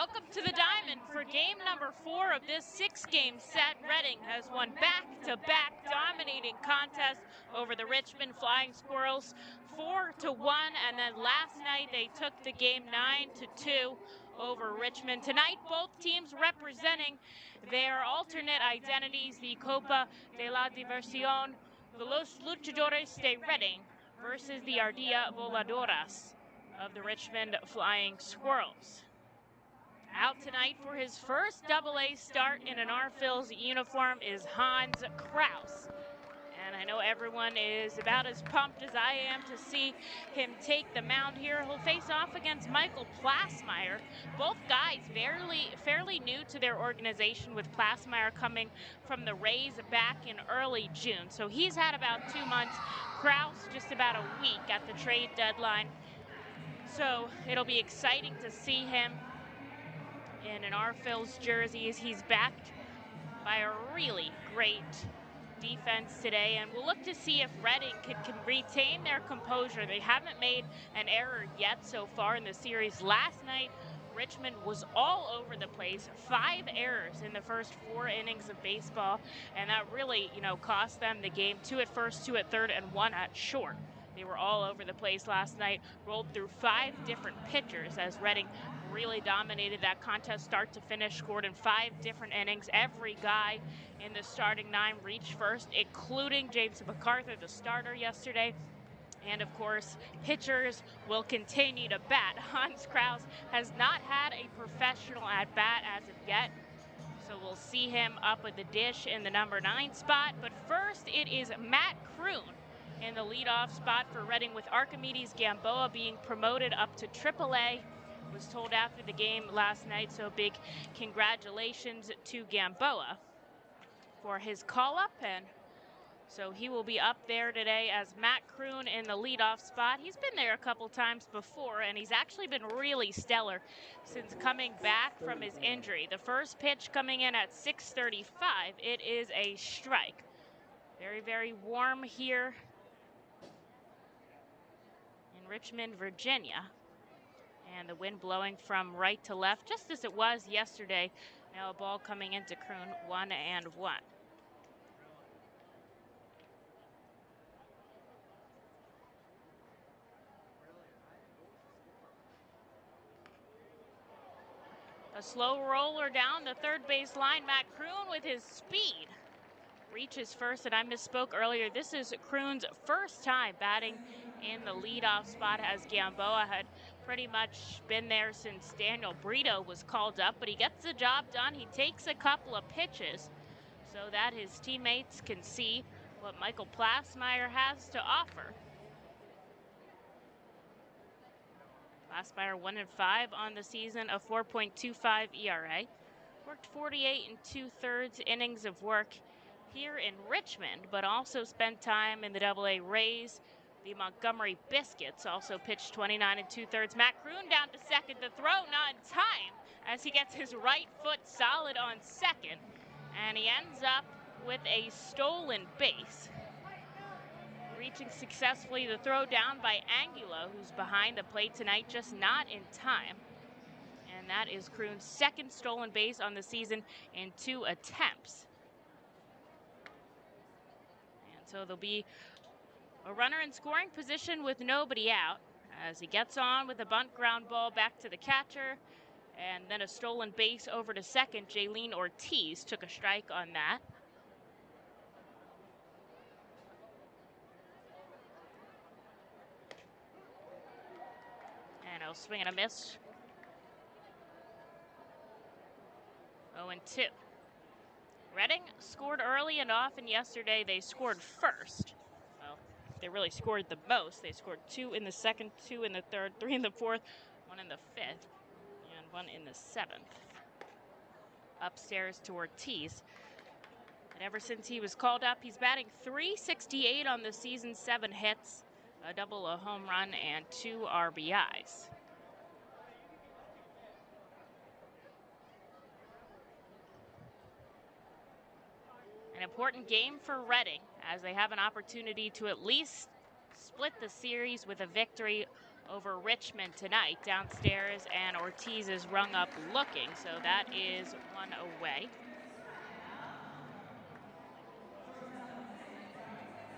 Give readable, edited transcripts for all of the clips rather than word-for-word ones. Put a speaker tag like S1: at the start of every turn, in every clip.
S1: Welcome to the Diamond for game number 4 of this 6-game set. Reading has won back-to-back dominating contests over the Richmond Flying Squirrels 4-1, and then last night they took the game 9-2 over Richmond. Tonight, both teams representing their alternate identities, the Copa de la Diversión de los Luchadores de Reading versus the Ardilla Voladoras of the Richmond Flying Squirrels. Out tonight for his first AA start in an R-Phil's uniform is Hans Kraus. And I know everyone is about as pumped as I am to see him take the mound here. He'll face off against Michael Plasmeyer. Both guys fairly new to their organization, with Plasmeyer coming from the Rays back in early June. So he's had about 2 months. Kraus just about a week at the trade deadline. So it'll be exciting to see him in an R-Phil's jersey as he's backed by a really great defense today, and we'll look to see if Reading can retain their composure. They haven't made an error yet so far in the series. Last night, Richmond was all over the place. 5 errors in the first 4 innings of baseball, and that really, cost them the game. 2 at first, 2 at third, and 1 at short. They were all over the place last night, rolled through 5 different pitchers as Reading really dominated that contest start to finish, scored in 5 different innings. Every guy in the starting 9 reached first, including James MacArthur, the starter yesterday. And of course, pitchers will continue to bat. Hans Kraus has not had a professional at-bat as of yet, so we'll see him up with the dish in the number 9 spot. But first, it is Matt Kroon in the leadoff spot for Reading, with Archimedes Gamboa being promoted up to AAA. Was told after the game last night, so big congratulations to Gamboa for his call-up, and so he will be up there today as Matt Kroon in the leadoff spot. He's been there a couple times before, and he's actually been really stellar since coming back from his injury. The first pitch coming in at 6:35, it is a strike. Very, very warm here in Richmond, Virginia. And the wind blowing from right to left, just as it was yesterday. Now a ball coming into Kroon, 1-1. A slow roller down the third base line. Matt Kroon with his speed reaches first, and I misspoke earlier. This is Kroon's first time batting in the leadoff spot, as Gamboa had pretty much been there since Daniel Brito was called up, but he gets the job done. He takes a couple of pitches so that his teammates can see what Michael Plasmeyer has to offer. Plasmeyer 1-5 on the season, a 4.25 ERA. Worked 48 2/3 innings of work here in Richmond, but also spent time in the AA Rays. The Montgomery Biscuits also pitched 29 2/3. Matt Kroon down to second. The throw not in time as he gets his right foot solid on second, and he ends up with a stolen base. Reaching successfully, the throw down by Angulo, who's behind the plate tonight, just not in time. And that is Kroon's second stolen base on the season in 2 attempts. And so there'll be a runner in scoring position with nobody out as he gets on with a bunt ground ball back to the catcher, and then a stolen base over to second. Jaylene Ortiz took a strike on that. And a swing and a miss. 0-2. Reading scored early and often yesterday. They scored first. Well, they really scored the most. They scored 2 in the second, 2 in the third, 3 in the fourth, 1 in the fifth, and 1 in the 7th. Upstairs to Ortiz. And ever since he was called up, he's batting .368 on the season, 7 hits, a double, a home run, and 2 RBIs. An important game for Reading as they have an opportunity to at least split the series with a victory over Richmond tonight downstairs, and Ortiz is rung up looking, so that is one away.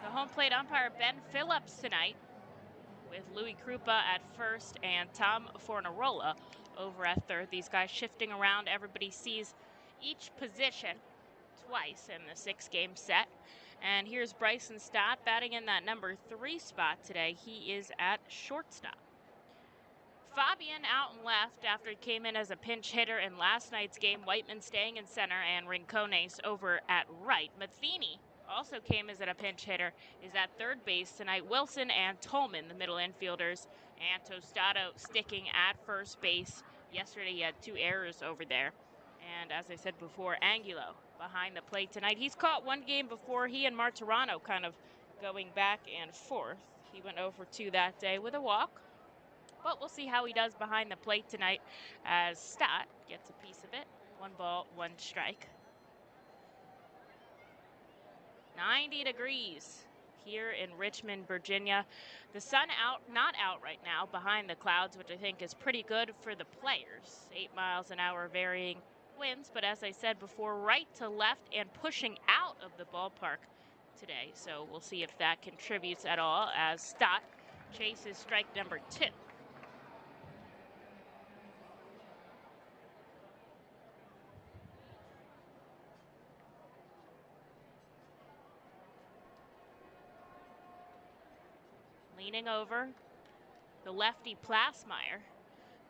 S1: The home plate umpire, Ben Phillips, tonight, with Louis Krupa at first and Tom Fornarola over at third. These guys shifting around. Everybody sees each position twice in the 6-game set. And here's Bryson Stott batting in that number 3 spot today. He is at shortstop. Fabian out and left after he came in as a pinch hitter in last night's game. Whiteman staying in center and Rincones over at right. Matheny also came as a pinch hitter, is at third base tonight. Wilson and Tolman, the middle infielders, and Tostado sticking at first base. Yesterday he had 2 errors over there. And as I said before, Angulo behind the plate tonight. He's caught one game before, he and Martirano kind of going back and forth. He went 0 for 2 that day with a walk. But we'll see how he does behind the plate tonight as Stott gets a piece of it. 1 ball, 1 strike. 90 degrees here in Richmond, Virginia. The sun not out right now behind the clouds, which I think is pretty good for the players. 8 miles an hour varying winds, but as I said before, right to left and pushing out of the ballpark today. So we'll see if that contributes at all as Stott chases strike number 2. Leaning over, the lefty Plasmeyer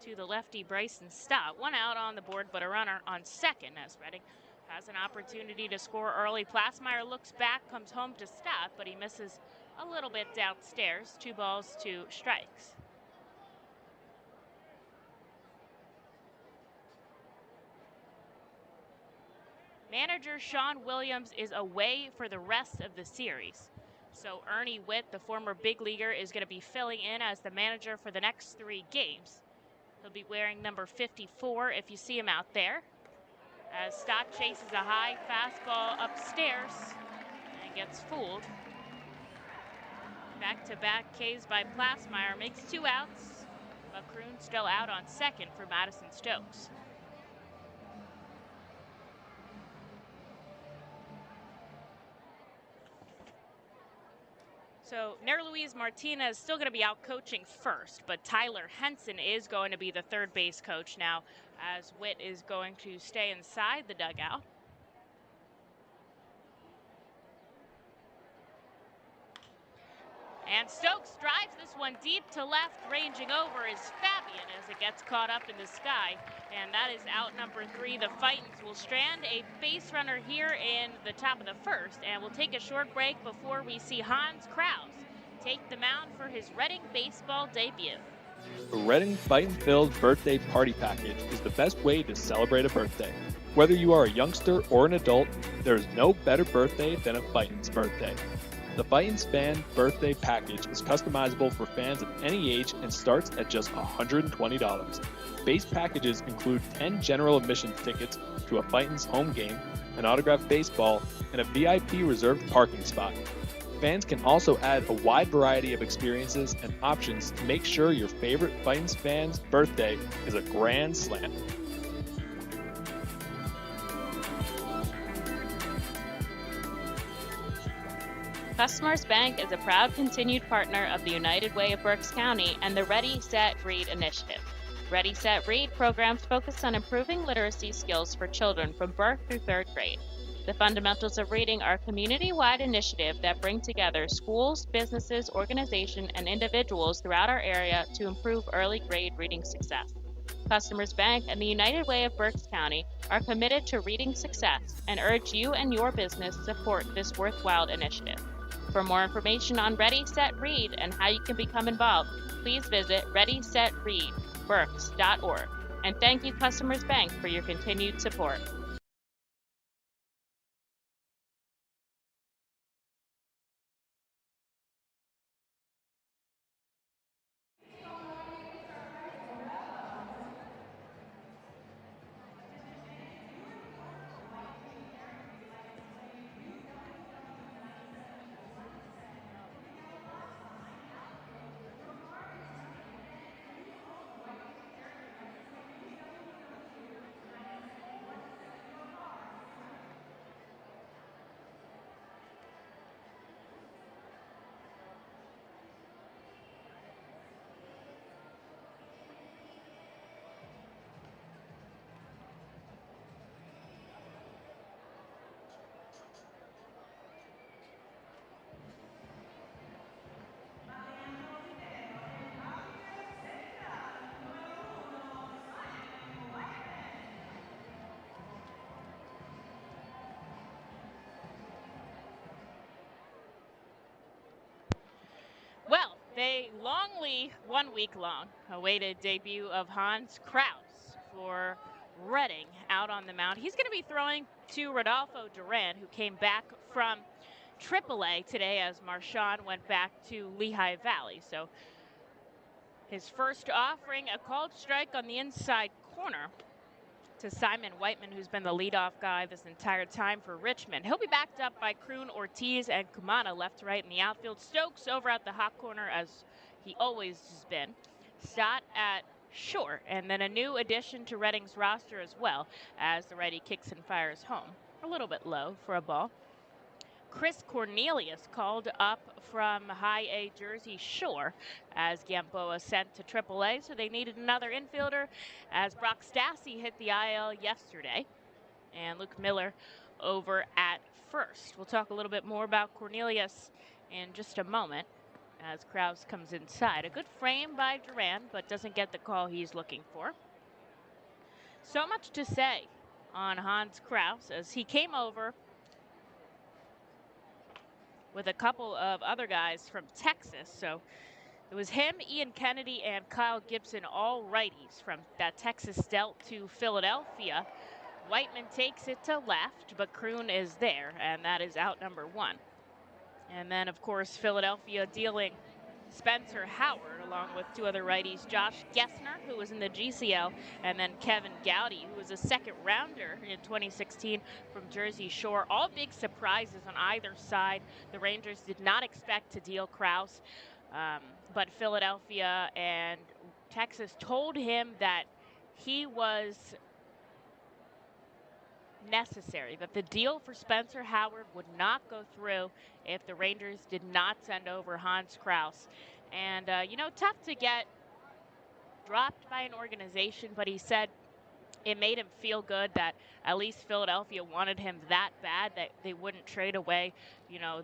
S1: to the lefty Bryson Stott. 1 out on the board, but a runner on second as Reading has an opportunity to score early. Plasmeyer looks back, comes home to Stott, but he misses a little bit downstairs. 2 balls, 2 strikes. Manager Sean Williams is away for the rest of the series. So Ernie Witt, the former big leaguer, is going to be filling in as the manager for the next 3 games. He'll be wearing number 54 if you see him out there. As Stott chases a high fastball upstairs and gets fooled. Back-to-back Ks by Plasmeyer makes 2 outs. But Kroon still out on second for Madison Stokes. So Nair Luis Martinez is still going to be out coaching first, but Tyler Henson is going to be the third base coach now, as Witt is going to stay inside the dugout. And Stokes drives this one deep to left. Ranging over is Fabian as it gets caught up in the sky. And that is out number 3. The Fightins will strand a base runner here in the top of the first. And we'll take a short break before we see Hans Krause take the mound for his Reading baseball debut.
S2: The Reading Fightin-filled birthday party package is the best way to celebrate a birthday. Whether you are a youngster or an adult, there is no better birthday than a Fightin's birthday. The Fightin's Fan Birthday Package is customizable for fans of any age and starts at just $120. Base packages include 10 general admission tickets to a Fightin's home game, an autographed baseball, and a VIP reserved parking spot. Fans can also add a wide variety of experiences and options to make sure your favorite Fightin's fan's birthday is a grand slam.
S3: Customers Bank is a proud continued partner of the United Way of Berks County and the Ready, Set, Read initiative. Ready, Set, Read programs focus on improving literacy skills for children from birth through 3rd grade. The Fundamentals of Reading are a community-wide initiative that bring together schools, businesses, organizations, and individuals throughout our area to improve early grade reading success. Customers Bank and the United Way of Berks County are committed to reading success and urge you and your business to support this worthwhile initiative. For more information on Ready, Set, Read and how you can become involved, please visit readysetreadberks.org. And thank you, Customers Bank, for your continued support.
S1: The one week long awaited debut of Hans Kraus for Reading out on the mound. He's going to be throwing to Rodolfo Duran, who came back from AAA today as Marchand went back to Lehigh Valley. So his first offering, a called strike on the inside corner to Simon Whiteman, who's been the leadoff guy this entire time for Richmond. He'll be backed up by Kroon, Ortiz, and Kumana left to right in the outfield. Stokes over at the hot corner, as he always has been. Stott at short, and then a new addition to Reading's roster as well, as the righty kicks and fires home. A little bit low for a ball. Chris Cornelius called up from High A Jersey Shore as Gamboa sent to AAA, so they needed another infielder as Brock Stassi hit the IL yesterday, and Luke Miller over at first. We'll talk a little bit more about Cornelius in just a moment as Kraus comes inside. A good frame by Duran, but doesn't get the call he's looking for. So much to say on Hans Kraus as he came over with a couple of other guys from Texas. So it was him, Ian Kennedy, and Kyle Gibson, all righties from that Texas dealt to Philadelphia. Whiteman takes it to left, but Kroon is there, and that is out number one. And then, of course, Philadelphia dealing Spencer Howard along with two other righties, Josh Gessner, who was in the GCL, and then Kevin Gowdy, who was a second rounder in 2016 from Jersey Shore. All big surprises on either side. The Rangers did not expect to deal Kraus, but Philadelphia and Texas told him that he was necessary, that the deal for Spencer Howard would not go through if the Rangers did not send over Hans Kraus. And, tough to get dropped by an organization, but he said it made him feel good that at least Philadelphia wanted him that bad that they wouldn't trade away,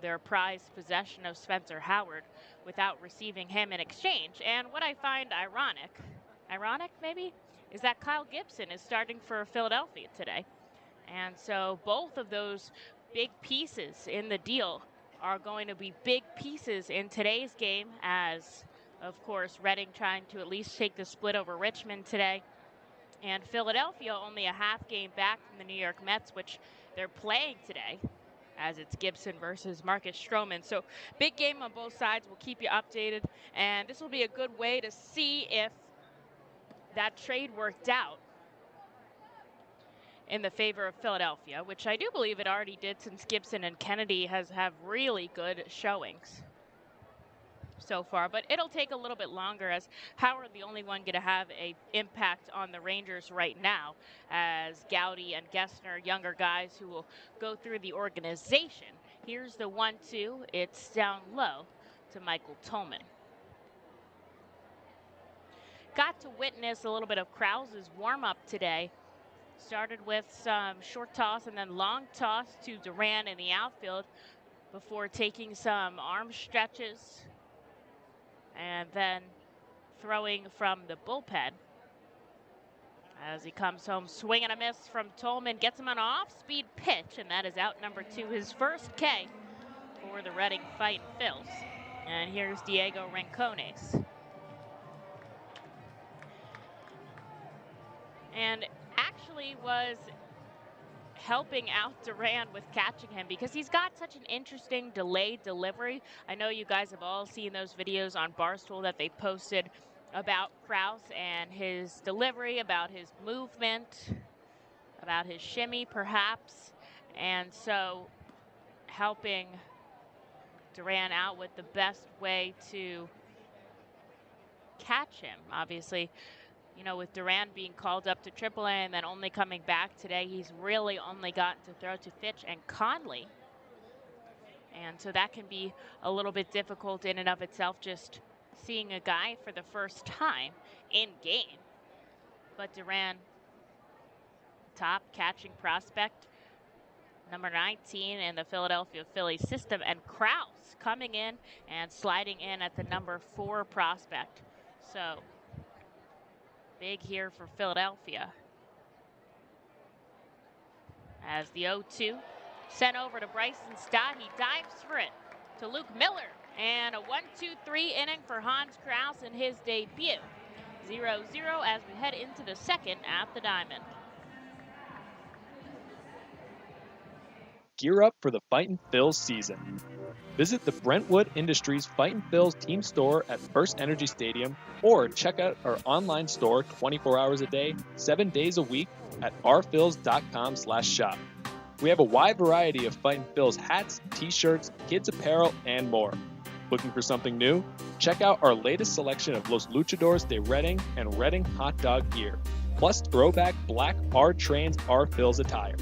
S1: their prized possession of Spencer Howard without receiving him in exchange. And what I find ironic maybe, is that Kyle Gibson is starting for Philadelphia today. And so both of those big pieces in the deal are going to be big pieces in today's game as, of course, Reading trying to at least take the split over Richmond today. And Philadelphia only a half game back from the New York Mets, which they're playing today, as it's Gibson versus Marcus Stroman. So big game on both sides. We'll keep you updated. And this will be a good way to see if that trade worked out in the favor of Philadelphia, which I do believe it already did, since Gibson and Kennedy have really good showings so far. But it'll take a little bit longer, as Howard the only one going to have a impact on the Rangers right now, as Gowdy and Gessner, younger guys who will go through the organization. Here's the 1-2. It's down low to Michael Tolman. Got to witness a little bit of Krause's warm-up today. Started with some short toss and then long toss to Duran in the outfield before taking some arm stretches and then throwing from the bullpen. As he comes home, swing and a miss from Tolman, gets him on an off-speed pitch, and that is out number 2, his first K for the Reading Fightin' Phils. And here's Diego Rincones. And actually was helping out Duran with catching him because he's got such an interesting delayed delivery. I know you guys have all seen those videos on Barstool that they posted about Kraus and his delivery, about his movement, about his shimmy perhaps. And so helping Duran out with the best way to catch him. Obviously, with Duran being called up to AAA and then only coming back today, he's really only gotten to throw to Fitch and Conley. And so that can be a little bit difficult in and of itself, just seeing a guy for the first time in game. But Duran, top catching prospect, number 19 in the Philadelphia Phillies system, and Kraus coming in and sliding in at the number 4 prospect. So big here for Philadelphia. As the 0-2 sent over to Bryson Stott, he dives for it to Luke Miller, And a 1-2-3 inning for Hans Kraus in his debut. 0-0 as we head into the second at the Diamond.
S2: Gear up for the Fightin' Phils season. Visit the Brentwood Industries Fightin' Phils team store at First Energy Stadium or check out our online store 24 hours a day, 7 days a week at rphils.com/shop. We have a wide variety of Fightin' Phils hats, t-shirts, kids apparel, and more. Looking for something new? Check out our latest selection of Los Luchadores de Reading and Reading hot dog gear, plus throwback black R-Trains R-Phils attire.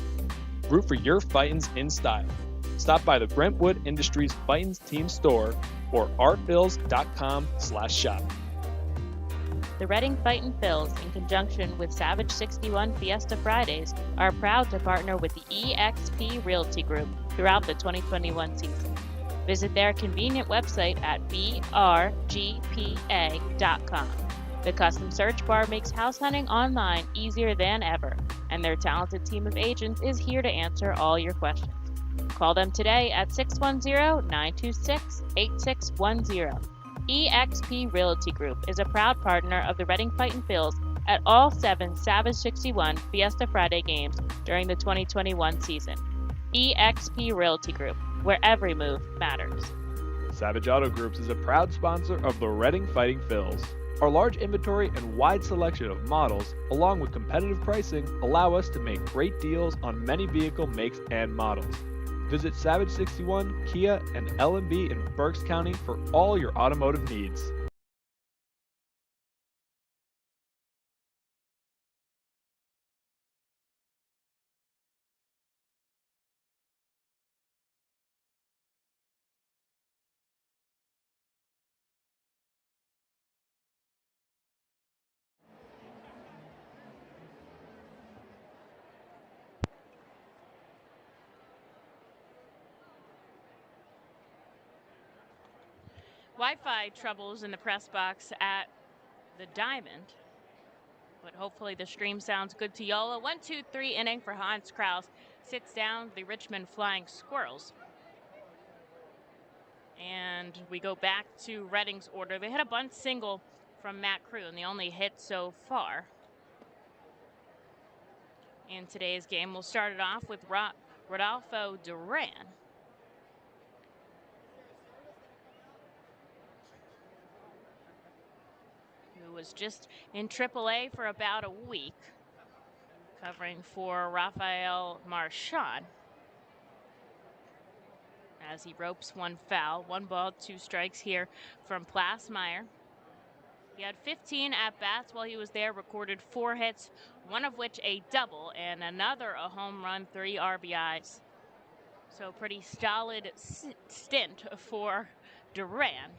S2: Root for your Fightins in style. Stop by the Brentwood Industries Fightins team store or rphils.com/shop.
S3: The Reading Fightin' Phils, in conjunction with Savage 61 Fiesta Fridays, are proud to partner with the eXp Realty Group throughout the 2021 season. Visit their convenient website at brgpa.com. The custom search bar makes house hunting online easier than ever, and their talented team of agents is here to answer all your questions. Call them today at 610-926-8610. eXp Realty Group is a proud partner of the Reading Fightin' Phils at all 7 Savage 61 Fiesta Friday games during the 2021 season. eXp Realty Group, where every move matters.
S4: Savage Auto Groups is a proud sponsor of the Reading Fightin' Phils. Our large inventory and wide selection of models, along with competitive pricing, allow us to make great deals on many vehicle makes and models. Visit Savage 61, Kia, and L&B in Berks County for all your automotive needs.
S1: Wi-Fi troubles in the press box at the Diamond, but hopefully the stream sounds good to y'all. A 1-2-3 inning for Hans Kraus sits down the Richmond Flying Squirrels. And we go back to Reading's order. They hit a bunt single from Matt Kroon, the only hit so far in today's game. We'll start it off with Rodolfo Duran. Who was just in AAA for about a week, covering for Rafael Marchand. As he ropes one foul, 1 ball, 2 strikes here from Plasmeyer. He had 15 at-bats while he was there, recorded 4 hits, one of which a double, and another a home run, 3 RBIs. So pretty stolid stint for Duran,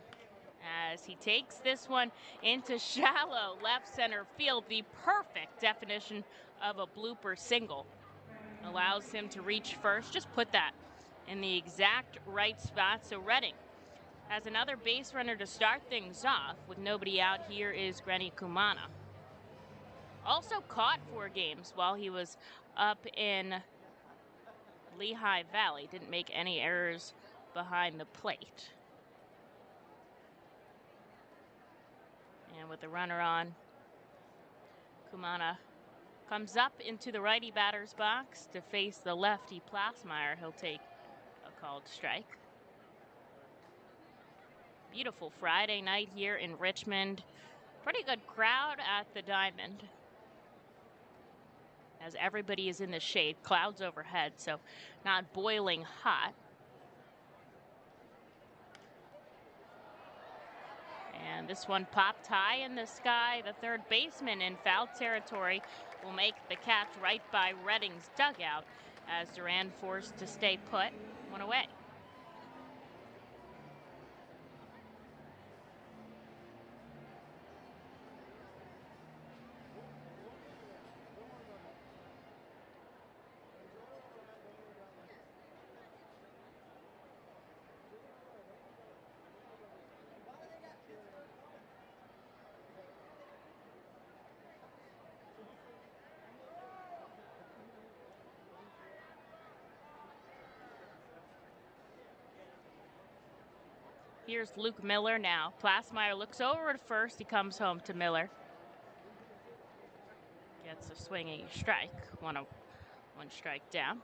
S1: as he takes this one into shallow left center field, the perfect definition of a blooper single. Allows him to reach first, just put that in the exact right spot. So Reading has another base runner to start things off. With nobody out, here is Granny Kumana. Also caught 4 games while he was up in Lehigh Valley. Didn't make any errors behind the plate. And with the runner on, Kumana comes up into the righty batter's box to face the lefty Plasmeyer. He'll take a called strike. Beautiful Friday night here in Richmond. Pretty good crowd at the Diamond, as everybody is in the shade. Clouds overhead, so not boiling hot. And this one popped high in the sky. The third baseman in foul territory will make the catch right by Reading's dugout, as Duran forced to stay put. 1 away. Here's Luke Miller now. Plasmeyer looks over at first. He comes home to Miller. Gets a swinging strike. One strike down.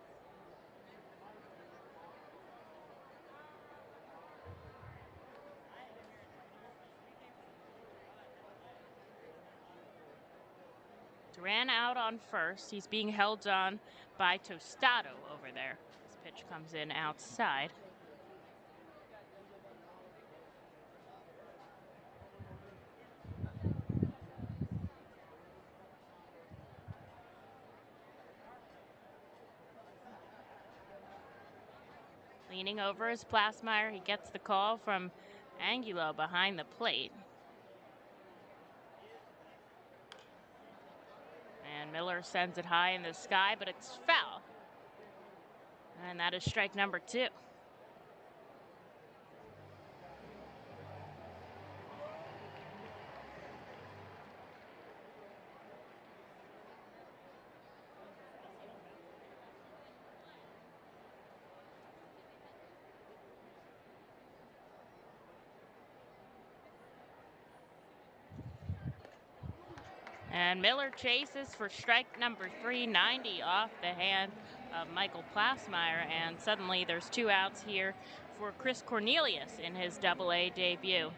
S1: Duran out on first. He's being held on by Tostado over there. This pitch comes in outside. Leaning over is Plasmeyer. He gets the call from Angulo behind the plate. And Miller sends it high in the sky, but it's foul. And that is strike number 2. And Miller chases for strike number 3, 90 off the hand of Michael Plasmeyer, and suddenly there's 2 outs here for Chris Cornelius in his Double-A debut.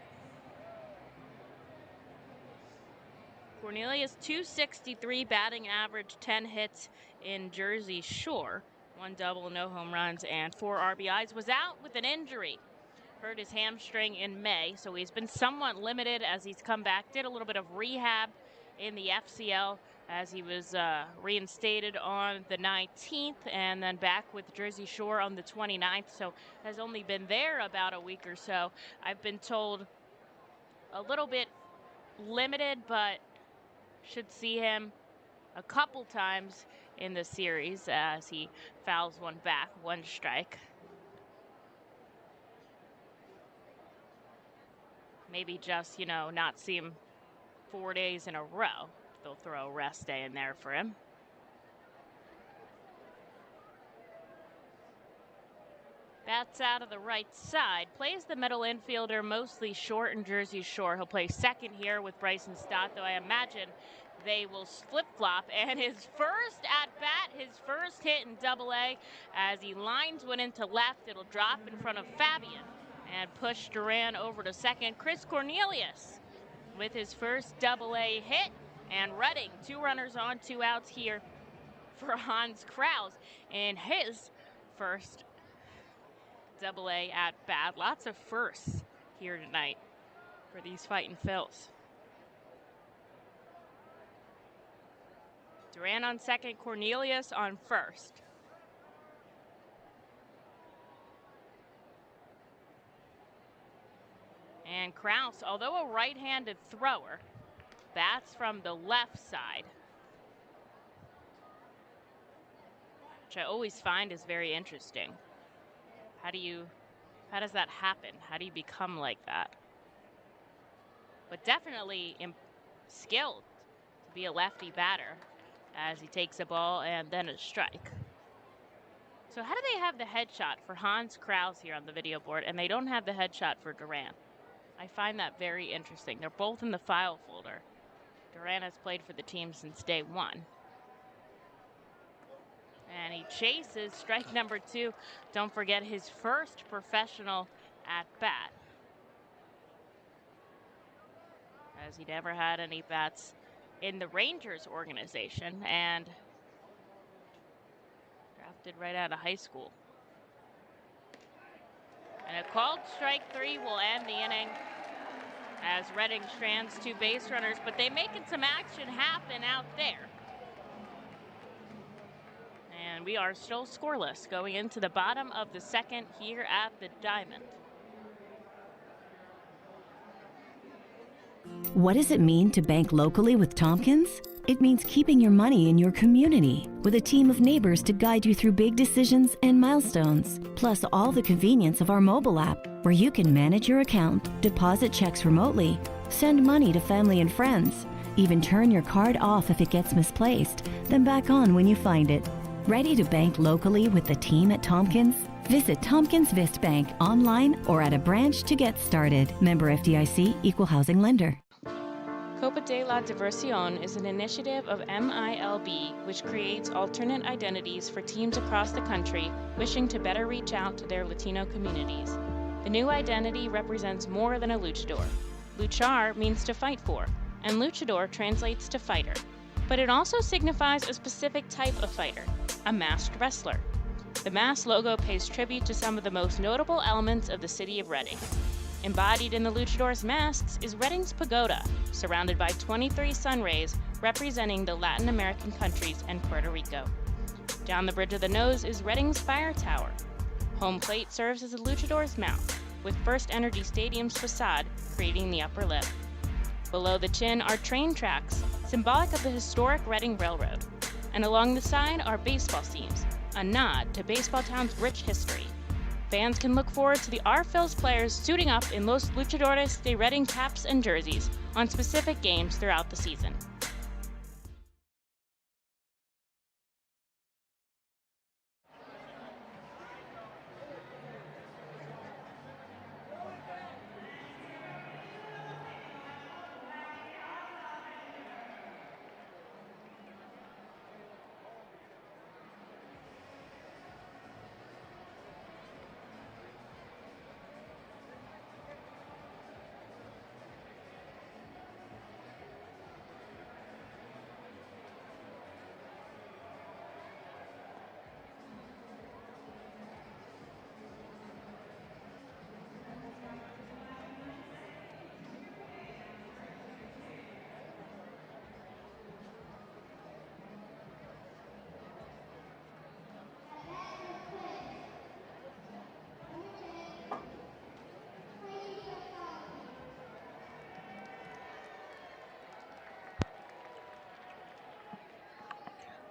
S1: Cornelius, .263 batting average, 10 hits in Jersey Shore, 1 double, no home runs, and 4 RBIs. Was out with an injury. Hurt his hamstring in May, so he's been somewhat limited as he's come back. Did a little bit of rehab in the FCL as he was reinstated on the 19th, and then back with Jersey Shore on the 29th, so has only been there about a week or so. I've been told a little bit limited, but should see him a couple times in the series as he fouls one back, 1 strike. Maybe just, not see him 4 days in a row. They'll throw a rest day in there for him. Bats out of the right side. Plays the middle infielder, mostly short in Jersey Shore. He'll play second here with Bryson Stott, though I imagine they will flip-flop. And his first at-bat, his first hit in Double-A, as he lines one into left. It'll drop in front of Fabian and push Duran over to second. Chris Cornelius with his first Double-A hit, and Redding, 2 runners on, 2 outs here for Hans Krause in his first Double-A at bat. Lots of firsts here tonight for these Fightin' Phils. Duran on second, Cornelius on first. And Krause, although a right-handed thrower, bats from the left side, which I always find is very interesting. How does that happen? How do you become like that? But definitely skilled to be a lefty batter as he takes a ball and then a strike. So how do they have the headshot for Hans Krause here on the video board, and they don't have the headshot for Duran? I find that very interesting. They're both in the file folder. Duran has played for the team since day 1. And he chases strike number 2. Don't forget his first professional at-bat, as he never had any bats in the Rangers organization and drafted right out of high school. And a called strike 3 will end the inning as Redding strands 2 base runners, but they making some action happen out there. And we are still scoreless going into the bottom of the second here at the Diamond.
S5: What does it mean to bank locally with Tompkins? It means keeping your money in your community with a team of neighbors to guide you through big decisions and milestones. Plus all the convenience of our mobile app where you can manage your account, deposit checks remotely, send money to family and friends, even turn your card off if it gets misplaced, then back on when you find it. Ready to bank locally with the team at Tompkins? Visit Tompkins Vist Bank online or at a branch to get started. Member FDIC, Equal Housing Lender.
S3: Copa de la Diversión is an initiative of MILB which creates alternate identities for teams across the country wishing to better reach out to their Latino communities. The new identity represents more than a luchador. Luchar means to fight for, and luchador translates to fighter. But it also signifies a specific type of fighter, a masked wrestler. The mask logo pays tribute to some of the most notable elements of the city of Reading. Embodied in the luchador's masks is Reading's pagoda, surrounded by 23 sun rays representing the Latin American countries and Puerto Rico. Down the bridge of the nose is Reading's fire tower. Home plate serves as a luchador's mouth, with First Energy Stadium's facade creating the upper lip. Below the chin are train tracks, symbolic of the historic Reading Railroad. And along the side are baseball seams, a nod to Baseball Town's rich history. Fans can look forward to the R-Phil's players suiting up in Los Luchadores de Reading caps and jerseys on specific games throughout the season.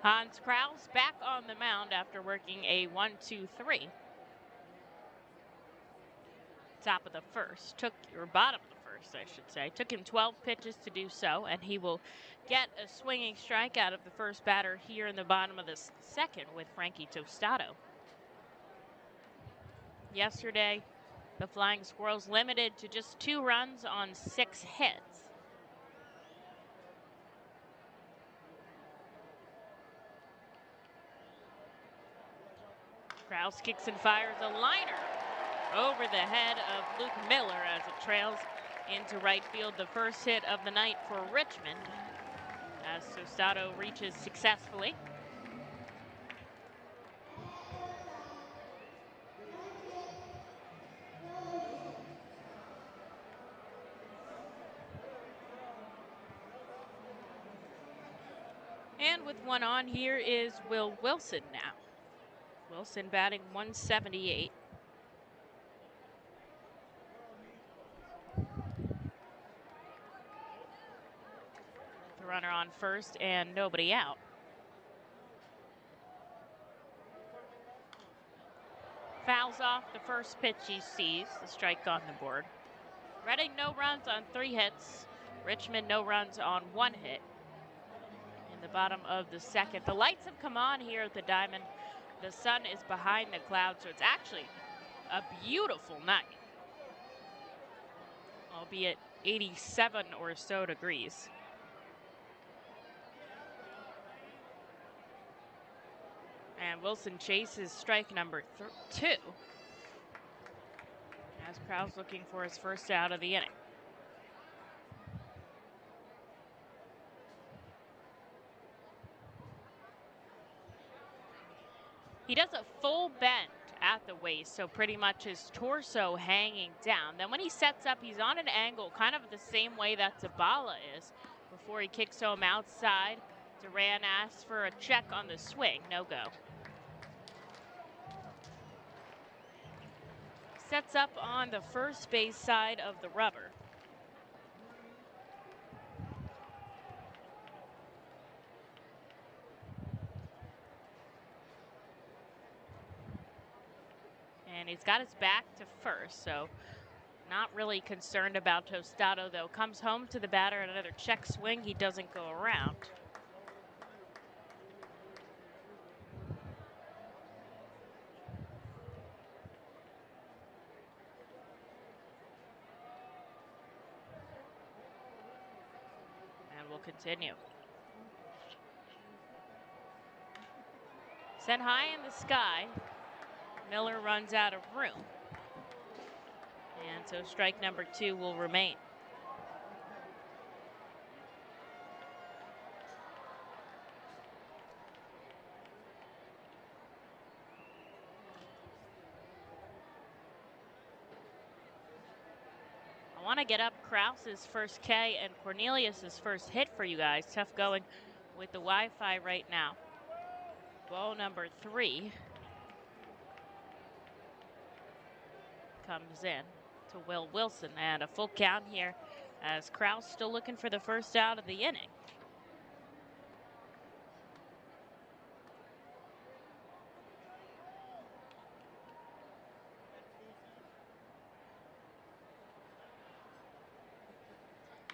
S1: Hans Kraus back on the mound after working a 1-2-3. Top of the first, bottom of the first, I should say. Took him 12 pitches to do so, and he will get a swinging strike out of the first batter here in the bottom of the second with Frankie Tostado. Yesterday, the Flying Squirrels limited to just 2 runs on 6 hits. Kraus kicks and fires a liner over the head of Luke Miller as it trails into right field. The first hit of the night for Richmond as Tostado reaches successfully. And with one on, here is Will Wilson now. Wilson batting 178. The runner on first and nobody out. Fouls off the first pitch he sees, the strike on the board. Reading no runs on 3 hits. Richmond no runs on 1 hit. In the bottom of the second, the lights have come on here at the Diamond. The sun is behind the clouds, so it's actually a beautiful night, albeit 87 or so degrees. And Wilson chases strike number 2 as Kraus looking for his first out of the inning. He does a full bend at the waist, so pretty much his torso hanging down. Then when he sets up, he's on an angle, kind of the same way that Zabala is. Before he kicks home outside, Duran asks for a check on the swing, no go. Sets up on the first base side of the rubber. And he's got his back to first, so not really concerned about Tostado, though. Comes home to the batter, and another check swing. He doesn't go around. continue. Sent high in the sky. Miller runs out of room. And so strike number 2 will remain. I want to get up Krause's first K and Cornelius's first hit for you guys. Tough going with the Wi-Fi right now. Ball number 3 comes in to Will Wilson, and a full count here as Krause still looking for the first out of the inning.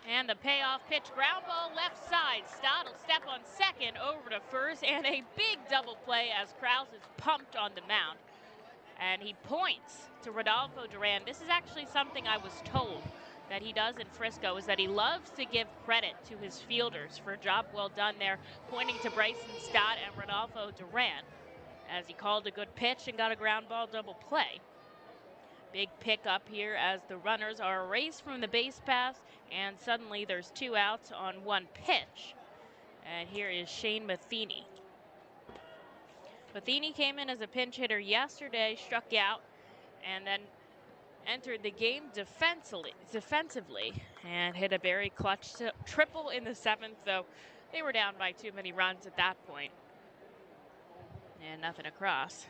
S1: And the payoff pitch, ground ball left side. Stott will step on second over to first, and a big double play as Krause is pumped on the mound. And he points to Rodolfo Duran. This is actually something I was told that he does in Frisco, is that he loves to give credit to his fielders for a job well done there, pointing to Bryson Stott and Rodolfo Duran as he called a good pitch and got a ground ball double play. Big pickup here as the runners are erased from the base pass, and suddenly there's 2 outs on 1 pitch. And here is Shane Matheny. Matheny came in as a pinch hitter yesterday, struck out, and then entered the game defensively and hit a very clutch triple in the 7th, though they were down by too many runs at that point. And nothing across.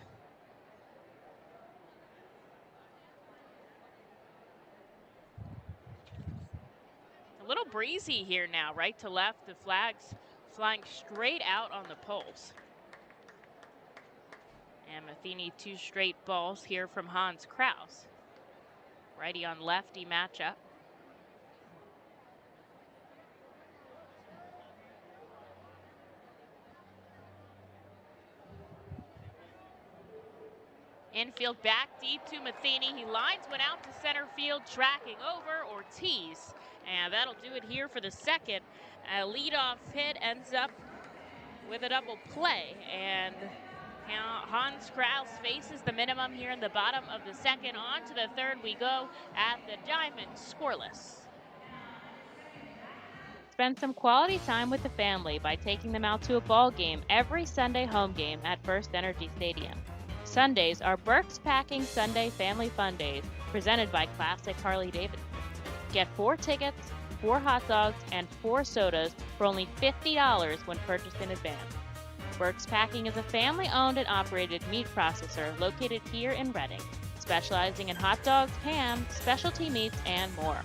S1: A little breezy here now, right to left. The flags flying straight out on the poles. And Matheny 2 straight balls here from Hans Krause. Righty on lefty matchup. Infield back deep to Matheny. He lines one out to center field, tracking over Ortiz. And that'll do it here for the second. A leadoff hit ends up with a double play. And Hans Krause faces the minimum here in the bottom of the second. On to the third we go at the diamond, scoreless.
S3: Spend some quality time with the family by taking them out to a ball game every Sunday home game at First Energy Stadium. Sundays are Burke's Packing Sunday Family Fun Days, presented by Classic Harley Davidson. Get 4 tickets, 4 hot dogs, and 4 sodas for only $50 when purchased in advance. Burke's Packing is a family-owned and operated meat processor located here in Reading, specializing in hot dogs, ham, specialty meats, and more.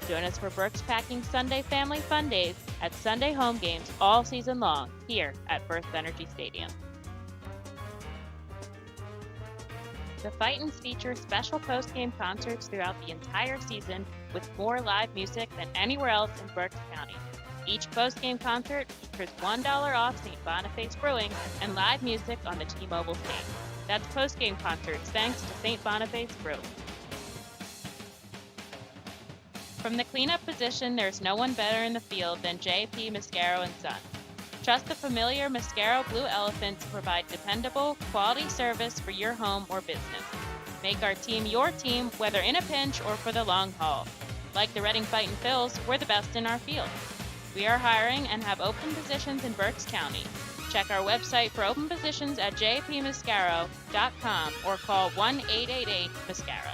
S3: Join us for Burke's Packing Sunday Family Fun Days at Sunday home games all season long here at First Energy Stadium. The Fightin feature special post-game concerts throughout the entire season with more live music than anywhere else in Berks County. Each post-game concert features $1 off St. Boniface Brewing and live music on the T-Mobile stage. That's post-game concerts thanks to St. Boniface Brewing. From the cleanup position, there's no one better in the field than J.P. Mascaro & Son. Trust the familiar Mascaro Blue Elephant to provide dependable, quality service for your home or business. Make our team your team, whether in a pinch or for the long haul. Like the Reading Fightin' Phils, we're the best in our field. We are hiring and have open positions in Berks County. Check our website for open positions at jpmascaro.com or call 1-888-MASCARO.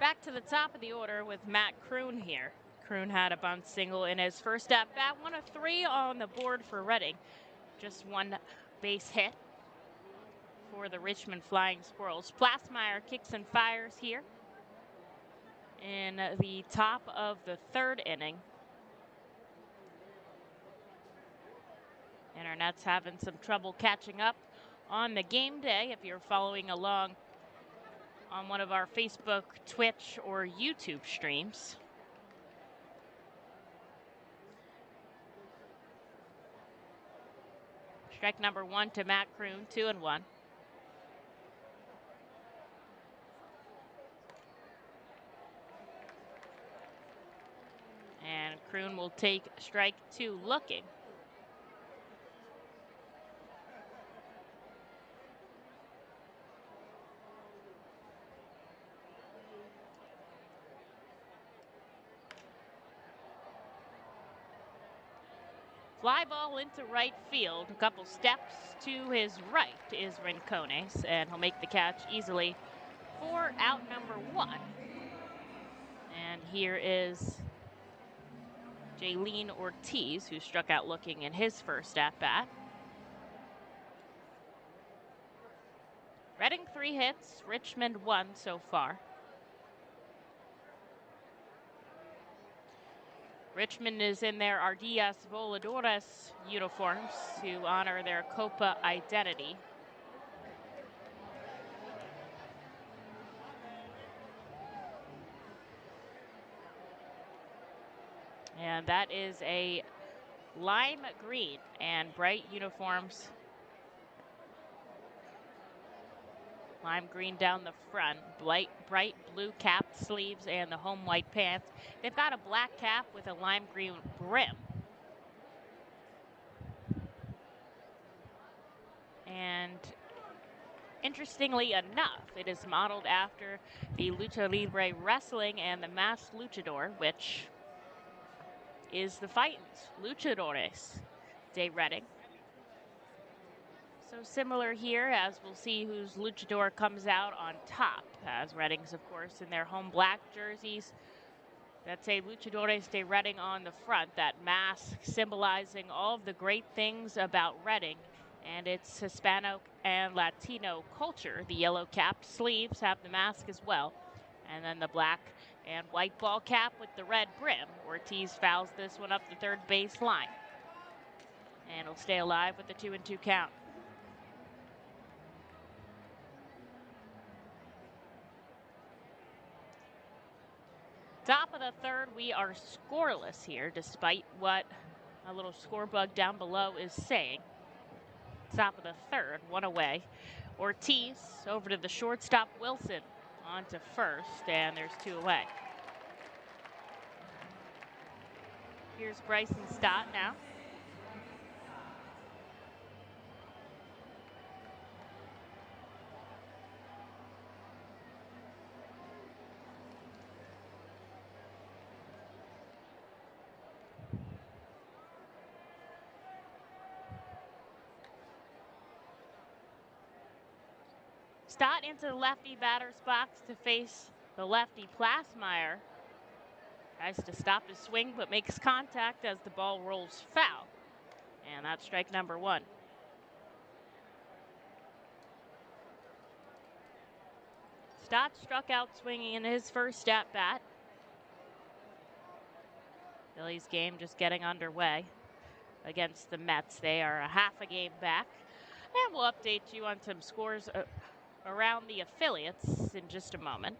S1: back to the top of the order with Matt Kroon here. Kroon had a bunt single in his first at bat, 1 of 3 on the board for Reading. Just 1 base hit for the Richmond Flying Squirrels. Plasmeyer kicks and fires here in the top of the 3rd inning. Internet's having some trouble catching up on the game day if you're following along on one of our Facebook, Twitch, or YouTube streams. Strike number 1 to Matt Kroon, 2-1. And Kroon will take strike 2 looking. Fly ball into right field. A couple steps to his right is Rincones, and he'll make the catch easily for out number 1. And here is Jaylene Ortiz, who struck out looking in his first at-bat. Reading 3 hits, Richmond 1 so far. Richmond is in their Ardillas Voladores uniforms to honor their Copa identity. And that is a lime green and bright uniforms. Lime green down the front, bright blue capped sleeves and the home white pants. They've got a black cap with a lime green brim. And interestingly enough, it is modeled after the Lucha Libre Wrestling and the Masked Luchador, which is the Fightins, Luchadores de Reading. So similar here, as we'll see whose luchador comes out on top, as Reading's, of course, in their home black jerseys. That's a Luchadores de Reading on the front, that mask symbolizing all of the great things about Reading and its Hispanic and Latino culture. The yellow capped sleeves have the mask as well, and then the black and white ball cap with the red brim. Ortiz fouls this one up the 3rd base line, and he'll stay alive with the 2-2 count. Top of the 3rd, we are scoreless here, despite what a little score bug down below is saying. Top of the 3rd, 1 away. Ortiz over to the shortstop, Wilson on to first, and there's 2 away. Here's Bryson Stott now. Stott into the lefty batter's box to face the lefty Plasmeyer. Tries to stop his swing, but makes contact as the ball rolls foul. And that's strike number 1. Stott struck out swinging in his first at-bat. Phillies game just getting underway against the Mets. They are a half a game back. And we'll update you on some scores around the affiliates in just a moment.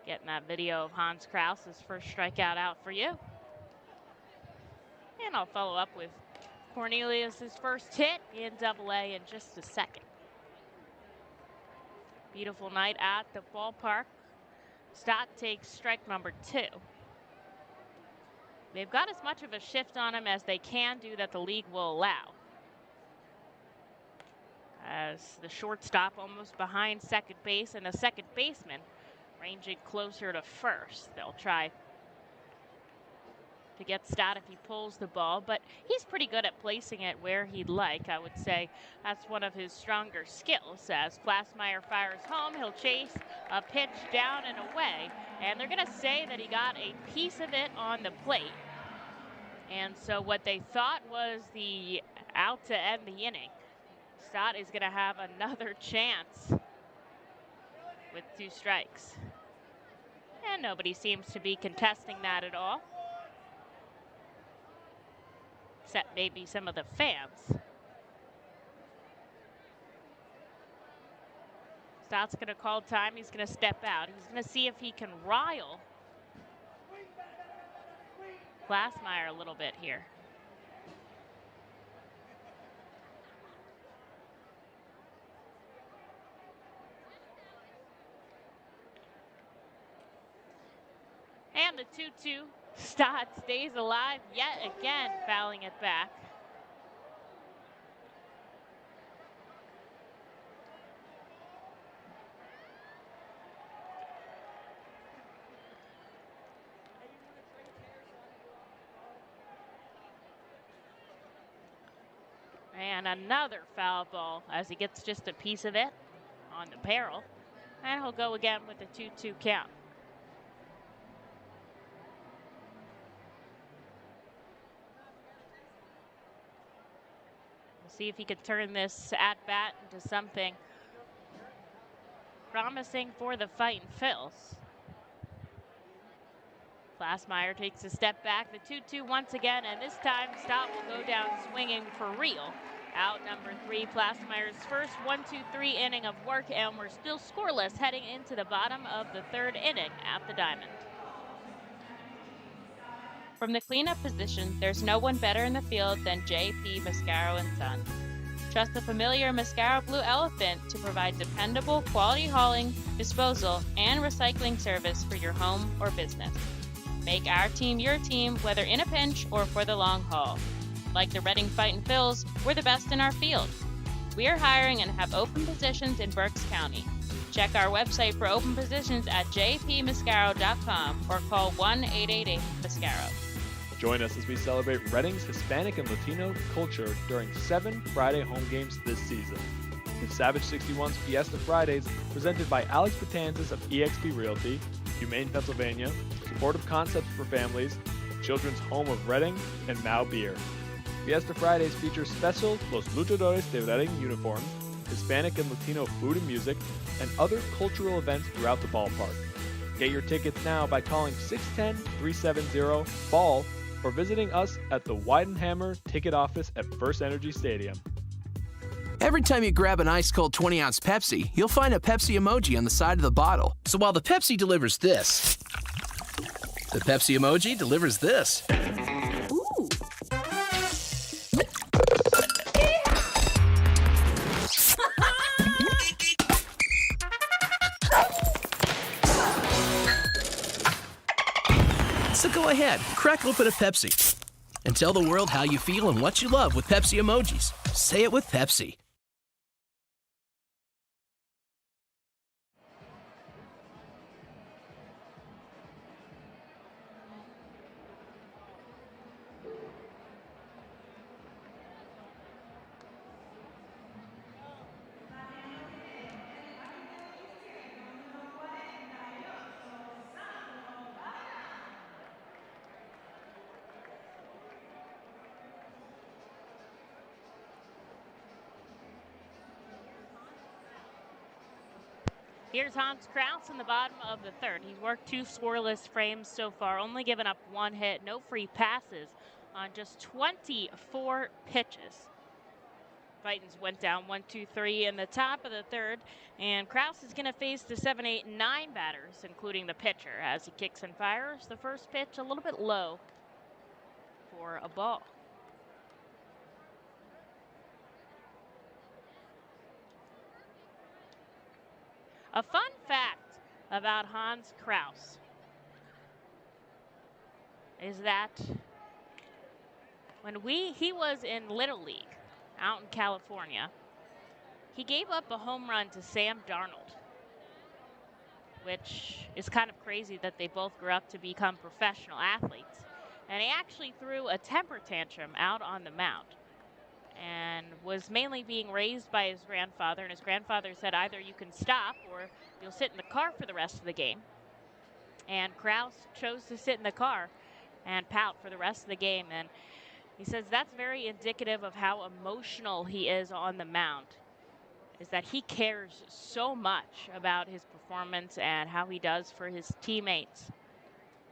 S1: Getting that video of Hans Krause's first strikeout out for you. And I'll follow up with Cornelius's first hit in Double-A in just a second. Beautiful night at the ballpark. Stott takes strike number 2. They've got as much of a shift on him as they can do that the league will allow. As the shortstop almost behind second base and the second baseman ranging closer to first. They'll try to get stat if he pulls the ball, but he's pretty good at placing it where he'd like. I would say that's one of his stronger skills. As Plasmeyer fires home, he'll chase a pitch down and away, and they're going to say that he got a piece of it on the plate. And so what they thought was the out to end the inning, Stott is going to have another chance with 2 strikes. And nobody seems to be contesting that at all, except maybe some of the fans. Stott's going to call time. He's going to step out. He's going to see if he can rile Plasmeyer a little bit here. And the 2-2. Stott stays alive yet again, fouling it back. And another foul ball as he gets just a piece of it on the barrel. And he'll go again with the 2-2 count. We'll see if he could turn this at-bat into something promising for the Fightin' Phils. Plasmeyer takes a step back, the 2-2 once again, and this time Stott will go down swinging for real. Out number 3, Plasmeyer's first 1-2-3 inning of work, and we're still scoreless heading into the bottom of the 3rd inning at the Diamond.
S3: From the cleanup position, there's no one better in the field than J.P. Mascaro & Son. Trust the familiar Mascaro Blue Elephant to provide dependable quality hauling, disposal, and recycling service for your home or business. Make our team your team, whether in a pinch or for the long haul. Like the Reading Fightin' Phils, we're the best in our field. We are hiring and have open positions in Berks County. Check our website for open positions at jpmascaro.com or call 1-888-MASCARO.
S4: Join us as we celebrate Reading's Hispanic and Latino culture during 7 Friday home games this season. The Savage 61's Fiesta Fridays, presented by Alex Patanzas of eXp Realty, Humane Pennsylvania, Supportive Concepts for Families, Children's Home of Reading, and Mao Beer. Fiesta Fridays features special Los Luchadores de Reading uniforms, Hispanic and Latino food and music, and other cultural events throughout the ballpark. Get your tickets now by calling 610-370-BALL or visiting us at the Weidenhammer ticket office at First Energy Stadium.
S6: Every time you grab an ice-cold 20-ounce Pepsi, you'll find a Pepsi emoji on the side of the bottle. So while the Pepsi delivers this, the Pepsi emoji delivers this.
S5: Ooh.
S6: So go ahead, crack open a Pepsi and tell the world how you feel and what you love with Pepsi emojis. Say it with Pepsi.
S1: Here's Hans Kraus in the bottom of the 3rd. He's worked 2 scoreless frames so far, only given up 1 hit, no free passes on just 24 pitches. Fightins went down 1-2-3 in the top of the 3rd, and Kraus is going to face the 7, 8, 9 batters, including the pitcher, as he kicks and fires. The first pitch a little bit low for a ball. A fun fact about Hans Kraus is that when he was in Little League out in California, he gave up a home run to Sam Darnold, which is kind of crazy that they both grew up to become professional athletes. And he actually threw a temper tantrum out on the mound and was mainly being raised by his grandfather. And his grandfather said, either you can stop or you'll sit in the car for the rest of the game. And Krause chose to sit in the car and pout for the rest of the game. And he says that's very indicative of how emotional he is on the mound, is that he cares so much about his performance and how he does for his teammates.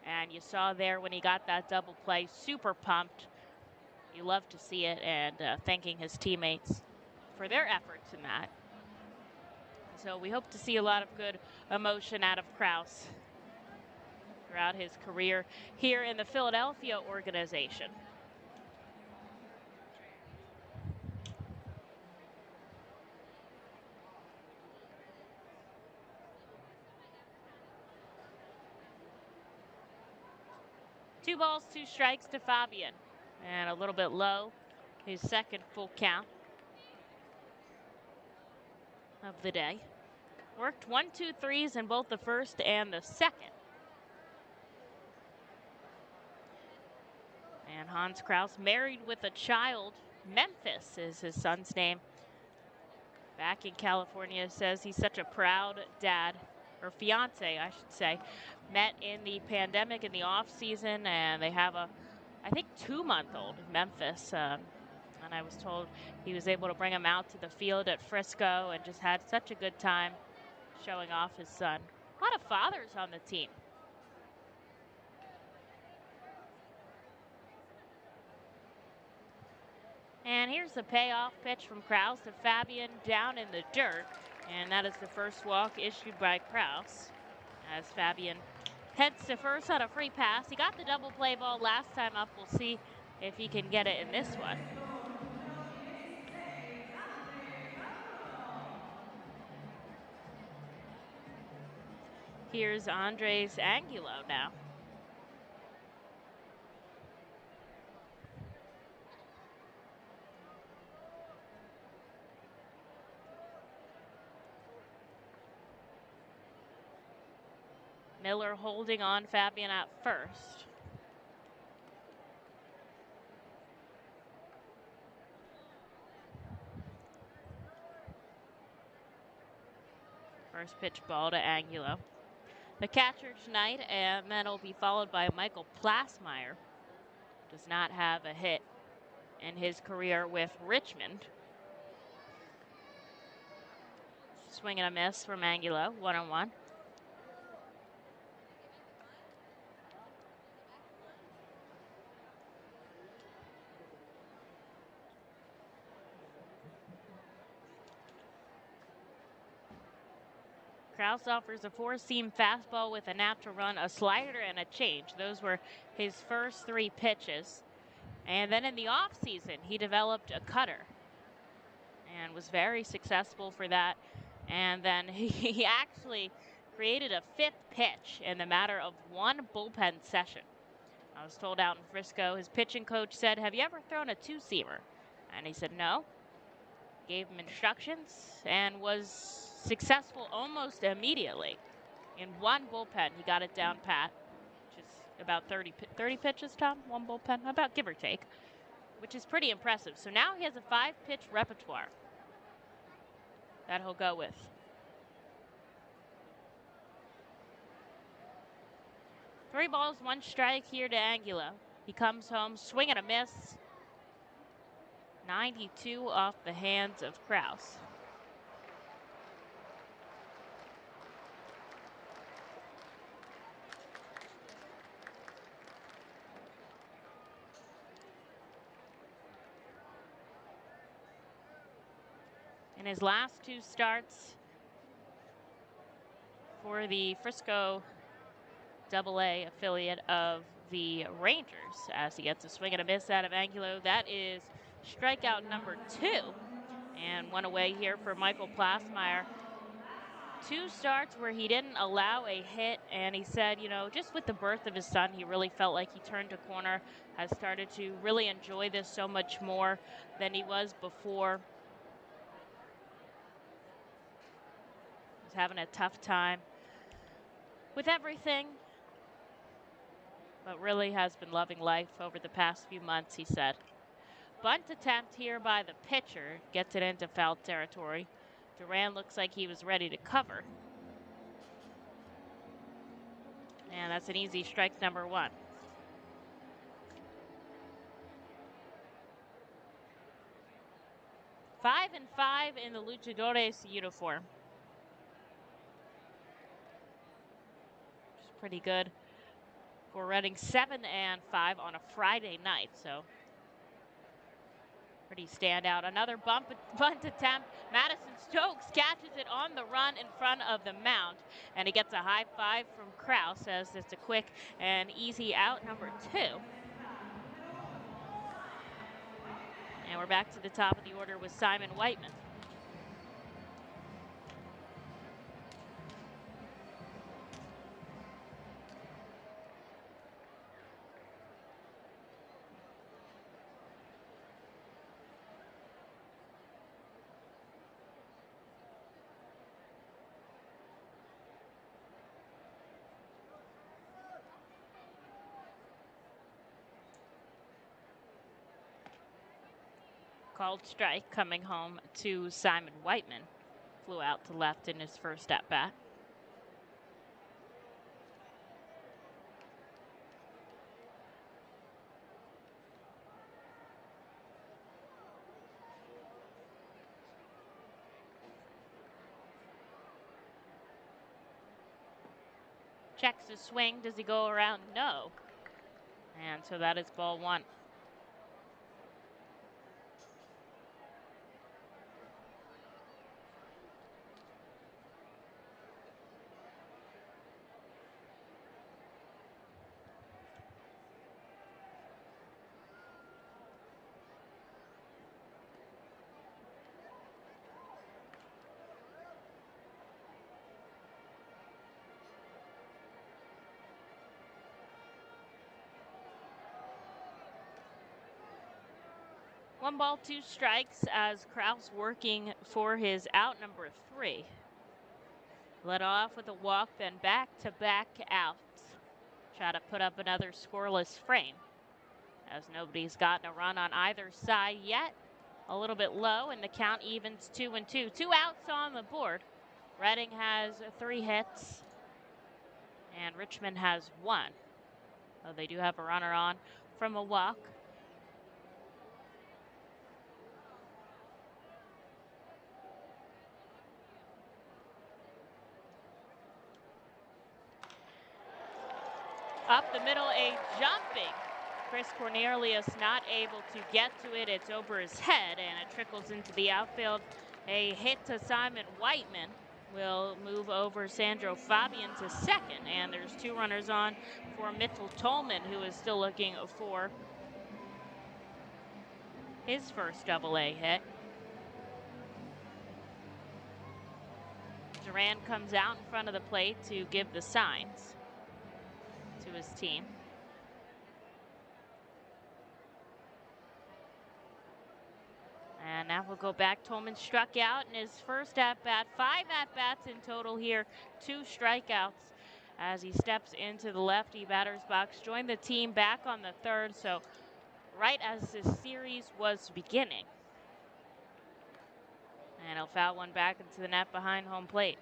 S1: And you saw there when he got that double play, super pumped. You love to see it, and thanking his teammates for their efforts in that. So we hope to see a lot of good emotion out of Krause throughout his career here in the Philadelphia organization. Two balls, two strikes to Fabian. And a little bit low, his second full count of the day. Worked 1, 2, 3s in both the first and the second. And Hans Krause, married with a child. Memphis is his son's name. Back in California, says he's such a proud dad, or fiance, I should say. Met in the pandemic in the off season, and they have a, I think, 2-month-old in Memphis. And I was told he was able to bring him out to the field at Frisco and just had such a good time showing off his son. A lot of fathers on the team. And here's the payoff pitch from Krause to Fabian down in the dirt. And that is the first walk issued by Krause as Fabian heads to first on a free pass. He got the double play ball last time up. We'll see if he can get it in this one. Here's Andres Angulo now. Miller holding on Fabian at first. First pitch ball to Angulo. The catcher tonight, and then it'll be followed by Michael Plasmeyer. Does not have a hit in his career with Richmond. Swing and a miss from Angulo, 1-1. Krause offers a four-seam fastball with a natural run, a slider, and a change. Those were his first 3 pitches. And then in the offseason, he developed a cutter and was very successful for that. And then he actually created a 5th pitch in the matter of 1 bullpen session. I was told out in Frisco, his pitching coach said, "Have you ever thrown a 2-seamer?" And he said, "No." Gave him instructions and was successful almost immediately. In 1 bullpen, he got it down pat, which is about 30 pitches, Tom, 1 bullpen, about give or take, which is pretty impressive. So now he has a 5-pitch repertoire that he'll go with. Three balls, 1 strike here to Angulo. He comes home, swing and a miss. 92 off the hands of Krause. In his last 2 starts for the Frisco AA affiliate of the Rangers, as he gets a swing and a miss out of Angulo. That is strikeout number 2, and 1 away here for Michael Plasmeyer. 2 starts where he didn't allow a hit, and he said, you know, just with the birth of his son, he really felt like he turned a corner, has started to really enjoy this so much more than he was before. He's having a tough time with everything. but really has been loving life over the past few months, he said. Bunt attempt here by the pitcher, gets it into foul territory. Duran looks like he was ready to cover. And that's an easy strike number 1. Five and 5 in the Luchadores uniform. Which is pretty good for Reading. 7 and 5 on a Friday night, so pretty standout. Another bunt attempt. Madison Stokes catches it on the run in front of the mound, and he gets a high five from Kraus as it's a quick and easy out, number 2. And we're back to the top of the order with Simon Whiteman. Called strike coming home to Simon Whiteman. Flew out to left in his first at bat. Checks the swing. Does he go around? No. And so that is ball 1. One ball, 2 strikes as Kraus working for his out number 3. Led off with a walk, then back-to-back outs. Try to put up another scoreless frame as nobody's gotten a run on either side yet. A little bit low, and the count evens 2-2. 2 outs on the board. Reading has 3 hits, and Richmond has 1. So they do have a runner on from a walk. Up the middle, a jumping Chris Cornelius, not able to get to it. It's over his head, and it trickles into the outfield. A hit to Simon Whiteman will move over Sandro Fabian to second, and there's 2 runners on for Mitchell Tolman, who is still looking for his first double-A hit. Duran comes out in front of the plate to give the signs to his team. And now we'll go back. Tolman struck out in his first at-bat. 5 at-bats in total here. 2 strikeouts as he steps into the lefty batter's box. Joined the team back on the 3rd, so right as this series was beginning. And he'll foul one back into the net behind home plate.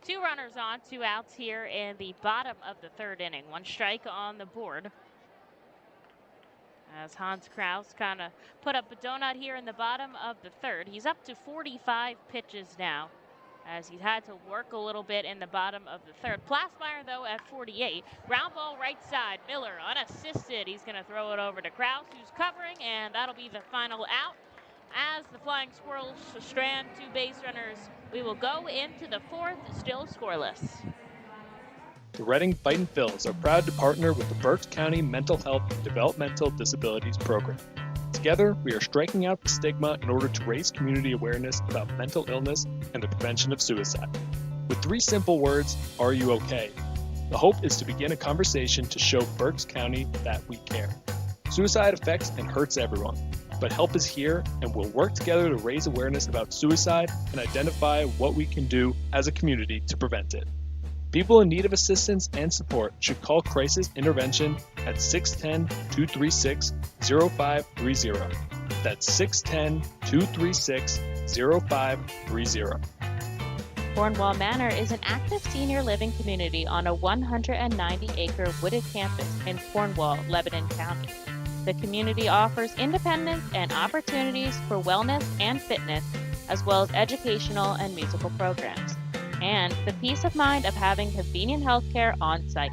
S1: Two runners on, 2 outs here in the bottom of the 3rd inning. 1 strike on the board. As Hans Kraus kind of put up a donut here in the bottom of the 3rd. He's up to 45 pitches now, as he's had to work a little bit in the bottom of the 3rd. Plasmeyer, though, at 48. Ground ball right side. Miller unassisted. He's going to throw it over to Kraus, who's covering, and that'll be the final out. As the Flying Squirrels strand 2 base runners, we will go into the 4th, still scoreless.
S2: The Reading Fightin' Phils are proud to partner with the Berks County Mental Health and Developmental Disabilities Program. Together, we are striking out the stigma in order to raise community awareness about mental illness and the prevention of suicide. With 3 simple words, "Are you okay?" The hope is to begin a conversation to show Berks County that we care. Suicide affects and hurts everyone, but help is here, and we'll work together to raise awareness about suicide and identify what we can do as a community to prevent it. People in need of assistance and support should call Crisis Intervention at 610-236-0530. That's 610-236-0530.
S3: Cornwall Manor is an active senior living community on a 190-acre wooded campus in Cornwall, Lebanon County. The community offers independence and opportunities for wellness and fitness, as well as educational and musical programs, and the peace of mind of having convenient health care on site.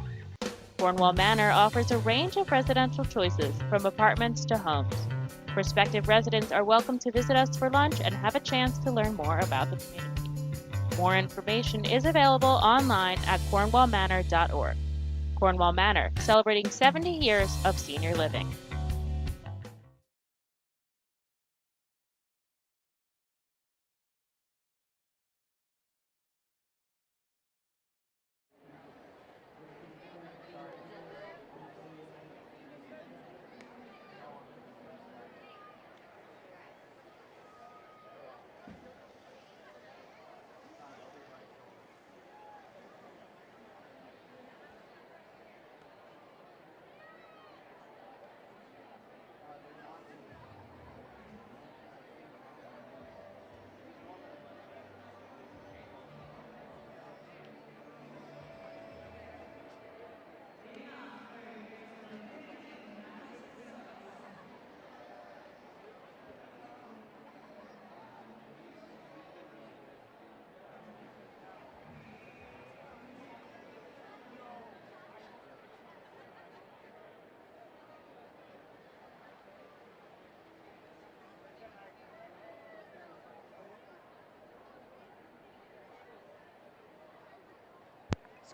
S3: Cornwall Manor offers a range of residential choices from apartments to homes. Prospective residents are welcome to visit us for lunch and have a chance to learn more about the community. More information is available online at cornwallmanor.org. Cornwall Manor, celebrating 70 years of senior living.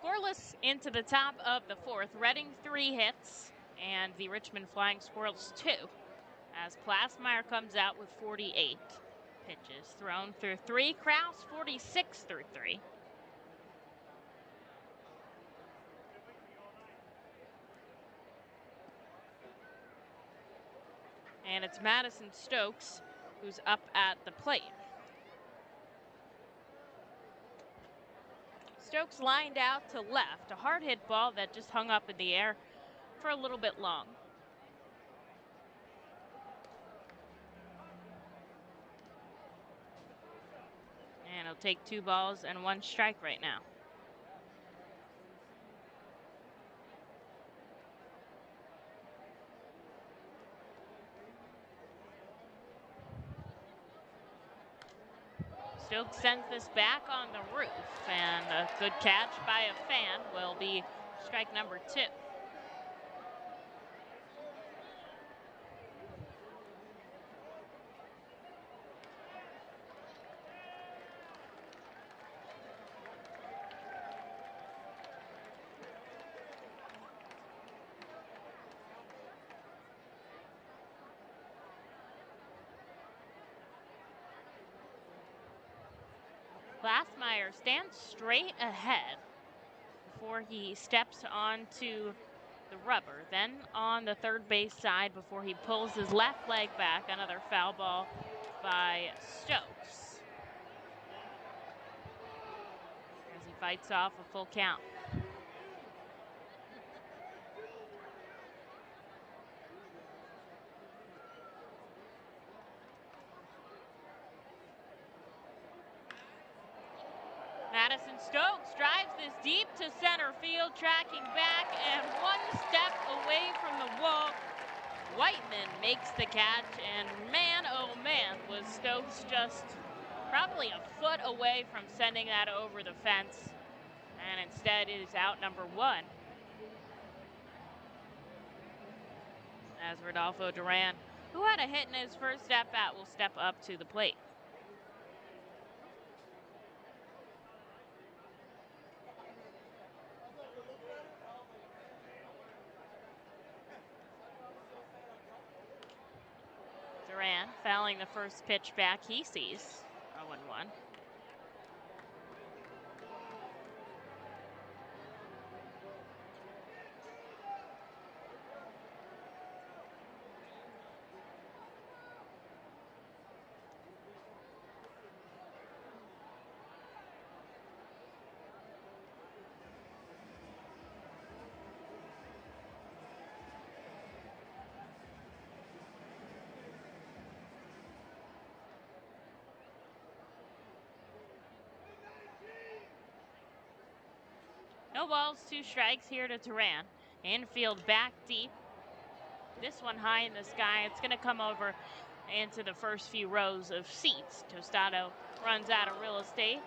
S1: Scoreless into the top of the 4th. Reading 3 hits and the Richmond Flying Squirrels 2 as Plasmeyer comes out with 48 pitches thrown through 3. Kraus 46 through 3. And it's Madison Stokes who's up at the plate. Stokes lined out to left, a hard hit ball that just hung up in the air for a little bit long. And he'll take 2 balls and 1 strike right now. Stokes sends this back on the roof, and a good catch by a fan will be strike number 2. Glassmeyer stands straight ahead before he steps onto the rubber. Then on the third base side before he pulls his left leg back. Another foul ball by Stokes as he fights off a full count. Madison Stokes drives this deep to center field, tracking back and 1 step away from the wall. Whiteman makes the catch, and man, oh man, was Stokes just probably a foot away from sending that over the fence. And instead it is out number 1. As Rodolfo Duran, who had a hit in his first at-bat, will step up to the plate. Duran fouling the first pitch back he sees. 0-1. No balls, 2 strikes here to Duran. Infield back deep. This one high in the sky. It's going to come over into the first few rows of seats. Tostado runs out of real estate,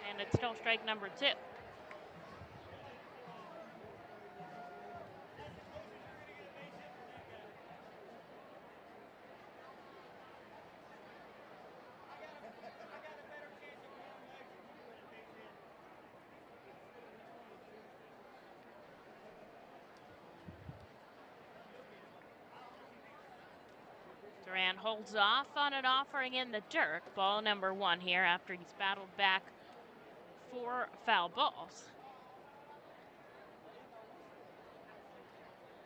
S1: and it's still strike number 2. Duran holds off on an offering in the dirt. Ball number 1 here after he's battled back 4 foul balls.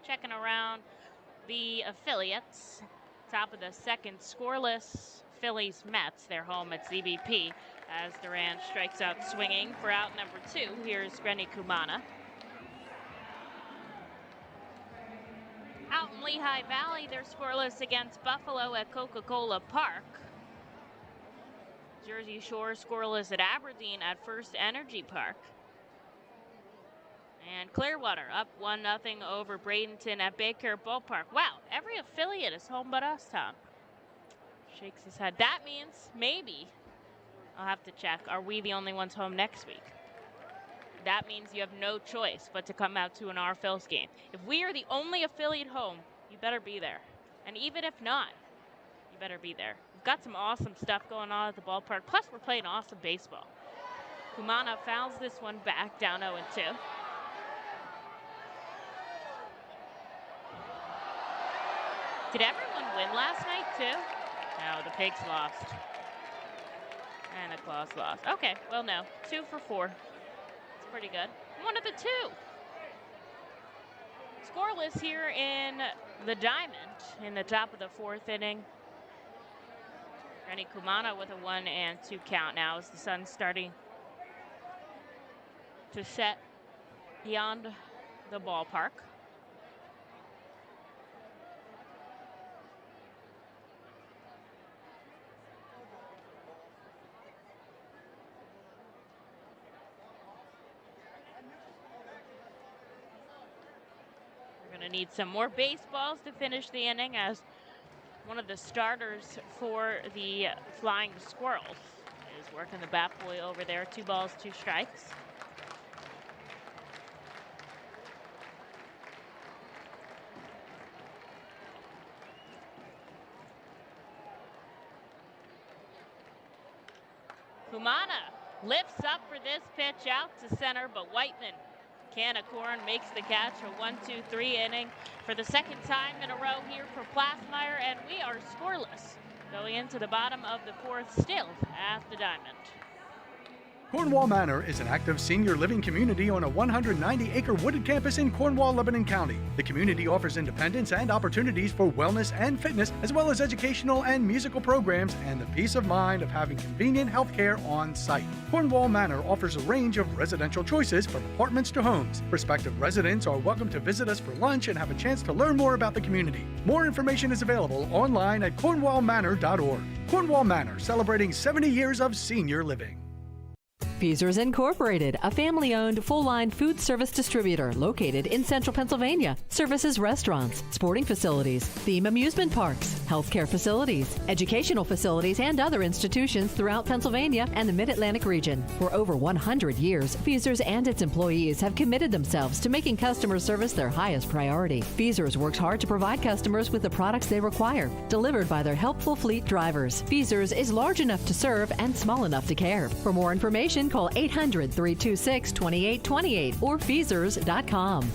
S1: Checking around the affiliates. Top of the second, scoreless Phillies Mets. They're home at ZBP as Duran strikes out swinging for out number 2. Here's Rennie Kumana. Out in Lehigh Valley, they're scoreless against Buffalo at Coca-Cola Park. Jersey Shore scoreless at Aberdeen at First Energy Park. And Clearwater up 1-0 over Bradenton at Baker Ballpark. Wow, every affiliate is home but us, Tom. Shakes his head. That means maybe, I'll have to check, are we the only ones home next week? That means you have no choice but to come out to an R Phils game. If we are the only affiliate home, you better be there. And even if not, you better be there. We've got some awesome stuff going on at the ballpark. Plus, we're playing awesome baseball. Kumana fouls this one back, down 0-2. Did everyone win last night, too? No, the Pigs lost. And the Claws lost. Okay, well, no. 2 for 4. Pretty good. 1 of the 2. Scoreless here in the diamond in the top of the 4th inning. Rennie Kumana with a 1-2 count now as the sun's starting to set beyond the ballpark. Going to need some more baseballs to finish the inning as one of the starters for the Flying Squirrels is working the bat boy over there. 2 balls, 2 strikes. Kumana lifts up for this pitch out to center, but Whiteman Canacorn makes the catch. A 1-2-3 inning for the second time in a row here for Plassmeyer, and we are scoreless going into the bottom of the 4th still at the diamond.
S7: Cornwall Manor is an active senior living community on a 190-acre wooded campus in Cornwall, Lebanon County. The community offers independence and opportunities for wellness and fitness, as well as educational and musical programs and the peace of mind of having convenient health care on site. Cornwall Manor offers a range of residential choices from apartments to homes. Prospective residents are welcome to visit us for lunch and have a chance to learn more about the community. More information is available online at cornwallmanor.org. Cornwall Manor, celebrating 70 years of senior living.
S8: Feasers Incorporated, a family-owned, full-line food service distributor located in central Pennsylvania. Services restaurants, sporting facilities, theme amusement parks, healthcare facilities, educational facilities, and other institutions throughout Pennsylvania and the Mid-Atlantic region. For over 100 years, Feasers and its employees have committed themselves to making customer service their highest priority. Feasers works hard to provide customers with the products they require, delivered by their helpful fleet drivers. Feasers is large enough to serve and small enough to care. For more information, call 800-326-2828 or Feasers.com.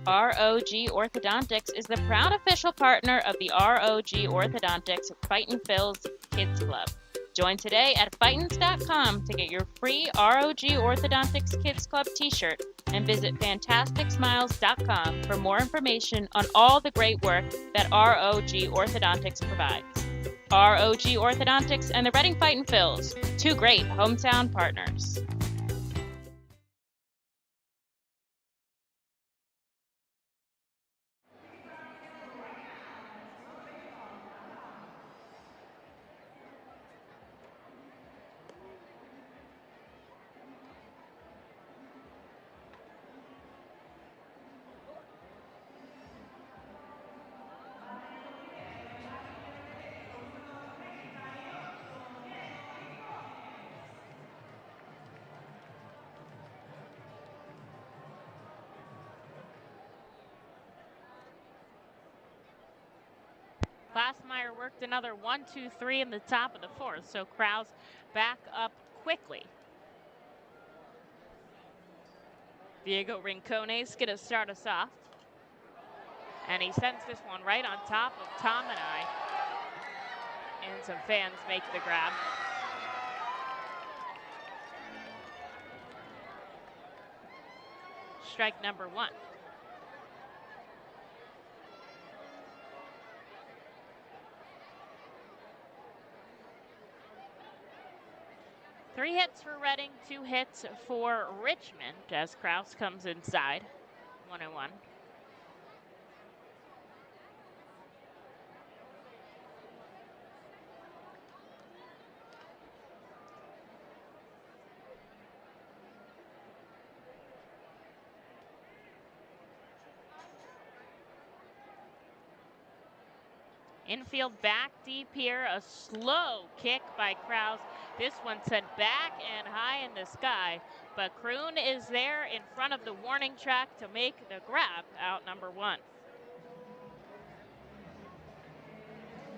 S3: ROG Orthodontics is the proud official partner of the ROG Orthodontics Fightin Phil's Kids Club. Join today at Fightins.com to get your free ROG Orthodontics Kids Club t-shirt and visit FantasticSmiles.com for more information on all the great work that ROG Orthodontics provides. ROG Orthodontics and the Reading Fightin Phils, two great hometown partners.
S1: Glassmeyer worked another 1-2-3 in the top of the fourth, so Krause back up quickly. Diego Rincones going to start us off. And he sends this one right on top of Tom and I. And some fans make the grab. Strike number 1. Three hits for Reading, 2 hits for Richmond as Krause comes inside. 1-1. Infield back deep here, a slow kick by Krause. This one sent back and high in the sky, but Kroon is there in front of the warning track to make the grab, out number 1.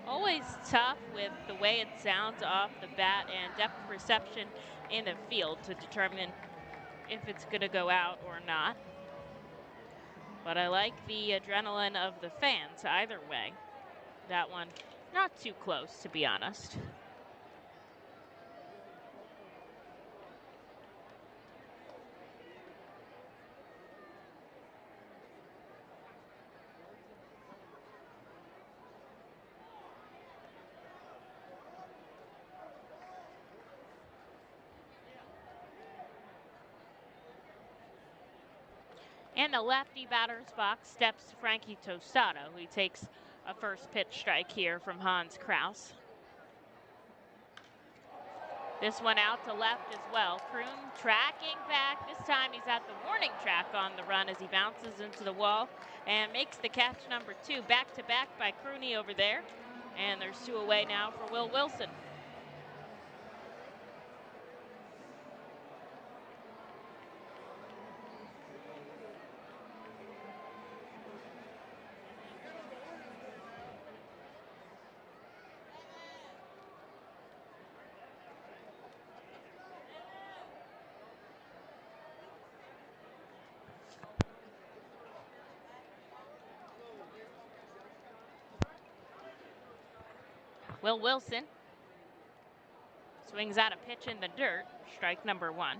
S1: Always tough with the way it sounds off the bat and depth perception in the field to determine if it's going to go out or not. But I like the adrenaline of the fans either way. That one, not too close, to be honest. In the lefty batter's box steps Frankie Tostado, who takes a first pitch strike here from Hans Krause. This one out to left as well. Kroon tracking back. This time he's at the warning track on the run as he bounces into the wall and makes the catch number 2. Back to back by Crooney over there. And there's 2 away now for Will Wilson. Will Wilson swings out a pitch in the dirt, strike number 1.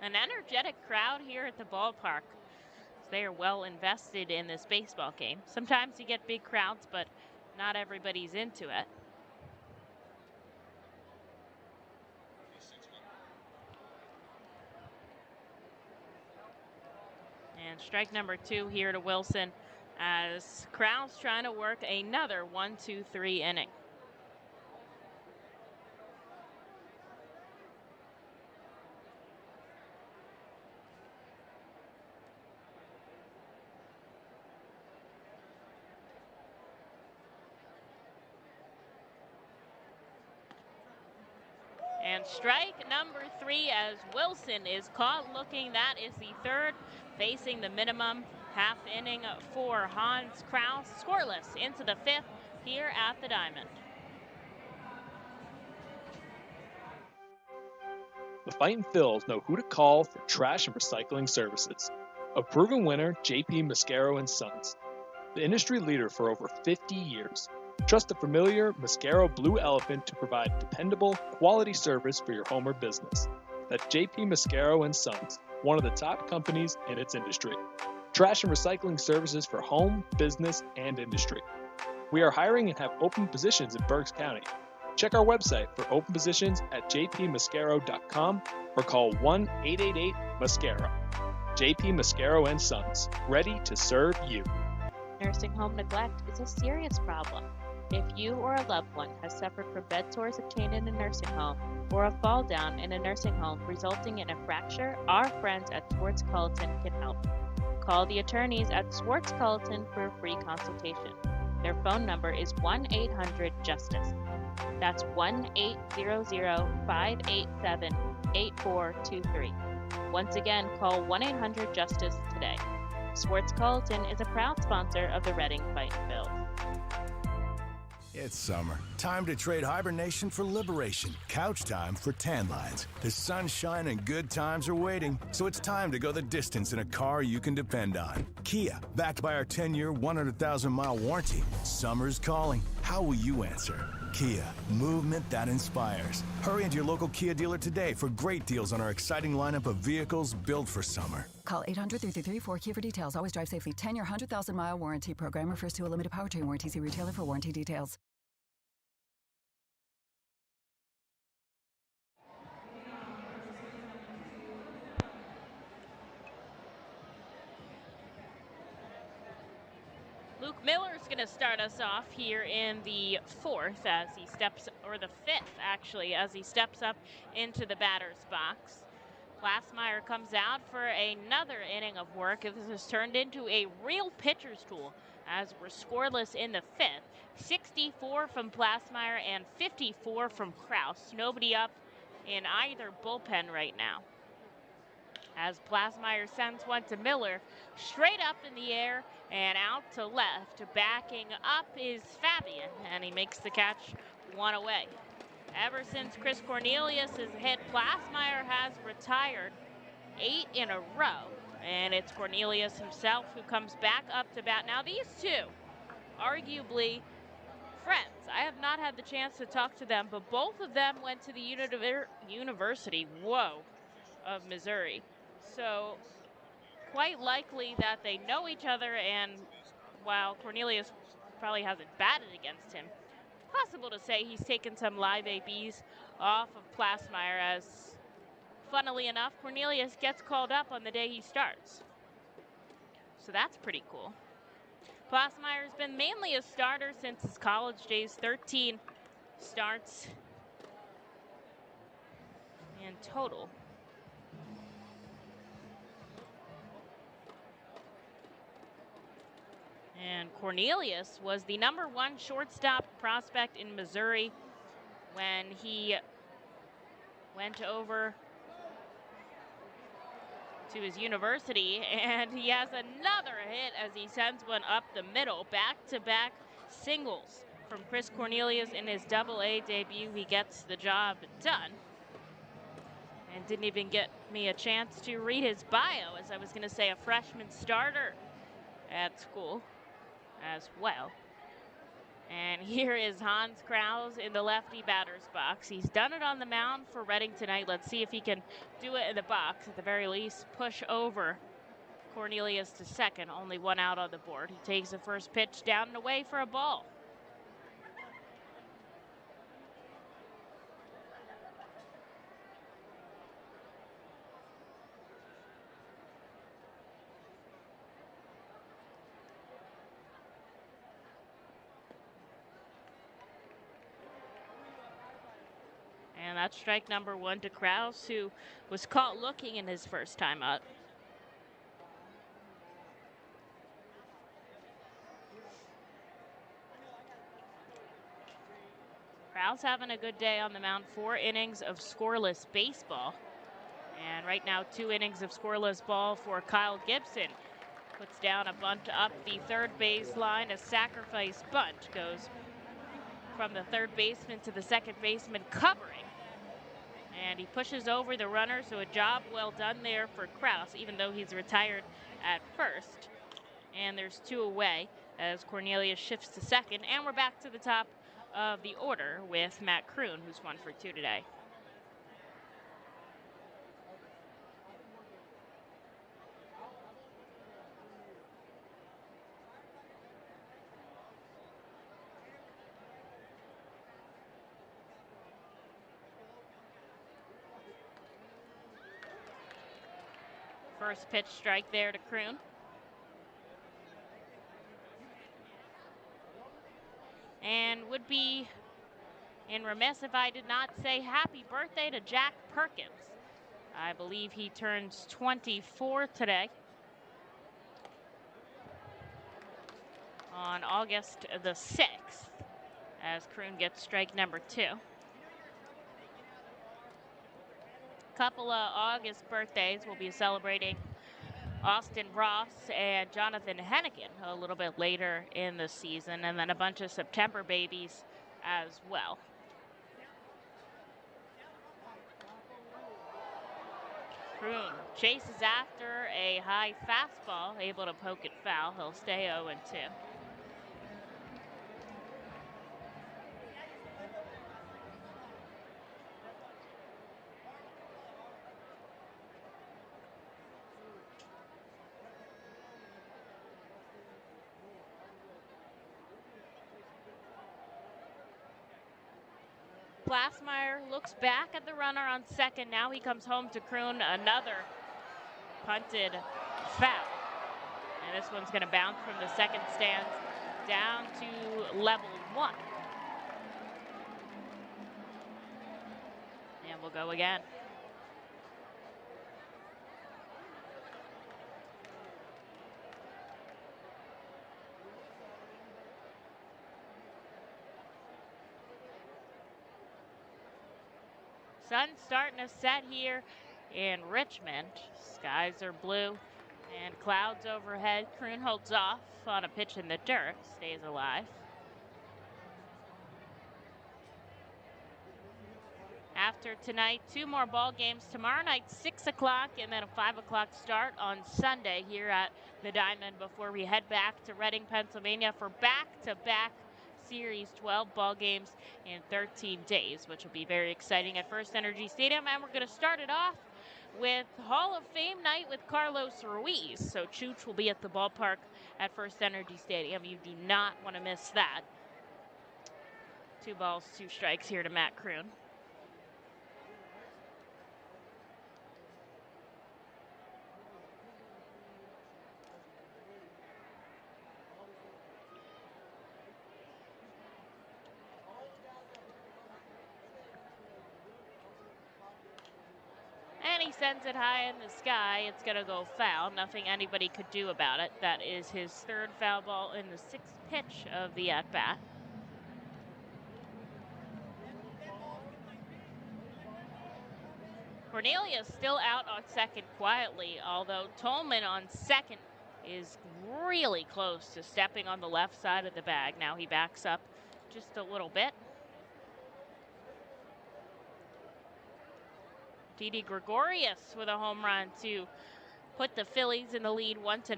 S1: An energetic crowd here at the ballpark. They are well invested in this baseball game. Sometimes you get big crowds, but not everybody's into it. And strike number 2 here to Wilson as Krause trying to work another 1-2-3 inning. And strike number 3 as Wilson is caught looking. That is the third, facing the minimum half inning for Hans Krause. Scoreless into the 5th here at the Diamond.
S2: The Fightin Phils know who to call for trash and recycling services. A proven winner, JP Mascaro & Sons, the industry leader for over 50 years. Trust the familiar Mascaro Blue Elephant to provide dependable, quality service for your home or business. That's JP Mascaro & Sons, one of the top companies in its industry. Trash and recycling services for home, business, and industry. We are hiring and have open positions in Berks County. Check our website for open positions at jpmascaro.com or call 1-888-MASCARO. JP Mascaro & Sons, ready to serve you.
S3: Nursing home neglect is a serious problem. If you or a loved one has suffered from bed sores obtained in a nursing home or a fall down in a nursing home resulting in a fracture, our friends at Swartz Culleton can help. Call the attorneys at Swartz Culleton for a free consultation. Their phone number is 1-800-JUSTICE. That's 1-800-587-8423. Once again, call 1-800-JUSTICE today. Swartz Culleton is a proud sponsor of the Reading Fightin Phils.
S9: It's summer. Time to trade hibernation for liberation. Couch time for tan lines. The sunshine and good times are waiting, so it's time to go the distance in a car you can depend on. Kia, backed by our 10-year, 100,000-mile warranty. Summer's calling. How will you answer? Kia, movement that inspires. Hurry into your local Kia dealer today for great deals on our exciting lineup of vehicles built for summer.
S10: Call 800-333-4KIA for details. Always drive safely. 10-year, 100,000-mile warranty program refers to a limited powertrain warranty. See retailer for warranty details.
S1: Luke Miller's going to start us off here in the fourth as he steps, or the fifth actually, as he steps up into the batter's box. Glassmeyer comes out for another inning of work. This has turned into a real pitcher's duel as we're scoreless in the fifth. 64 from Glassmeyer and 54 from Kraus. Nobody up in either bullpen right now. As Glassmeyer sends one to Miller, straight up in the air and out to left. Backing up is Fabian, and he makes the catch one away. Ever since Chris Cornelius has hit, Glassmeyer has retired 8 in a row, and it's Cornelius himself who comes back up to bat. Now these two, arguably friends. I have not had the chance to talk to them, but both of them went to the University, of Missouri. So quite likely that they know each other, and while Cornelius probably hasn't batted against him, possible to say he's taken some live ABs off of Glassmeyer, as funnily enough, Cornelius gets called up on the day he starts. So that's pretty cool. Glassmeyer's been mainly a starter since his college days, 13 starts in total. And Cornelius was the #1 shortstop prospect in Missouri when he went over to his university, and he has another hit as he sends one up the middle. Back-to-back singles from Chris Cornelius in his AA debut. He gets the job done. And didn't even get me a chance to read his bio, as I was going to say a freshman starter at school as well. And here is Hans Krause in the lefty batter's box. He's done it on the mound for Reading tonight. Let's see if he can do it in the box. At the very least, push over Cornelius to second. Only one out on the board. He takes the first pitch down and away for a ball. And that's strike #1 to Krause, who was caught looking in his first time up. Krause having a good day on the mound. 4 innings of scoreless baseball. And right now, 2 innings of scoreless ball for Kyle Gibson. Puts down a bunt up the third base line. A sacrifice bunt goes from the third baseman to the second baseman, covering. And he pushes over the runner, so a job well done there for Kraus, even though he's retired at first. And there's 2 away as Cornelius shifts to second. And we're back to the top of the order with Matt Kroon, who's 1 for 2 today. First pitch strike there to Kroon. And would be remiss if I did not say happy birthday to Jack Perkins. I believe he turns 24 today. On August the 6th, as Kroon gets strike number 2. Couple of August birthdays we'll be celebrating Austin Ross and Jonathan Hennigan a little bit later in the season, and then a bunch of September babies as well. Kroon chases after a high fastball, able to poke it foul. He'll stay 0-2. Glassmeyer looks back at the runner on second. Now he comes home to Kroon. Another punted foul. And this one's going to bounce from the second stands down to level 1. And we'll go again. Sun's starting to set here in Richmond. Skies are blue and clouds overhead. Kroon holds off on a pitch in the dirt, stays alive. After tonight, 2 more ball games. Tomorrow night, 6 o'clock, and then a 5 o'clock start on Sunday here at the Diamond before we head back to Reading, Pennsylvania for back-to-back series, 12 ball games in 13 days, which will be very exciting at First Energy Stadium. And we're going to start it off with Hall of Fame night with Carlos Ruiz. So Chooch will be at the ballpark at First Energy Stadium. You do not want to miss that. 2 balls, 2 strikes here to Matt Kroon. He sends it high in the sky. It's going to go foul. Nothing anybody could do about it. That is his 3rd foul ball in the 6th pitch of the at-bat. Cornelius still out on second quietly, although Tolman on second is really close to stepping on the left side of the bag. Now he backs up just a little bit. Didi Gregorius with a home run to put the Phillies in the lead 1-0.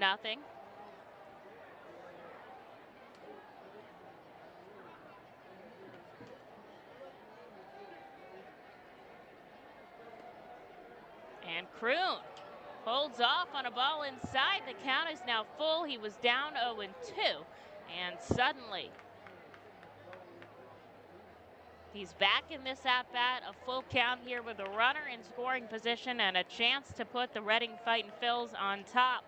S1: And Kroon holds off on a ball inside. The count is now full. He was down 0-2. And suddenly, he's back in this at-bat, a full count here with a runner in scoring position and a chance to put the Reading Fightin' Phils on top.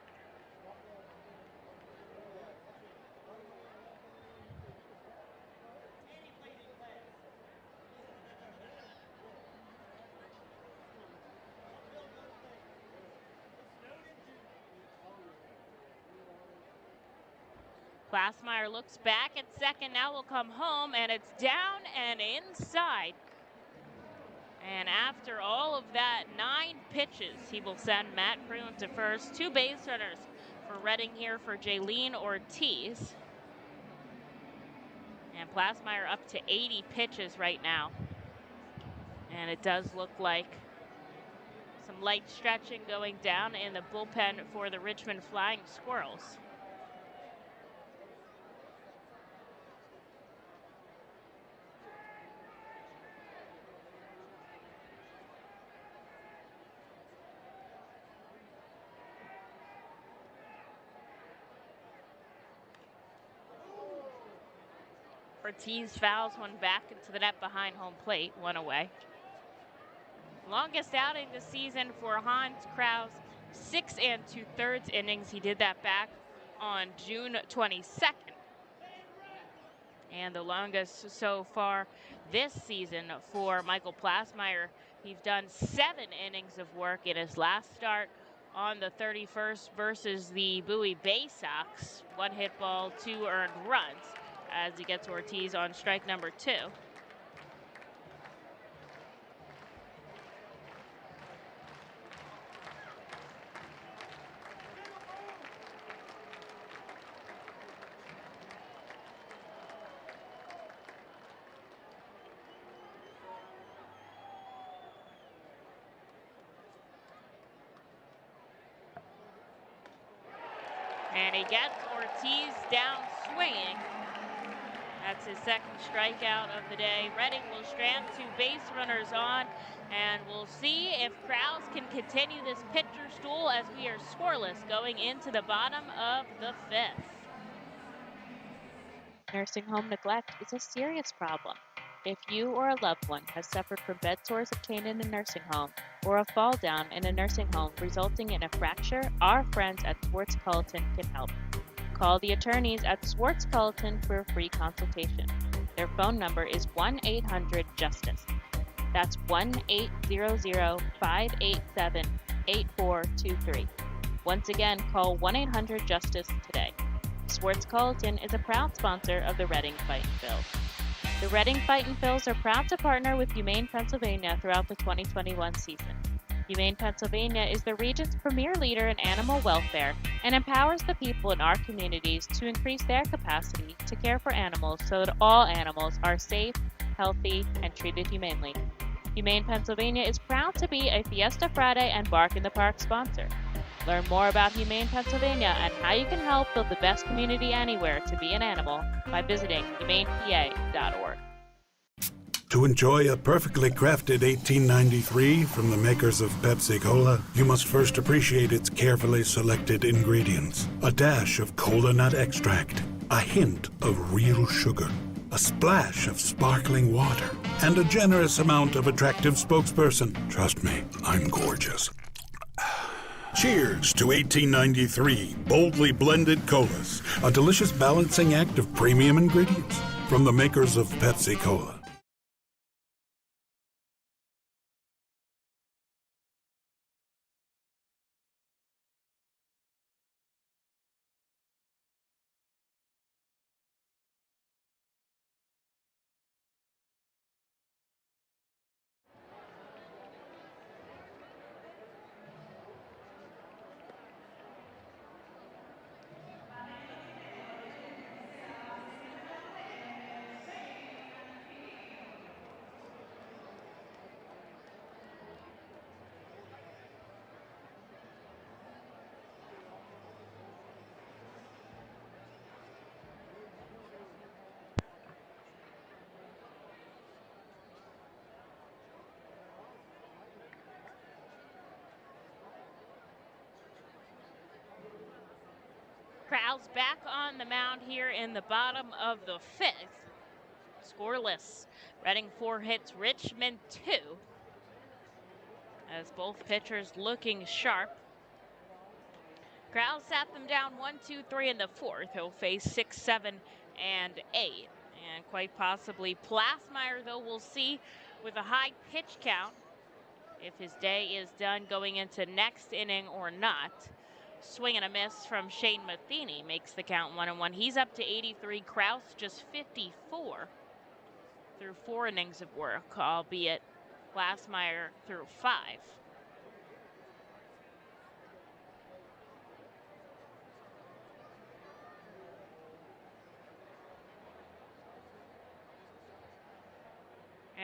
S1: Glassmeyer looks back at second, now will come home, and it's down and inside. And after all of that, 9 pitches, he will send Matt Kroon to first. 2 base runners for Reading here for Jaylene Ortiz. And Glassmeyer up to 80 pitches right now. And it does look like some light stretching going down in the bullpen for the Richmond Flying Squirrels. Ortiz fouls one back into the net behind home plate, one away. Longest outing this season for Hans Kraus, 6 2/3 innings. He did that back on June 22nd. And the longest so far this season for Michael Plasmeyer. He's done 7 innings of work in his last start on the 31st versus the Bowie Bay Sox. 1 hit ball, 2 earned runs as he gets Ortiz on strike number 2. And he gets Ortiz down swinging. That's his second strikeout of the day. Reading will strand 2 base runners on, and we'll see if Kraus can continue this pitcher's duel as we are scoreless going into the bottom of the 5th.
S3: Nursing home neglect is a serious problem. If you or a loved one has suffered from bed sores obtained in a nursing home or a fall down in a nursing home resulting in a fracture, our friends at Swartz-Culleton can help. Call the attorneys at Swartz-Culleton for a free consultation. Their phone number is 1-800-JUSTICE. That's 1-800-587-8423. Once again, call 1-800-JUSTICE today. Swartz-Culleton is a proud sponsor of the Reading Fightin' Phils. The Reading Fightin' Phils are proud to partner with Humane Pennsylvania throughout the 2021 season. Humane Pennsylvania is the region's premier leader in animal welfare and empowers the people in our communities to increase their capacity to care for animals so that all animals are safe, healthy, and treated humanely. Humane Pennsylvania is proud to be a Fiesta Friday and Bark in the Park sponsor. Learn more about Humane Pennsylvania and how you can help build the best community anywhere to be an animal by visiting humanepa.org.
S11: To enjoy a perfectly crafted 1893 from the makers of Pepsi Cola, you must first appreciate its carefully selected ingredients. A dash of cola nut extract, a hint of real sugar, a splash of sparkling water, and a generous amount of attractive spokesperson. Trust me, I'm gorgeous. Cheers to 1893 boldly blended colas, a delicious balancing act of premium ingredients from the makers of Pepsi Cola.
S1: Kraus back on the mound here in the bottom of the 5th. Scoreless. Reading 4 hits, Richmond 2. As both pitchers looking sharp. Kraus sat them down 1, 2, 3 in the 4th. He'll face 6, 7, and 8. And quite possibly Plasmeyer, though, we'll see with a high pitch count if his day is done going into next inning or not. Swing and a miss from Shane Matheny makes the count 1-1. He's up to 83. Kraus just 54 through 4 innings of work, albeit Plasmeyer through 5.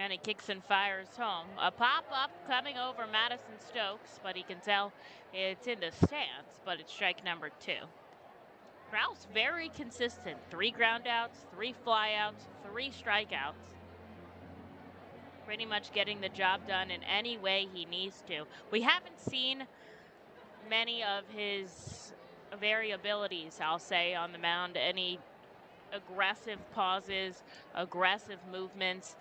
S1: And he kicks and fires home. A pop-up coming over Madison Stokes, but he can tell it's in the stands, but it's strike number 2. Kraus very consistent. 3 groundouts, 3 flyouts, 3 strikeouts. Pretty much getting the job done in any way he needs to. We haven't seen many of his variabilities, I'll say, on the mound. Any aggressive pauses, aggressive movements.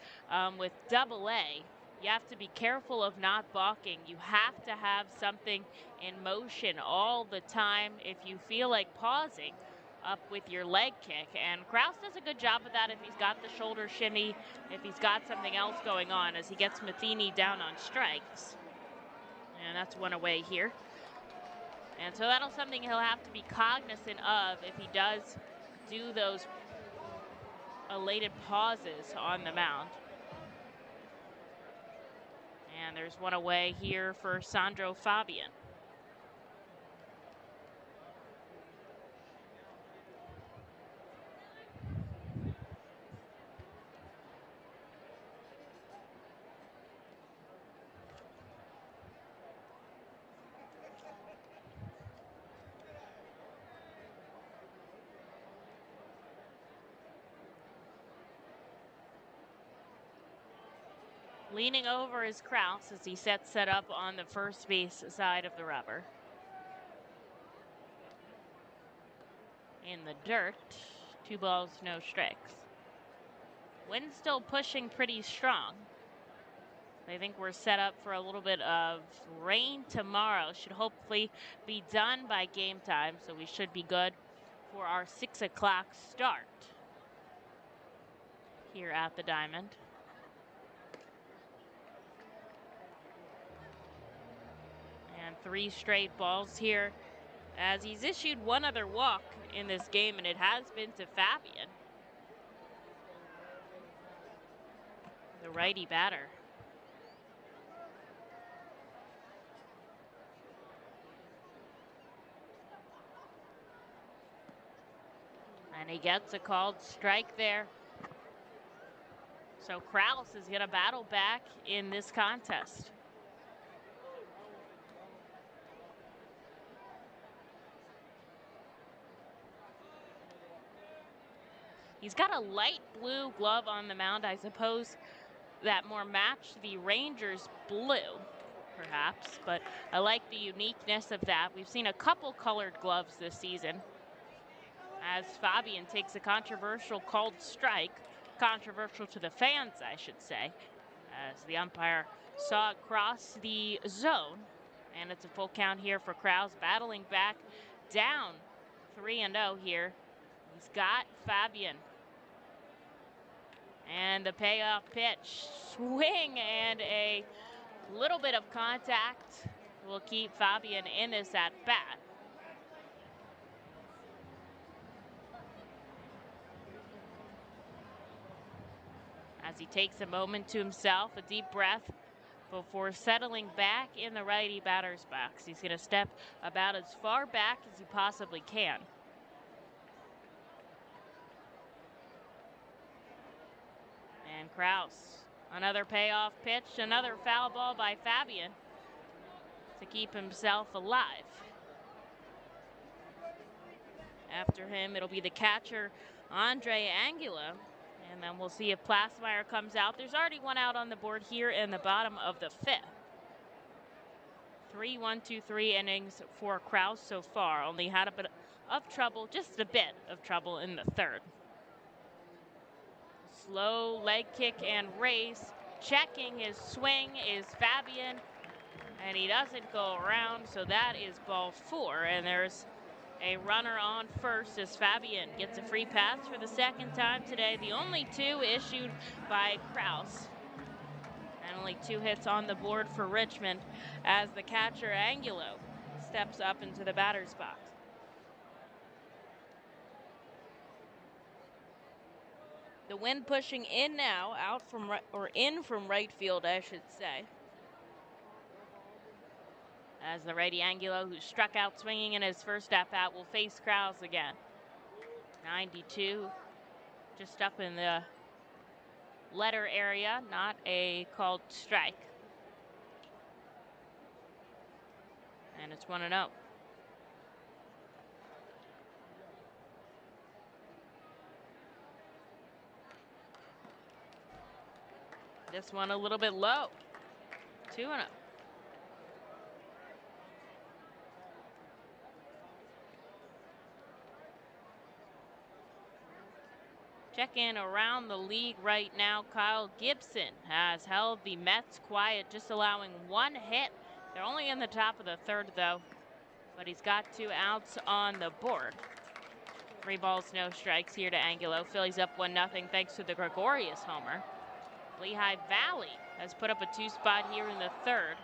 S1: With Double-A, you have to be careful of not balking. You have to have something in motion all the time if you feel like pausing up with your leg kick. And Kraus does a good job of that if he's got the shoulder shimmy, if he's got something else going on as he gets Matheny down on strikes. And that's 1 away here. And so that'll something he'll have to be cognizant of if he does do those elated pauses on the mound. And there's 1 away here for Sandro Fabian. Leaning over is Kraus as he sets set up on the first base side of the rubber. In the dirt, 2 balls, no strikes. Wind still pushing pretty strong. I think we're set up for a little bit of rain tomorrow. Should hopefully be done by game time, so we should be good for our 6 o'clock start here at the Diamond. And 3 straight balls here as he's issued 1 other walk in this game, and it has been to Fabian, the righty batter. And he gets a called strike there. So Kraus is going to battle back in this contest. He's got a light blue glove on the mound. I suppose that more matched the Rangers' blue, perhaps, but I like the uniqueness of that. We've seen a couple colored gloves this season as Fabian takes a controversial called strike, controversial to the fans, I should say, as the umpire saw it cross the zone, and it's a full count here for Kraus, battling back down 3-0 here. He's got Fabian. And the payoff pitch, swing, and a little bit of contact will keep Fabian in this at bat. As he takes a moment to himself, a deep breath before settling back in the righty batter's box. He's going to step about as far back as he possibly can. And Kraus, another payoff pitch, another foul ball by Fabian to keep himself alive. After him, it'll be the catcher, Andre Angulo. And then we'll see if Plasmeyer comes out. There's already 1 out on the board here in the bottom of the 5th. 3 innings for Kraus so far. Only had a bit of trouble, just a bit of trouble in the 3rd. Slow leg kick and race. Checking his swing is Fabian. And he doesn't go around, so that is ball 4. And there's a runner on first as Fabian gets a free pass for the 2nd time today. The only 2 issued by Kraus. And only 2 hits on the board for Richmond as the catcher Angulo steps up into the batter's box. The wind pushing in now, out from in from right field, I should say. As the righty Angulo, who struck out swinging in his first at-bat, will face Kraus again. 92, just up in the letter area, not a called strike. And it's 1-0. This one a little bit low. 2-0. Check in around the league right now. Kyle Gibson has held the Mets quiet, just allowing 1 hit. They're only in the top of the 3rd, though, but he's got 2 outs on the board. 3 balls, no strikes here to Angulo. Phillies up 1-0 thanks to the Gregorius homer. Lehigh Valley has put up a 2 spot here in the 3rd.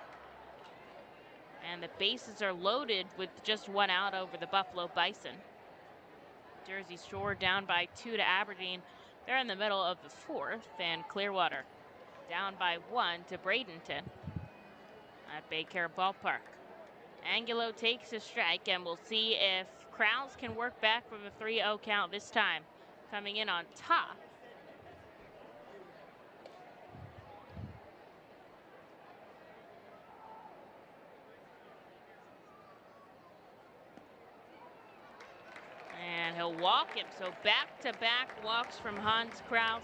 S1: And the bases are loaded with just 1 out over the Buffalo Bison. Jersey Shore down by 2 to Aberdeen. They're in the middle of the 4th, and Clearwater down by 1 to Bradenton at Baycare Ballpark. Angulo takes a strike, and we'll see if Krause can work back from a 3-0 count this time, coming in on top. And he'll walk him. So back-to-back walks from Hans Krause.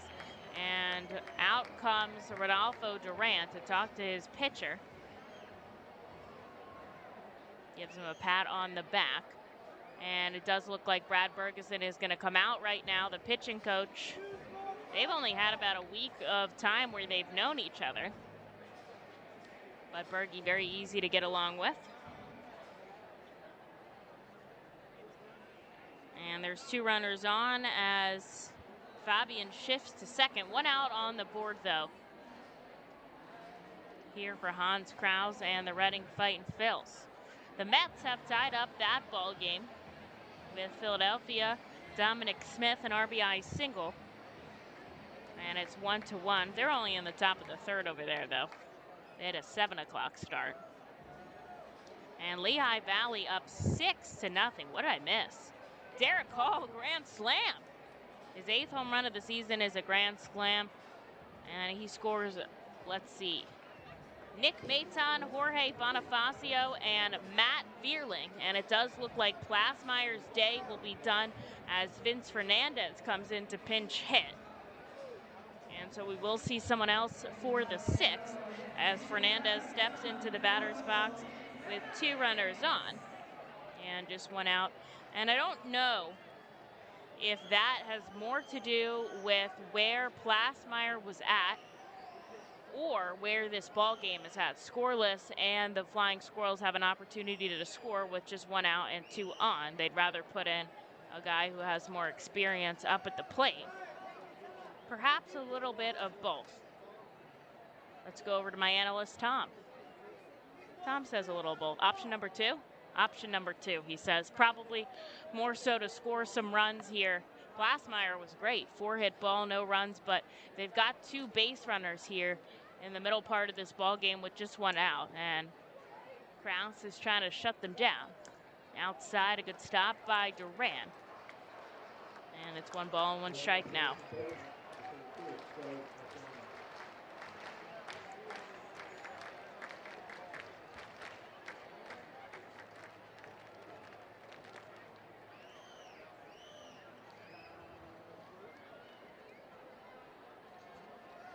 S1: And out comes Rodolfo Duran to talk to his pitcher. Gives him a pat on the back. And it does look like Brad Bergeson is going to come out right now, the pitching coach. They've only had about a week of time where they've known each other. But Bergie very easy to get along with. And there's 2 runners on as Fabian shifts to second. 1 out on the board, though, here for Hans Krause and the Reading Fightin' Phils. The Mets have tied up that ball game with Philadelphia. Dominic Smith, an RBI single. And it's 1-1. They're only in the top of the 3rd over there, though. They had a 7 o'clock start. And Lehigh Valley up 6-0. What did I miss? Derek Hall, grand slam. His 8th home run of the season is a grand slam. And he scores, let's see, Nick Maton, Jorge Bonifacio, and Matt Vierling. And it does look like Plasmeyer's day will be done as Vince Fernandez comes in to pinch hit. And so we will see someone else for the 6th as Fernandez steps into the batter's box with 2 runners on and just 1 out. And I don't know if that has more to do with where Plasmeyer was at or where this ball game is at. Scoreless, and the Flying Squirrels have an opportunity to score with just 1 out and 2 on. They'd rather put in a guy who has more experience up at the plate. Perhaps a little bit of both. Let's go over to my analyst, Tom. Tom says a little of both. Option number 2? Option number 2, he says. Probably more so to score some runs here. Plasmeyer was great. 4-hit ball, no runs, but they've got 2 base runners here in the middle part of this ball game with just 1 out. And Krause is trying to shut them down. Outside, a good stop by Duran. And it's 1 ball and 1 strike now.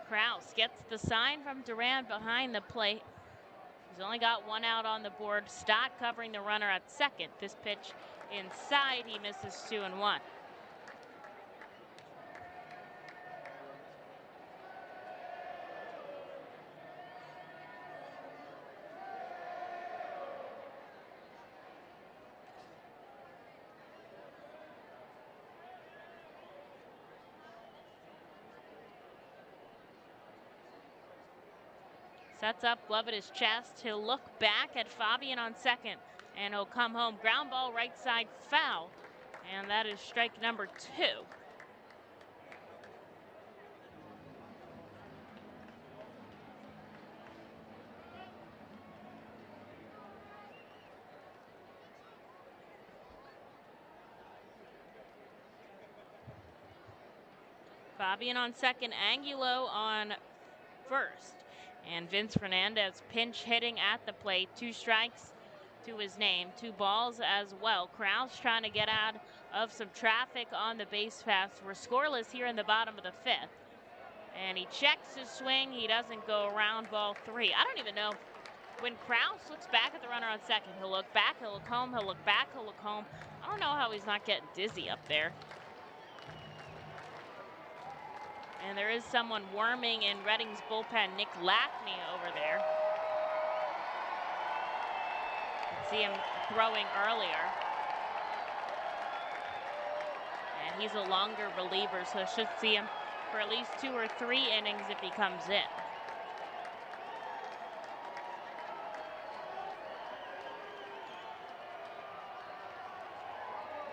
S1: Krause gets the sign from Duran behind the plate. He's only got 1 out on the board. Stott covering the runner at second. This pitch inside, he misses 2-1. Sets up, glove at his chest. He'll look back at Fabian on second, and he'll come home. Ground ball right side foul, and that is strike number 2. Fabian on second, Angulo on first. And Vince Fernandez pinch hitting at the plate. 2 strikes to his name, 2 balls as well. Krause trying to get out of some traffic on the base paths. We're scoreless here in the bottom of the 5th. And he checks his swing. He doesn't go around, ball 3. I don't even know. When Krause looks back at the runner on second, he'll look back, he'll look home, he'll look back, he'll look home. I don't know how he's not getting dizzy up there. And there is someone worming in Reading's bullpen, Nick Lackney over there. You can see him throwing earlier. And he's a longer reliever, so should see him for at least 2 or 3 innings if he comes in.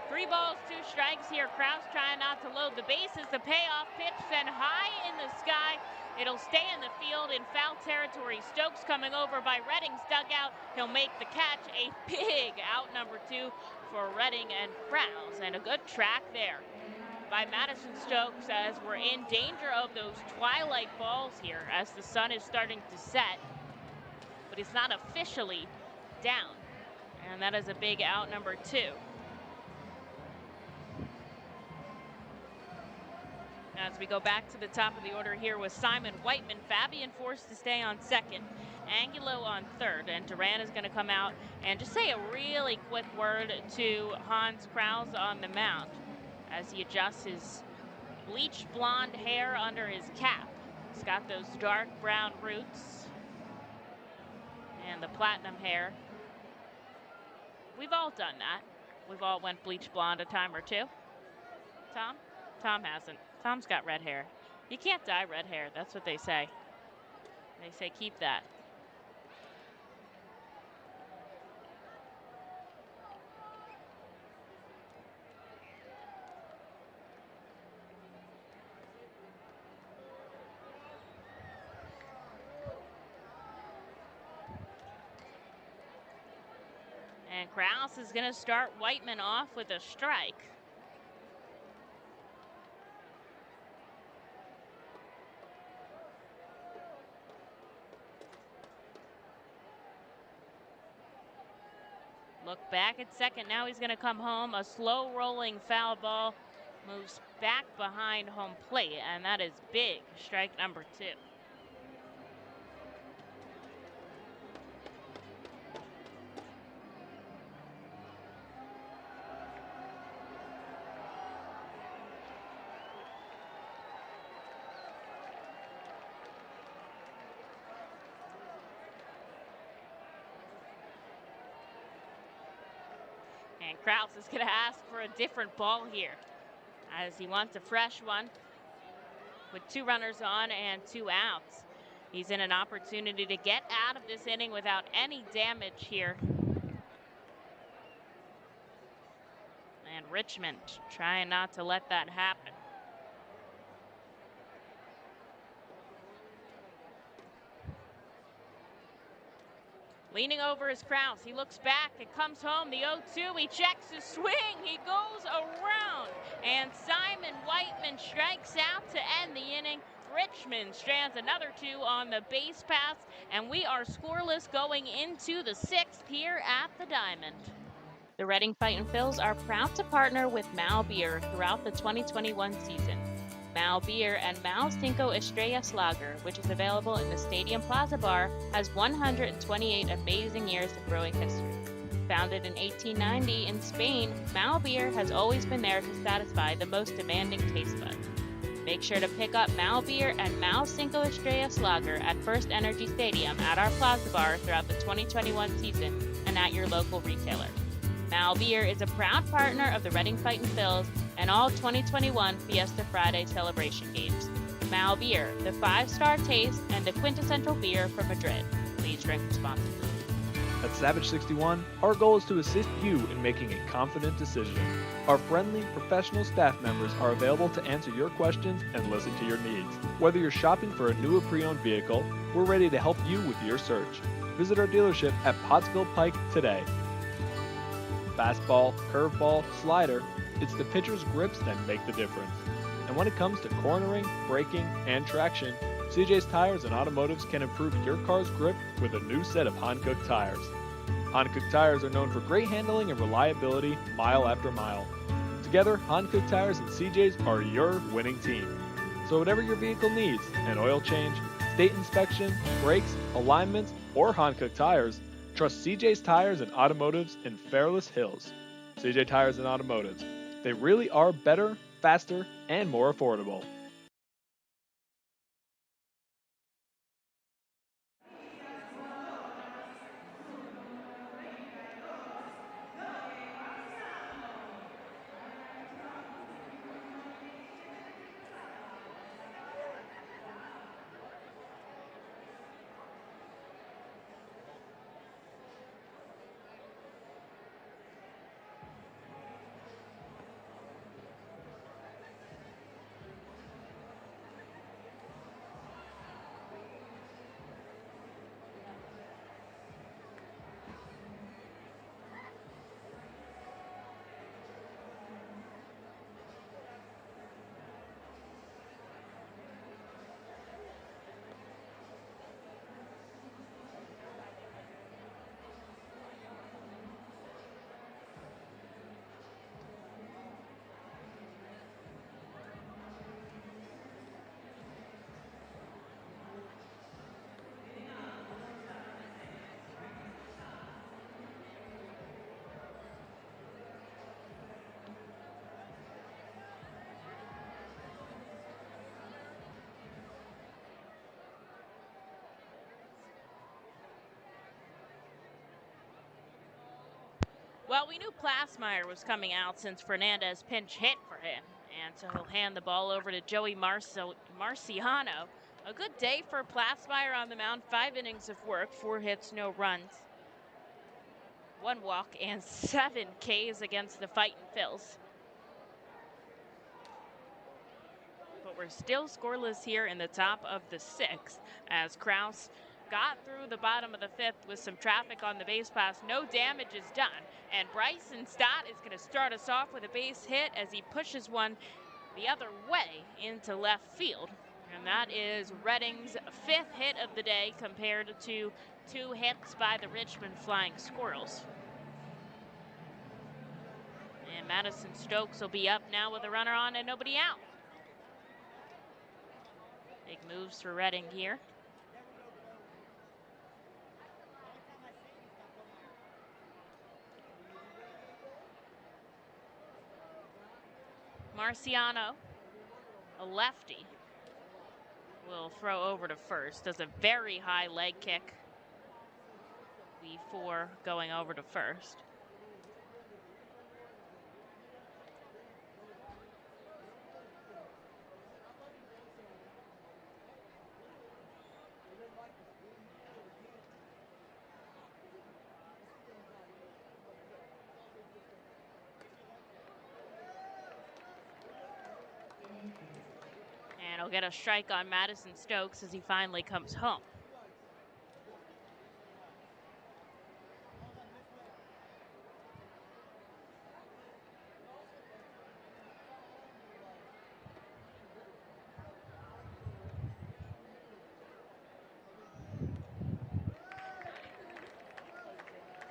S1: 3 balls, 2 strikes here. Krause trying not to load the bases. The payoff pitch sent high in the sky. It'll stay in the field in foul territory. Stokes coming over by Reading's dugout. He'll make the catch. A big out number 2 for Reading and Krause. And a good track there by Madison Stokes as we're in danger of those twilight balls here as the sun is starting to set. But it's not officially down. And that is a big out number 2. As we go back to the top of the order here with Simon Whiteman, Fabian forced to stay on second, Angulo on third, and Duran is going to come out and just say a really quick word to Hans Krause on the mound as he adjusts his bleached blonde hair under his cap. He's got those dark brown roots and the platinum hair. We've all done that. We've all went bleach blonde a time or 2. Tom? Tom hasn't. Tom's got red hair. You can't dye red hair. That's what they say. They say keep that. And Krause is going to start Whiteman off with a strike. Look back at second. Now he's going to come home. A slow rolling foul ball moves back behind home plate, and that is big. Strike number 2. And Krause is going to ask for a different ball here as he wants a fresh one with 2 runners on and 2 outs. He's in an opportunity to get out of this inning without any damage here. And Richmond trying not to let that happen. Leaning over is Krause. He looks back. It comes home. The 0-2. He checks his swing. He goes around. And Simon Whiteman strikes out to end the inning. Richmond strands another 2 on the base paths. And we are scoreless going into the 6th here at the Diamond.
S3: The Reading Fightin' Phils are proud to partner with Mao Beer throughout the 2021 season. Mao Beer and Mao Cinco Estrellas Lager, which is available in the Stadium Plaza Bar, has 128 amazing years of brewing history. Founded in 1890 in Spain, Mao Beer has always been there to satisfy the most demanding taste buds. Make sure to pick up Mao Beer and Mao Cinco Estrellas Lager at First Energy Stadium at our Plaza Bar throughout the 2021 season and at your local retailer. Mao Beer is a proud partner of the Reading Fightin' Phils and all 2021 Fiesta Friday celebration games. Mao Beer, the 5-star taste and the quintessential beer from Madrid. Please drink responsibly.
S4: At Savage 61, our goal is to assist you in making a confident decision. Our friendly, professional staff members are available to answer your questions and listen to your needs. Whether you're shopping for a new or pre-owned vehicle, we're ready to help you with your search. Visit our dealership at Pottsville Pike today. Fastball, curveball, slider, it's the pitcher's grips that make the difference. And
S2: And when it comes to cornering, braking, and traction, CJ's Tires and Automotives can improve your car's grip with a new set of Hankook tires. Hankook tires are known for great handling and reliability mile after mile. Together, Hankook Tires and CJ's are your winning team. So whatever your vehicle needs, an oil change, state inspection, brakes, alignments, or Hankook tires, trust CJ's Tires and Automotives in Fairless Hills. CJ Tires and Automotives. They really are better, faster, and more affordable.
S1: Well, we knew Plasmeyer was coming out since Fernandez pinch hit for him. And so he'll hand the ball over to Joey Marciano. A good day for Plasmeyer on the mound. 5 innings of work, 4 hits, no runs. 1 walk and 7 Ks against the Fightin Phils. But we're still scoreless here in the top of the 6th as Kraus got through the bottom of the 5th with some traffic on the base pass. No damage is done. And Bryson Stott is going to start us off with a base hit as he pushes one the other way into left field. And that is Reading's 5th hit of the day compared to 2 hits by the Richmond Flying Squirrels. And Madison Stokes will be up now with a runner on and nobody out. Big moves for Reading here. Marciano, a lefty, will throw over to first. Does a very high leg kick before going over to first. And he'll get a strike on Madison Stokes as he finally comes home.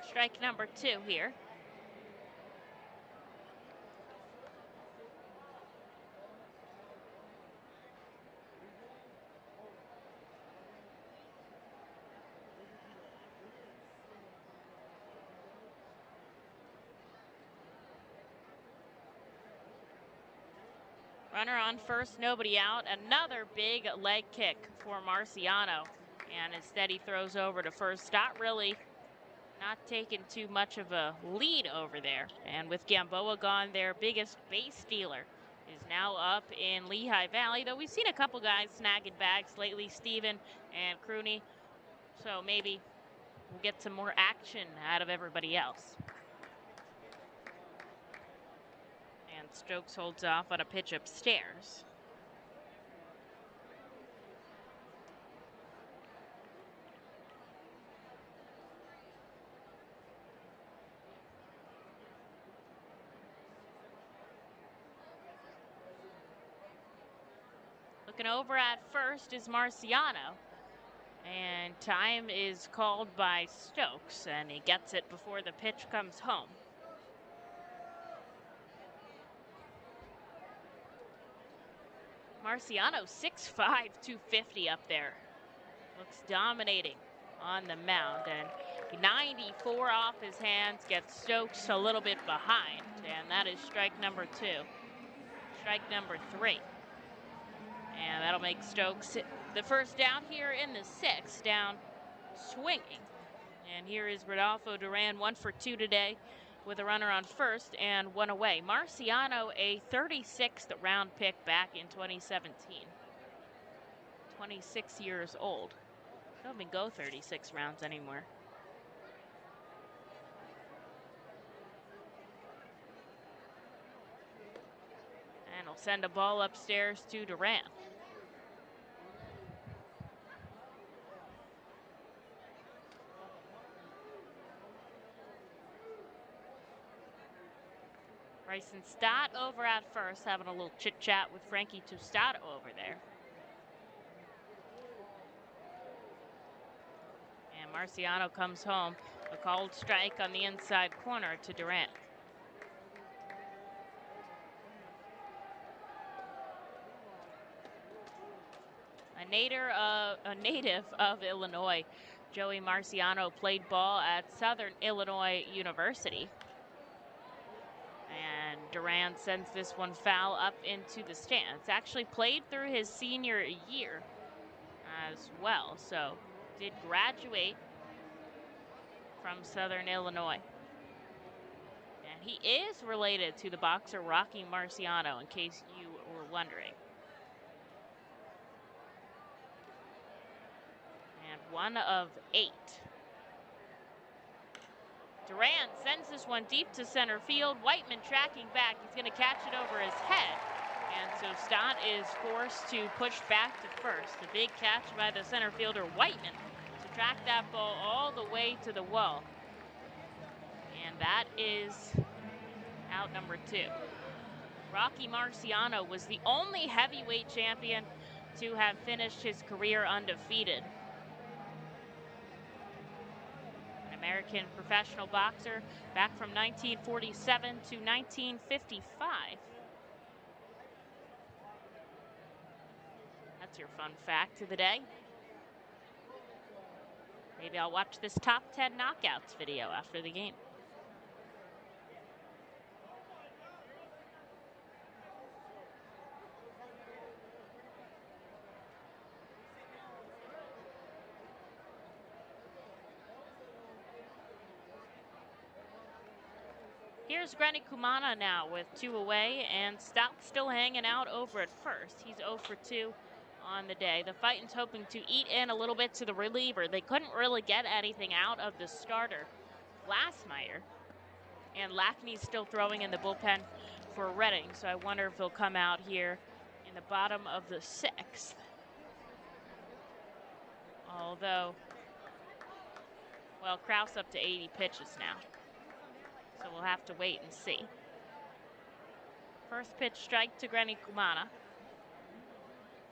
S1: Strike number 2 here. Runner on first, nobody out. Another big leg kick for Marciano. And instead he throws over to first. Stott really not taking too much of a lead over there. And with Gamboa gone, their biggest base stealer is now up in Lehigh Valley. Though we've seen a couple guys snagging bags lately, Steven and Crooney. So maybe we'll get some more action out of everybody else. And Stokes holds off on a pitch upstairs. Looking over at first is Marciano. And time is called by Stokes, and he gets it before the pitch comes home. Marciano, 6'5", 250 up there. Looks dominating on the mound, and 94 off his hands gets Stokes a little bit behind, and that is strike number 2. Strike number 3. And that'll make Stokes the first down here in the 6th, down swinging. And here is Rodolfo Duran, 1 for 2 today with a runner on first and 1 away. Marciano, a 36th round pick back in 2017. 26 years old. Don't even go 36 rounds anymore. And he'll send a ball upstairs to Duran. Bryson Stott over at first, having a little chit-chat with Frankie Tostado over there. And Marciano comes home. A called strike on the inside corner to Durant. A native of Illinois, Joey Marciano played ball at Southern Illinois University. And Duran sends this one foul up into the stands. Actually played through his senior year as well, so did graduate from Southern Illinois. And he is related to the boxer Rocky Marciano, in case you were wondering. And 1 of 8. Duran sends this one deep to center field. Whiteman tracking back. He's going to catch it over his head. And so Stott is forced to push back to first. A big catch by the center fielder Whiteman to track that ball all the way to the wall. And that is out number 2. Rocky Marciano was the only heavyweight champion to have finished his career undefeated. American professional boxer back from 1947 to 1955. That's your fun fact of the day. Maybe I'll watch this top 10 knockouts video after the game. Here's Granny Kumana now with 2 away, and Stott's still hanging out over at first. He's 0 for 2 on the day. The Fightin's hoping to eat in a little bit to the reliever. They couldn't really get anything out of the starter, Glassmeyer. And Lackney's still throwing in the bullpen for Reading, so I wonder if he'll come out here in the bottom of the 6th. Although, well, Kraus up to 80 pitches now. So we'll have to wait and see. First pitch strike to Granny Kumana.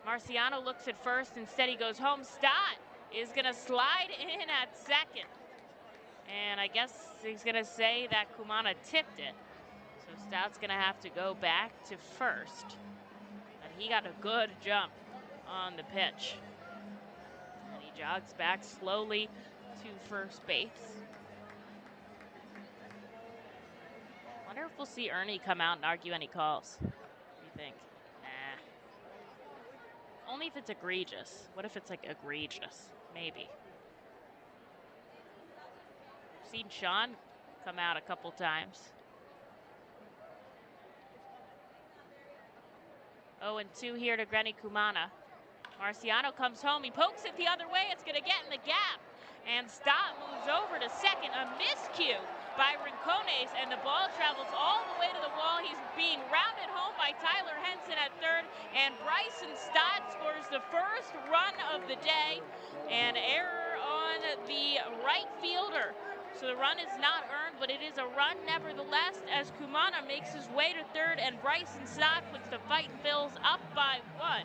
S1: Marciano looks at first, instead he goes home. Stott is gonna slide in at second. And I guess he's gonna say that Kumana tipped it. So Stott's gonna have to go back to first. And he got a good jump on the pitch. And he jogs back slowly to first base. Wonder if we'll see Ernie come out and argue any calls. What do you think? Nah. Only if it's egregious. What if it's like egregious? Maybe. I've seen Sean come out a couple times. 0-2 here to Granny Kumana. Marciano comes home. He pokes it the other way. It's going to get in the gap. And Stott moves over to second. A miscue by Rincones, and the ball travels all the way to the wall. He's being rounded home by Tyler Henson at third, and Bryson Stott scores the first run of the day. An error on the right fielder. So the run is not earned, but it is a run nevertheless, as Kumana makes his way to third, and Bryson Stott puts the Fightin' Phils up by 1.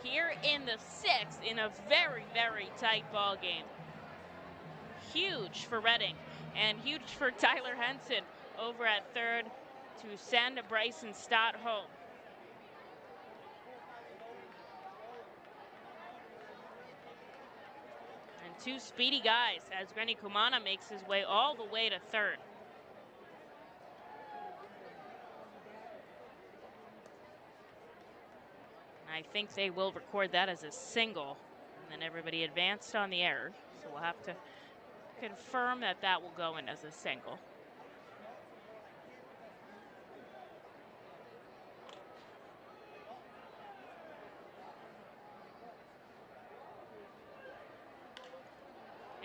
S1: here in the 6th in a very, very tight ball game. Huge for Reading and huge for Tyler Henson over at third to send Bryson Stott home. And two speedy guys as Rennie Kumana makes his way all the way to third. I think they will record that as a single, and then everybody advanced on the error. So we'll have to confirm that that will go in as a single.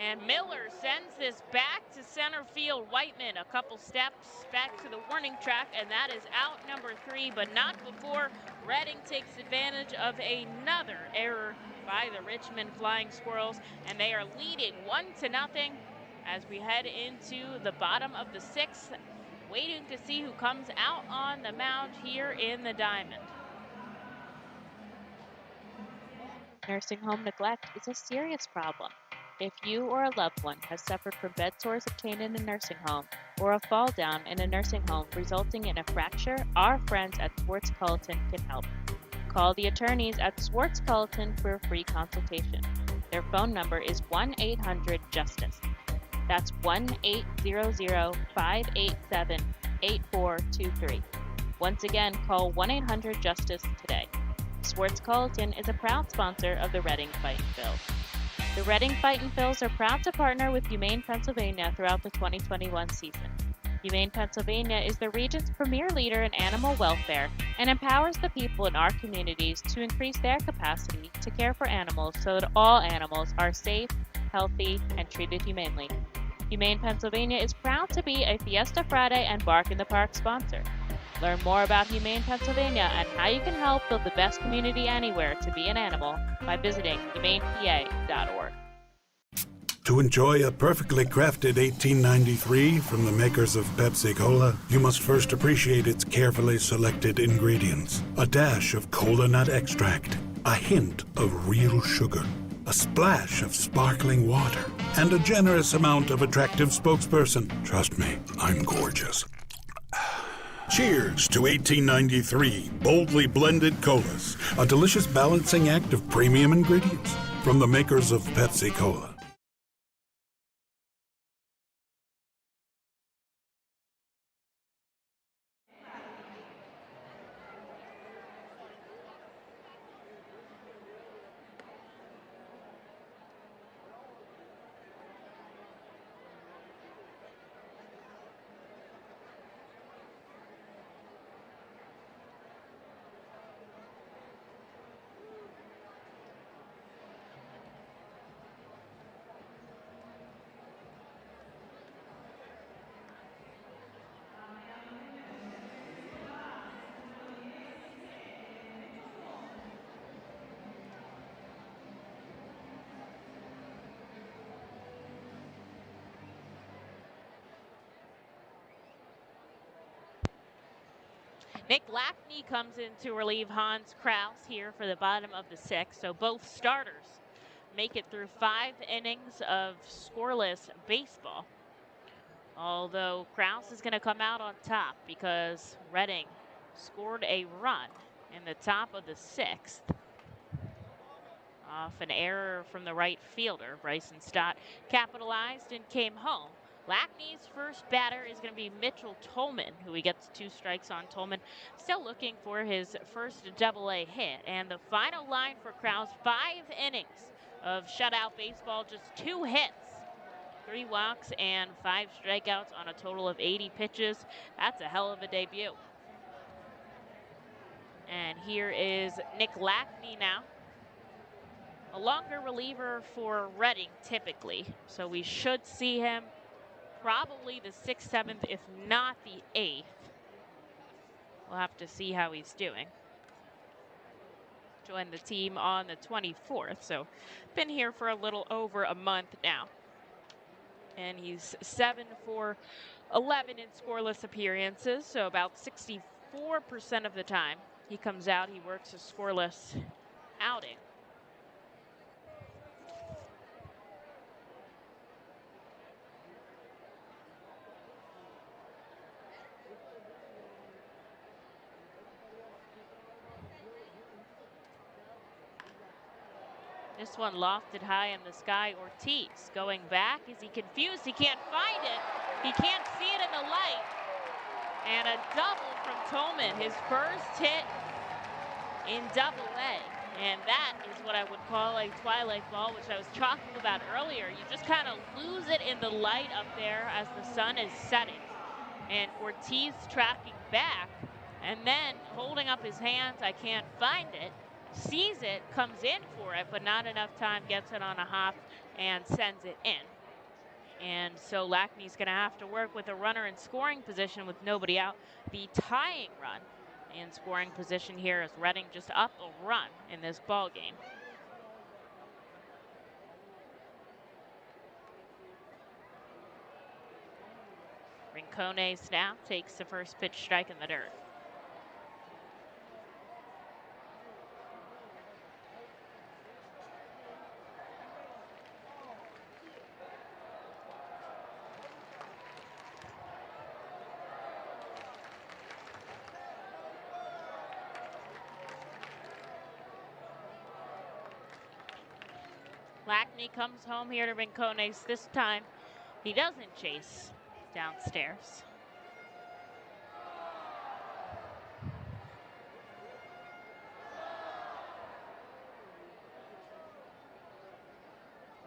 S1: And Miller sends this back to center field. Whiteman a couple steps back to the warning track, and that is out number 3, but not before Reading takes advantage of another error by the Richmond Flying Squirrels, and they are leading 1-0 as we head into the bottom of the 6th, waiting to see who comes out on the mound here in the Diamond.
S3: Nursing home neglect is a serious problem. If you or a loved one has suffered from bed sores obtained in a nursing home or a fall down in a nursing home resulting in a fracture, our friends at Swartz Culleton can help. Call the attorneys at Swartz Culleton for a free consultation. Their phone number is 1-800-JUSTICE. That's 1-800-587-8423. Once again, call 1-800-JUSTICE today. Swartz Culleton is a proud sponsor of the Reading Fightin' Phils. The Reading Fightin' Phils are proud to partner with Humane Pennsylvania throughout the 2021 season. Humane Pennsylvania is the region's premier leader in animal welfare and empowers the people in our communities to increase their capacity to care for animals so that all animals are safe, healthy, and treated humanely. Humane Pennsylvania is proud to be a Fiesta Friday and Bark in the Park sponsor. Learn more about Humane Pennsylvania and how you can help build the best community anywhere to be an animal by visiting humanepa.org.
S11: To enjoy a perfectly crafted 1893 from the makers of Pepsi Cola, you must first appreciate its carefully selected ingredients. A dash of cola nut extract, a hint of real sugar, a splash of sparkling water, and a generous amount of attractive spokesperson. Trust me, I'm gorgeous. Cheers to 1893 boldly blended colas, a delicious balancing act of premium ingredients from the makers of Pepsi Cola.
S1: Nick Lackney comes in to relieve Hans Kraus here for the bottom of the 6th. So both starters make it through 5 innings of scoreless baseball. Although Kraus is going to come out on top because Reading scored a run in the top of the 6th off an error from the right fielder. Bryson Stott capitalized and came home. Lackney's first batter is going to be Mitchell Tolman, who he gets 2 strikes on. Tolman still looking for his first double-A hit. And the final line for Kraus, 5 innings of shutout baseball, just 2 hits, 3 walks, and 5 strikeouts on a total of 80 pitches. That's a hell of a debut. And here is Nick Lackney now. A longer reliever for Reading typically, so we should see him probably the 6th, 7th, if not the 8th. We'll have to see how he's doing. Joined the team on the 24th, so been here for a little over a month now. And he's 7 for 11 in scoreless appearances, so about 64% of the time he comes out, he works a scoreless outing. This one lofted high in the sky. Ortiz going back. Is he confused? He can't find it. He can't see it in the light. And a double from Tolman, his first hit in Double-A. And that is what I would call a twilight ball, which I was talking about earlier. You just kind of lose it in the light up there as the sun is setting. And Ortiz tracking back and then holding up his hands. I can't find it. Sees it, comes in for it, but not enough time, gets it on a hop and sends it in. And so Lackney's going to have to work with a runner in scoring position with nobody out. The tying run in scoring position here is Reading just up a run in this ball game. Rincones now takes the first pitch strike in the dirt. Lackney comes home here to Rincones. This time he doesn't chase downstairs.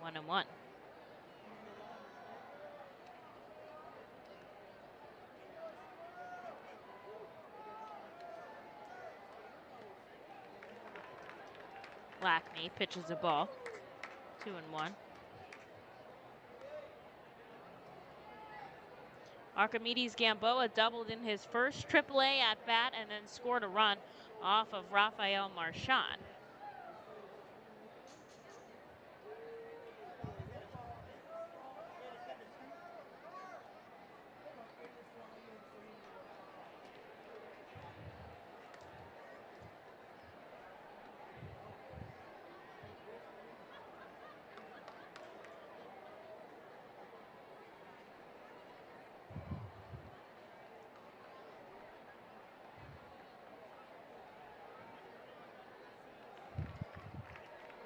S1: One and one. Lackney pitches a ball. 2-1. Archimedes Gamboa doubled in his first AAA at bat and then scored a run off of Rafael Marchand.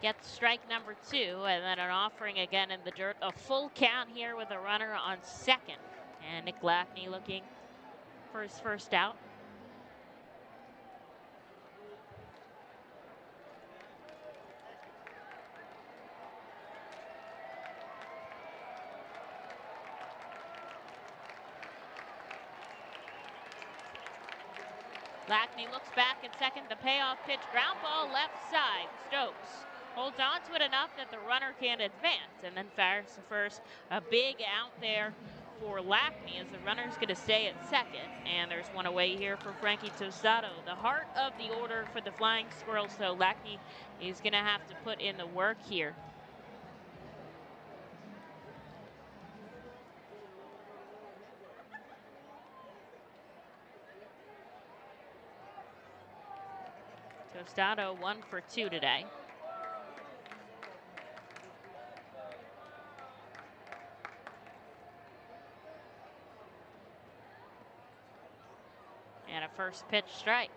S1: Gets strike number 2, and then an offering again in the dirt. A full count here with a runner on second. And Nick Lackney looking for his first out. Lackney looks back at second. The payoff pitch, ground ball left side. Stokes holds on to it enough that the runner can advance and then fires to first. A big out there for Lackney as the runner's going to stay at second. And there's one away here for Frankie Tostado. The heart of the order for the Flying Squirrels, so Lackney is going to have to put in the work here. Tostado 1 for 2 today. And a first pitch strike.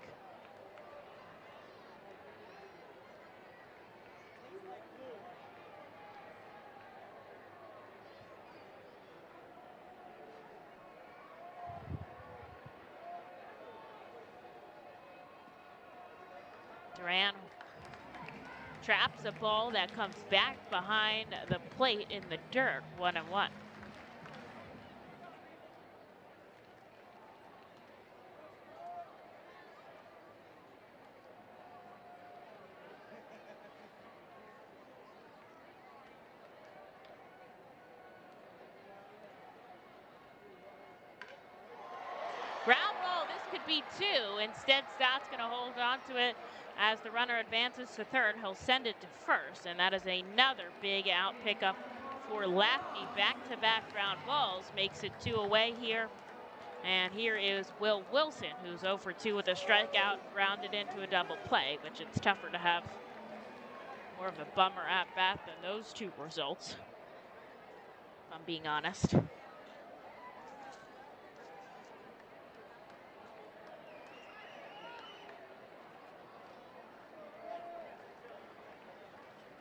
S1: Duran traps a ball that comes back behind the plate in the dirt. 1-1. Ground ball, this could be 2. Instead, Stott's going to hold on to it as the runner advances to third. He'll send it to first, and that is another big out pickup for Lackney. Back-to-back ground balls makes it 2 away here. And here is Will Wilson, who's 0 for 2 with a strikeout, grounded into a double play, which it's tougher to have More of a bummer at bat than those two results, if I'm being honest.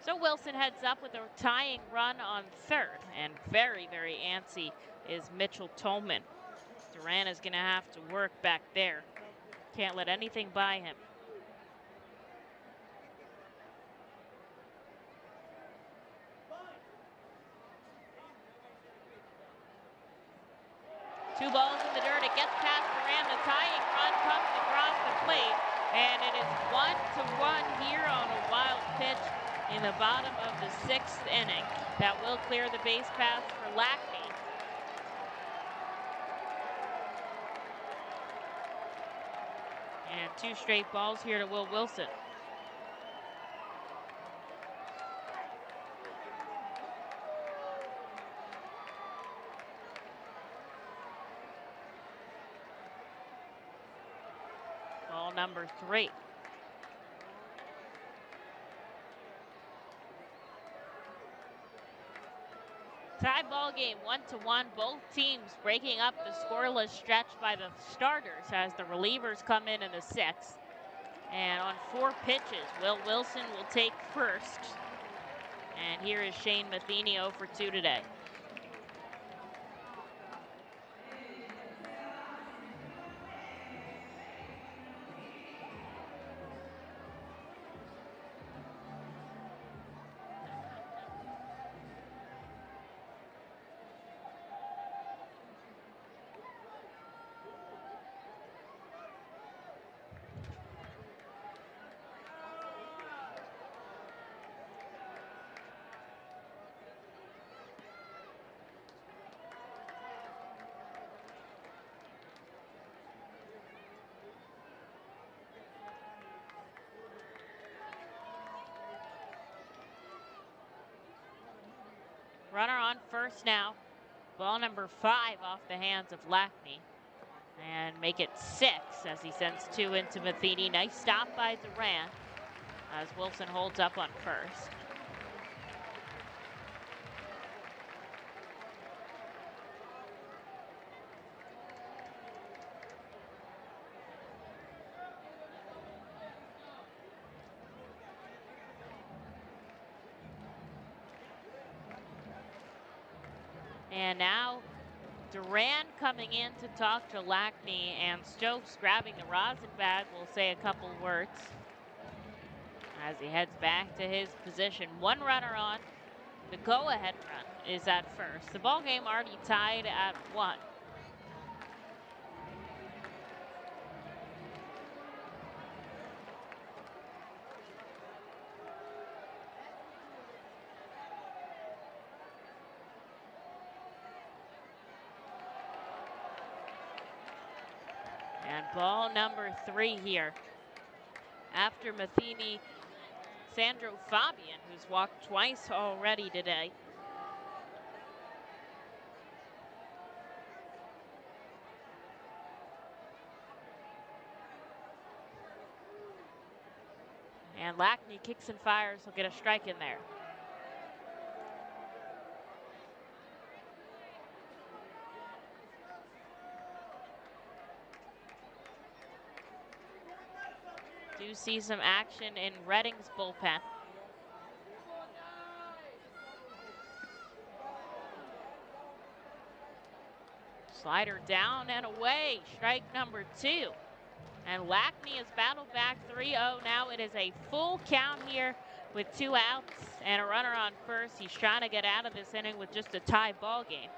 S1: So Wilson heads up with a tying run on third, and very, very antsy is Mitchell Tolman. Duran is going to have to work back there. Can't let anything by him. Two balls in the dirt. It gets past Duran. The tying run comes across the plate, and it is 1-1 here on a wild pitch in the bottom of the sixth inning. That will clear the base path for Lackney. And two straight balls here to Will Wilson. Ball number 3. Tie ball game, 1-1. Both teams breaking up the scoreless stretch by the starters as the relievers come in the sixth. And on 4 pitches, Will Wilson will take first. And here is Shane Matheny 0 for 2 today. Runner on first now. Ball number 5 off the hands of Lackney. And make it 6 as he sends 2 into Matheny. Nice stop by Duran as Wilson holds up on first. And now Duran coming in to talk to Lackney, and Stokes grabbing the rosin bag will say a couple words as he heads back to his position. 1 runner on. The go-ahead run is at first. The ball game already tied at 1. And ball number 3 here. After Matheny, Sandro Fabian, who's walked twice already today. And Lackney kicks and fires. He'll get a strike in there. Do see some action in Reading's bullpen. Slider down and away. Strike number 2. And Lackney has battled back 3-0. Now it is a full count here with 2 outs and a runner on first. He's trying to get out of this inning with just a tie ball game.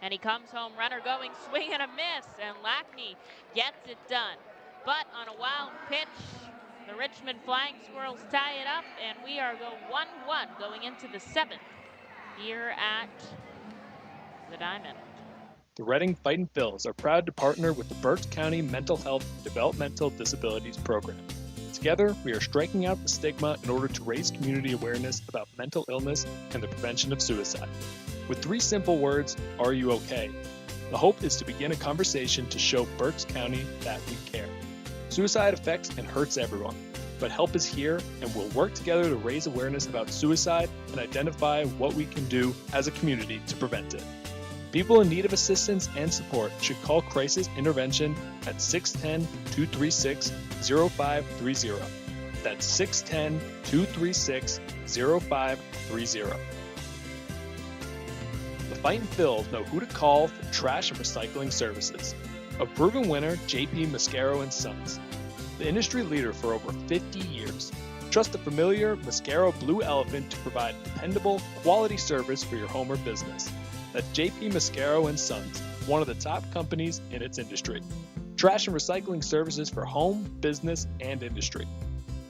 S1: And he comes home, runner going, swing and a miss, and Lackney gets it done. But on a wild pitch, the Richmond Flying Squirrels tie it up, and we are 1-1 going into the 7th here at the Diamond.
S2: The Reading Fightin' Phils are proud to partner with the Berks County Mental Health and Developmental Disabilities Program. Together, we are striking out the stigma in order to raise community awareness about mental illness and the prevention of suicide. With 3 simple words, are you okay? The hope is to begin a conversation to show Berks County that we care. Suicide affects and hurts everyone, but help is here, and we'll work together to raise awareness about suicide and identify what we can do as a community to prevent it. People in need of assistance and support should call Crisis Intervention at 610-236-0530. That's 610-236-0530. The Fightin' Phils know who to call for trash and recycling services. A proven winner, JP Mascaro & Sons, the industry leader for over 50 years. Trust the familiar Mascaro Blue Elephant to provide dependable, quality service for your home or business. That's JP Mascaro & Sons, one of the top companies in its industry. Trash and recycling services for home, business, and industry.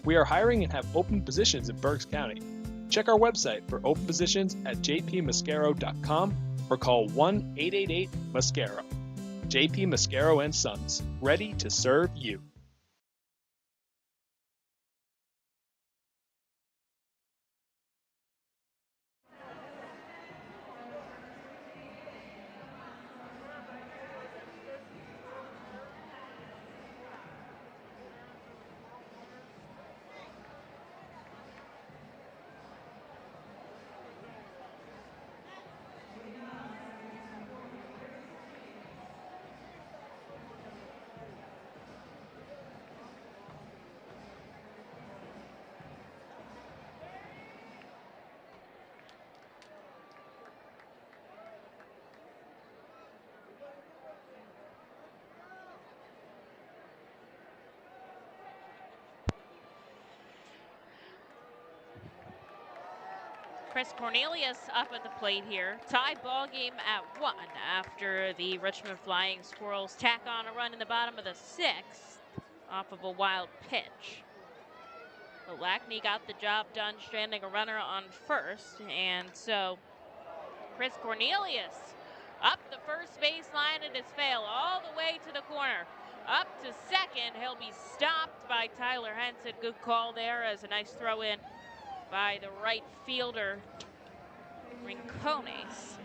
S2: We are hiring and have open positions in Berks County. Check our website for open positions at jpmascaro.com or call 1-888-MASCARO. JP Mascaro & Sons, ready to serve you.
S1: Chris Cornelius up at the plate here. Tie ball game at 1 after the Richmond Flying Squirrels tack on a run in the bottom of the 6th off of a wild pitch. But Lackney got the job done, stranding a runner on first. And so Chris Cornelius up the first baseline, and it's fail all the way to the corner. Up to second, he'll be stopped by Tyler Henson. Good call there as a nice throw in by the right fielder, Rincones.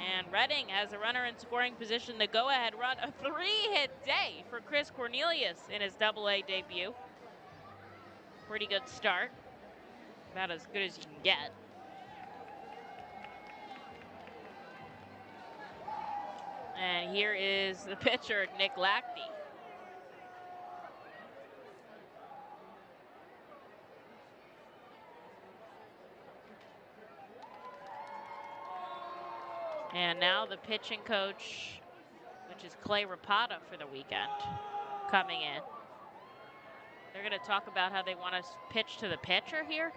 S1: And Reading has a runner in scoring position. The go-ahead run, a 3-hit day for Chris Cornelius in his Double-A debut. Pretty good start. About as good as you can get. And here is the pitcher, Nick Lackney. And now the pitching coach, which is Clay Rapata for the weekend, coming in. They're going to talk about how they want to pitch to the pitcher here.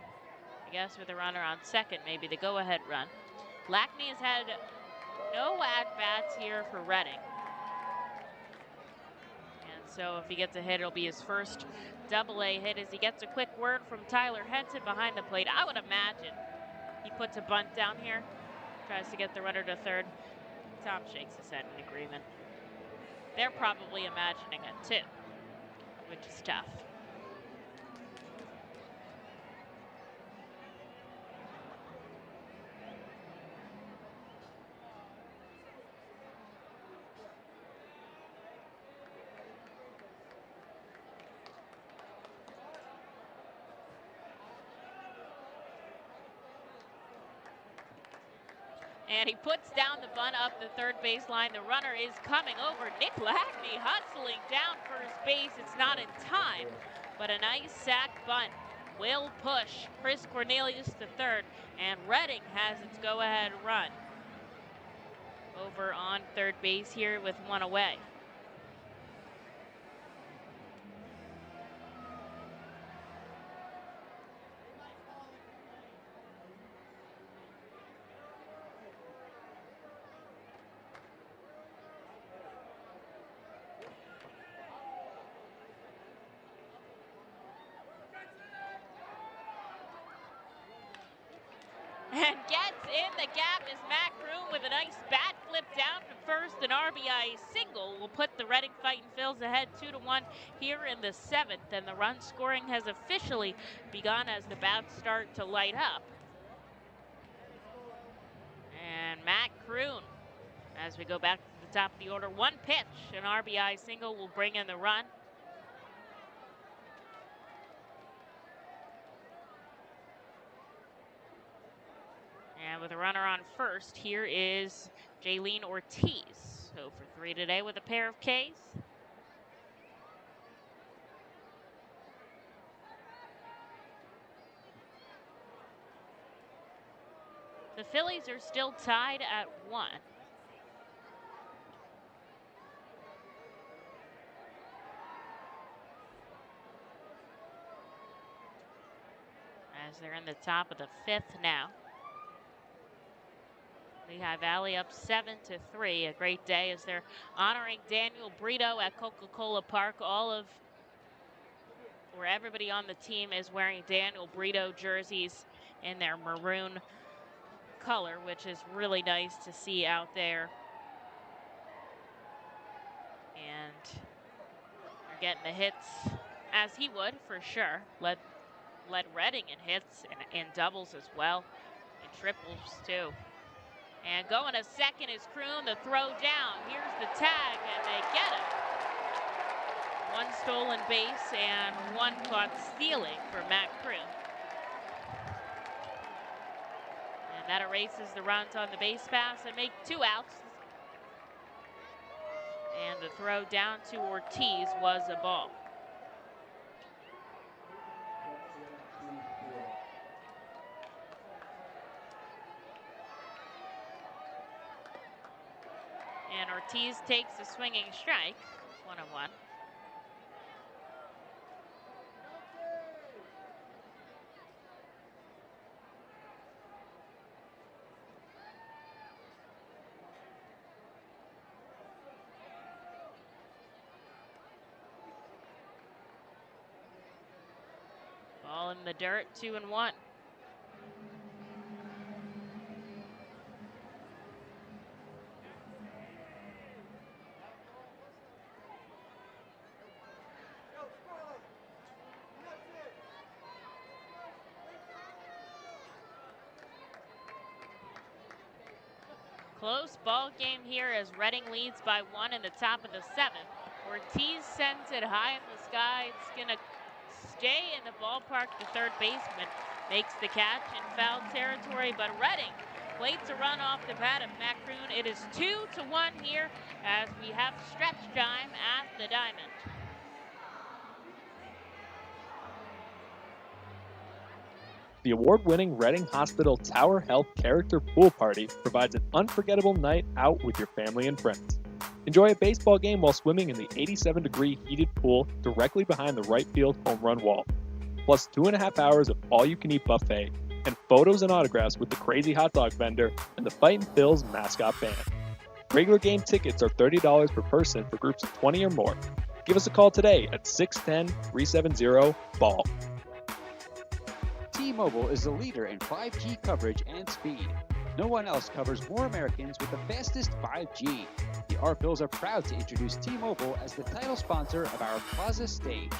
S1: I guess with a runner on second, maybe the go-ahead run. Lackney has had no at-bats here for Reading. And so if he gets a hit, it'll be his first Double-A hit as he gets a quick word from Tyler Henson behind the plate. I would imagine he puts a bunt down here. Tries to get the runner to third. Tom shakes his head in agreement. They're probably imagining it too, which is tough. And he puts down the bunt up the third baseline. The runner is coming over. Nick Lackney hustling down first base. It's not in time, but a nice sac bunt will push Chris Cornelius to third, and Reading has its go-ahead run over on third base here with one away. And gets in the gap is Matt Kroon with a nice bat flip down to first. An RBI single will put the Reading Fightin' Phils ahead 2-1 here in the 7th. And the run scoring has officially begun as the bats start to light up. And Matt Kroon, as we go back to the top of the order, one pitch, an RBI single will bring in the run. And with a runner on first, here is Jaylene Ortiz. 0 for 3 today with a pair of Ks. The Phillies are still tied at 1. As they're in the top of the 5th now. Lehigh Valley up 7 to 3. A great day as they're honoring Daniel Brito at Coca-Cola Park. Where everybody on the team is wearing Daniel Brito jerseys in their maroon color, which is really nice to see out there. And they're getting the hits as he would for sure. Led Reading in hits and in doubles as well, and triples too. And going to second is Kroon, the throw down. Here's the tag, and they get it. 1 stolen base and 1 caught stealing for Matt Kroon. And that erases the runs on the base pass and make 2 outs. And the throw down to Ortiz was a ball. And Ortiz takes a swinging strike, 1-1. Ball in the dirt, 2-1. Close ball game here as Reading leads by 1 in the top of the 7th. Ortiz sends it high in the sky. It's going to stay in the ballpark. The third baseman makes the catch in foul territory, but Reading waits a run off the bat of Matt Kroon. It is 2-1 here as we have stretch time at the Diamond.
S2: The award-winning Reading Hospital Tower Health Character Pool Party provides an unforgettable night out with your family and friends. Enjoy a baseball game while swimming in the 87-degree heated pool directly behind the right field home run wall. Plus 2.5 hours of all-you-can-eat buffet and photos and autographs with the crazy hot dog vendor and the Fightin' Phil's mascot band. Regular game tickets are $30 per person for groups of 20 or more. Give us a call today at 610-370-BALL.
S12: T-Mobile is the leader in 5G coverage and speed. No one else covers more Americans with the fastest 5G. The R-Phils are proud to introduce T-Mobile as the title sponsor of our Plaza stage.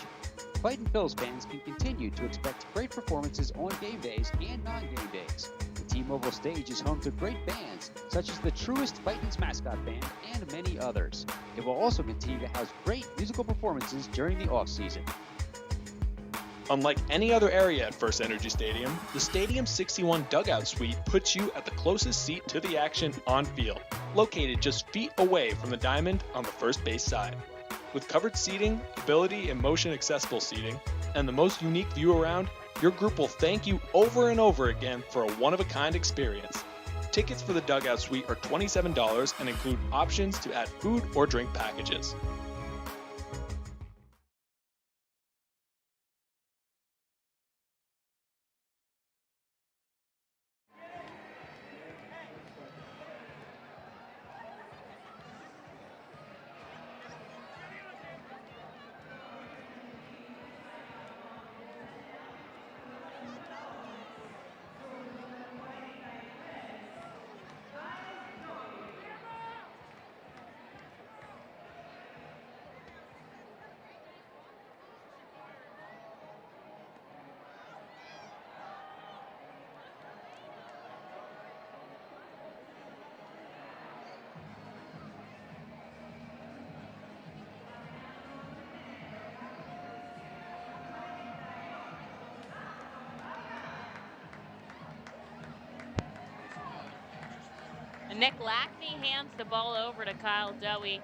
S12: Fightin' Phil's fans can continue to expect great performances on game days and non-game days. The T-Mobile stage is home to great bands, such as the Truest Fightin's mascot band and many others. It will also continue to house great musical performances during the off-season.
S2: Unlike any other area at First Energy Stadium, the Stadium 61 Dugout Suite puts you at the closest seat to the action on field, located just feet away from the diamond on the first base side. With covered seating, ability and motion accessible seating, and the most unique view around, your group will thank you over and over again for a one-of-a-kind experience. Tickets for the Dugout Suite are $27 and include options to add food or drink packages.
S1: Nick Lackney hands the ball over to Kyle Dowie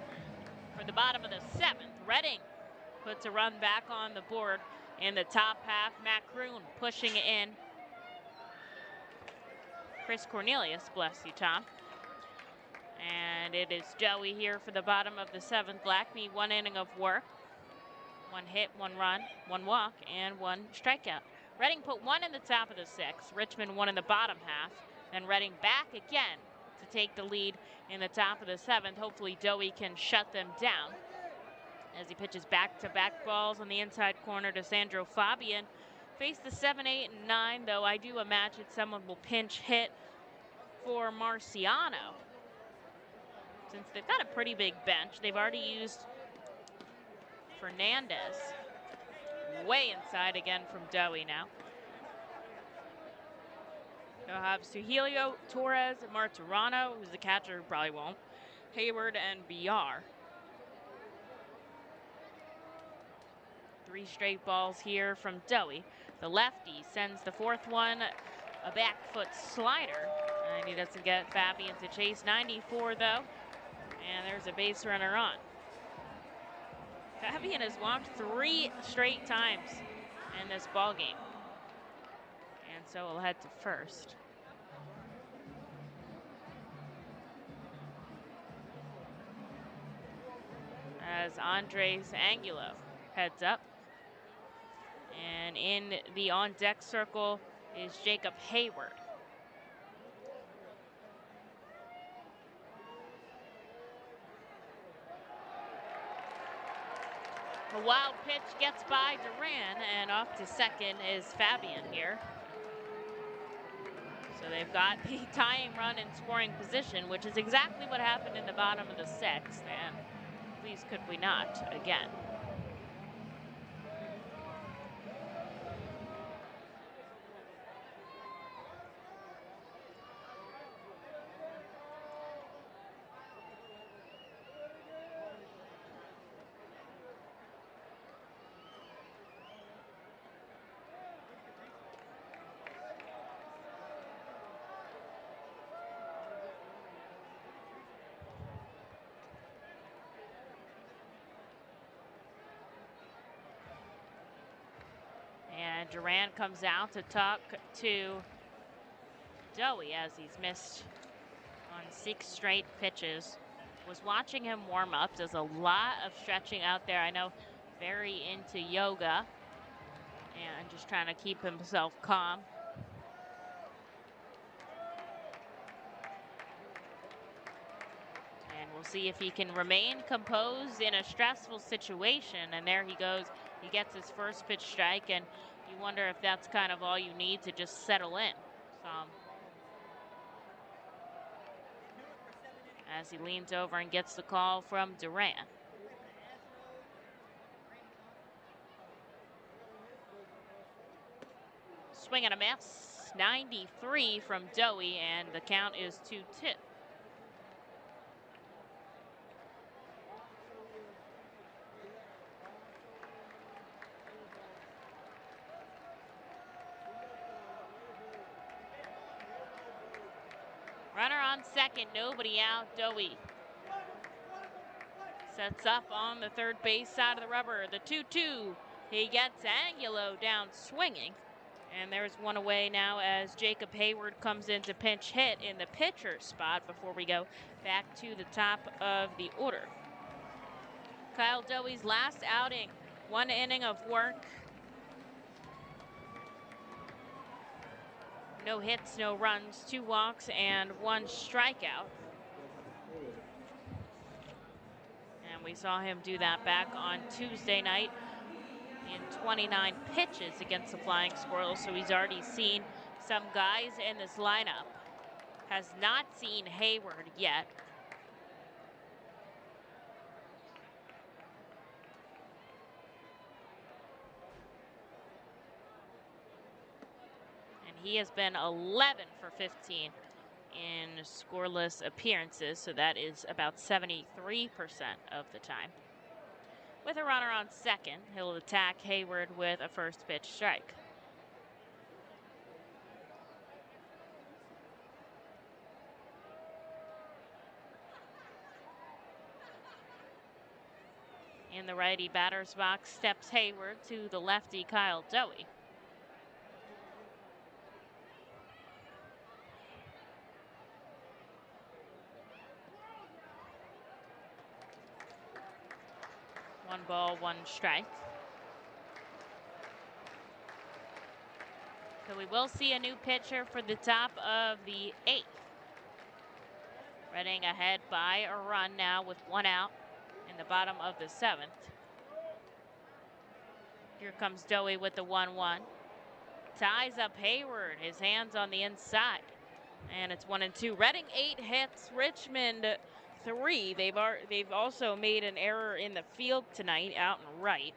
S1: for the bottom of the 7th. Reading puts a run back on the board in the top half. Matt Kroon pushing in. Chris Cornelius, bless you, Tom. And it is Dowie here for the bottom of the 7th. Lackney, 1 inning of work. 1 hit, 1 run, 1 walk, and 1 strikeout. Reading put 1 in the top of the 6th. Richmond 1 in the bottom half. Then Reading back again to take the lead in the top of the 7th. Hopefully Dowie can shut them down as he pitches back-to-back balls on the inside corner to Sandro Fabian. Face the 7, 8, and 9, though I do imagine someone will pinch hit for Marciano. Since they've got a pretty big bench, they've already used Fernandez. Way inside again from Dowie now. They'll have Suhilio, Torres, Martirano, who's the catcher who probably won't, Hayward, and BR. 3 straight balls here from Dowie. The lefty sends the 4th one, a back foot slider, and he doesn't get Fabian to chase. 94 though, and there's a base runner on. Fabian has walked 3 straight times in this ball game, and so we'll head to first. As Andres Angulo heads up. And in the on-deck circle is Jacob Hayward. A wild pitch gets by Duran, and off to second is Fabian here. So they've got the tying run in scoring position, which is exactly what happened in the bottom of the 6th, and please could we not again. And Duran comes out to talk to Dowie as he's missed on 6 straight pitches. Was watching him warm up. Does a lot of stretching out there. I know very into yoga and just trying to keep himself calm. And we'll see if he can remain composed in a stressful situation. And there he goes. He gets his first pitch strike, and you wonder if that's kind of all you need to just settle in. As he leans over and gets the call from Duran. Swing and a miss. 93 from Dowie, and the count is 2-2. Runner on second, nobody out. Dowie sets up on the third base side of the rubber. The 2-2. He gets Angulo down swinging. And there's one away now as Jacob Hayward comes in to pinch hit in the pitcher spot before we go back to the top of the order. Kyle Dowie's last outing, 1 inning of work. No hits, no runs, 2 walks, and 1 strikeout. And we saw him do that back on Tuesday night in 29 pitches against the Flying Squirrels. So he's already seen some guys in this lineup. Has not seen Hayward yet. He has been 11 for 15 in scoreless appearances, so that is about 73% of the time. With a runner on second, he'll attack Hayward with a first pitch strike. In the righty batter's box steps Hayward to the lefty Kyle Dowie. One ball, one strike. So we will see a new pitcher for the top of the 8th. Reading ahead by a run now with 1 out in the bottom of the 7th. Here comes Dowie with the 1-1. Ties up Hayward, his hands on the inside. And it's 1-2. Reading 8 hits, Richmond 3. They've also made an error in the field tonight out and right.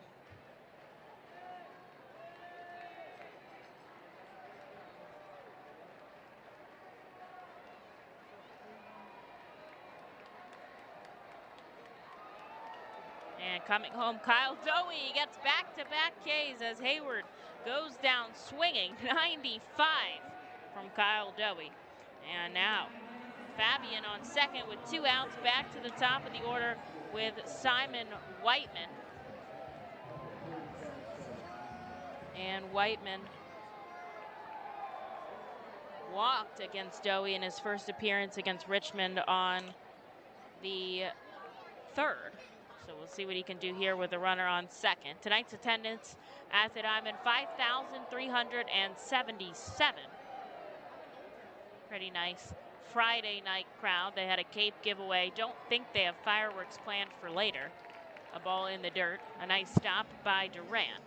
S1: And coming home, Kyle Dowie gets back-to-back Ks as Hayward goes down swinging. 95 from Kyle Dowie. And now Fabian on second with 2 outs, back to the top of the order with Simon Whiteman. And Whiteman walked against Dowie in his first appearance against Richmond on the 3rd. So we'll see what he can do here with the runner on second. Tonight's attendance at the Diamond, 5,377. Pretty nice Friday night crowd. They had a Cape giveaway. Don't think they have fireworks planned for later. A ball in the dirt. A nice stop by Durant.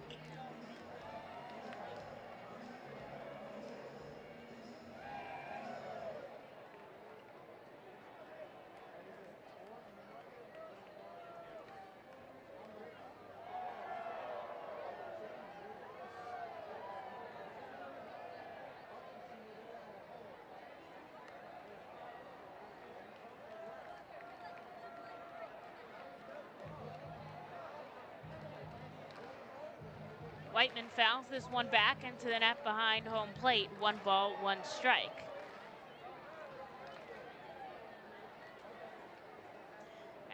S1: Whiteman fouls this one back into the net behind home plate. 1 ball, 1 strike.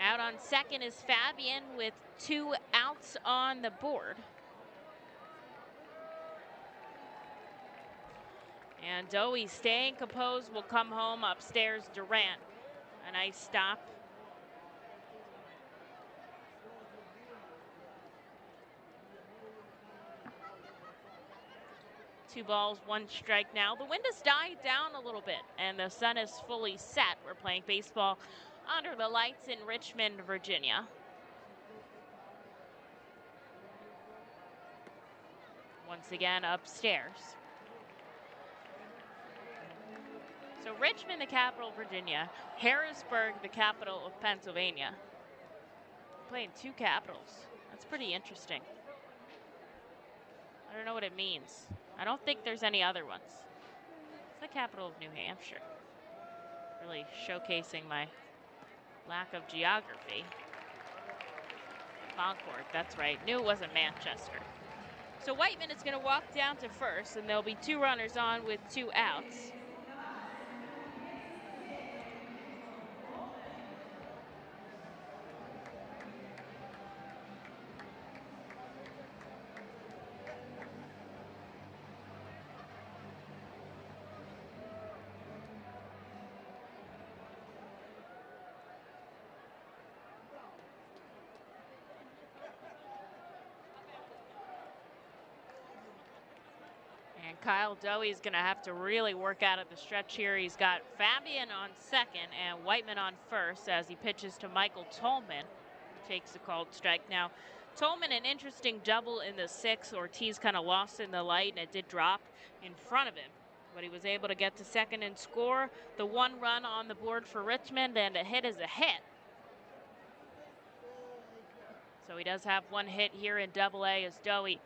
S1: Out on second is Fabian with 2 outs on the board. And Dowie staying composed will come home. Upstairs, Durant. A nice stop. Two balls, 1 strike now. The wind has died down a little bit and the sun is fully set. We're playing baseball under the lights in Richmond, Virginia. Once again upstairs. So Richmond, the capital of Virginia. Harrisburg, the capital of Pennsylvania. Playing 2 capitals. That's pretty interesting. I don't know what it means. I don't think there's any other ones. It's the capital of New Hampshire. Really showcasing my lack of geography. Concord, that's right. Knew it wasn't Manchester. So Whiteman is going to walk down to first, and there'll be 2 runners on with 2 outs. And Kyle Dowie is going to have to really work out of the stretch here. He's got Fabian on second and Whiteman on first as he pitches to Michael Tolman. Takes a called strike. Now, Tolman, an interesting double in the 6th. Ortiz kind of lost in the light, and it did drop in front of him. But he was able to get to second and score. The 1 run on the board for Richmond, and a hit is a hit. So he does have 1 hit here in Double-A as Dowie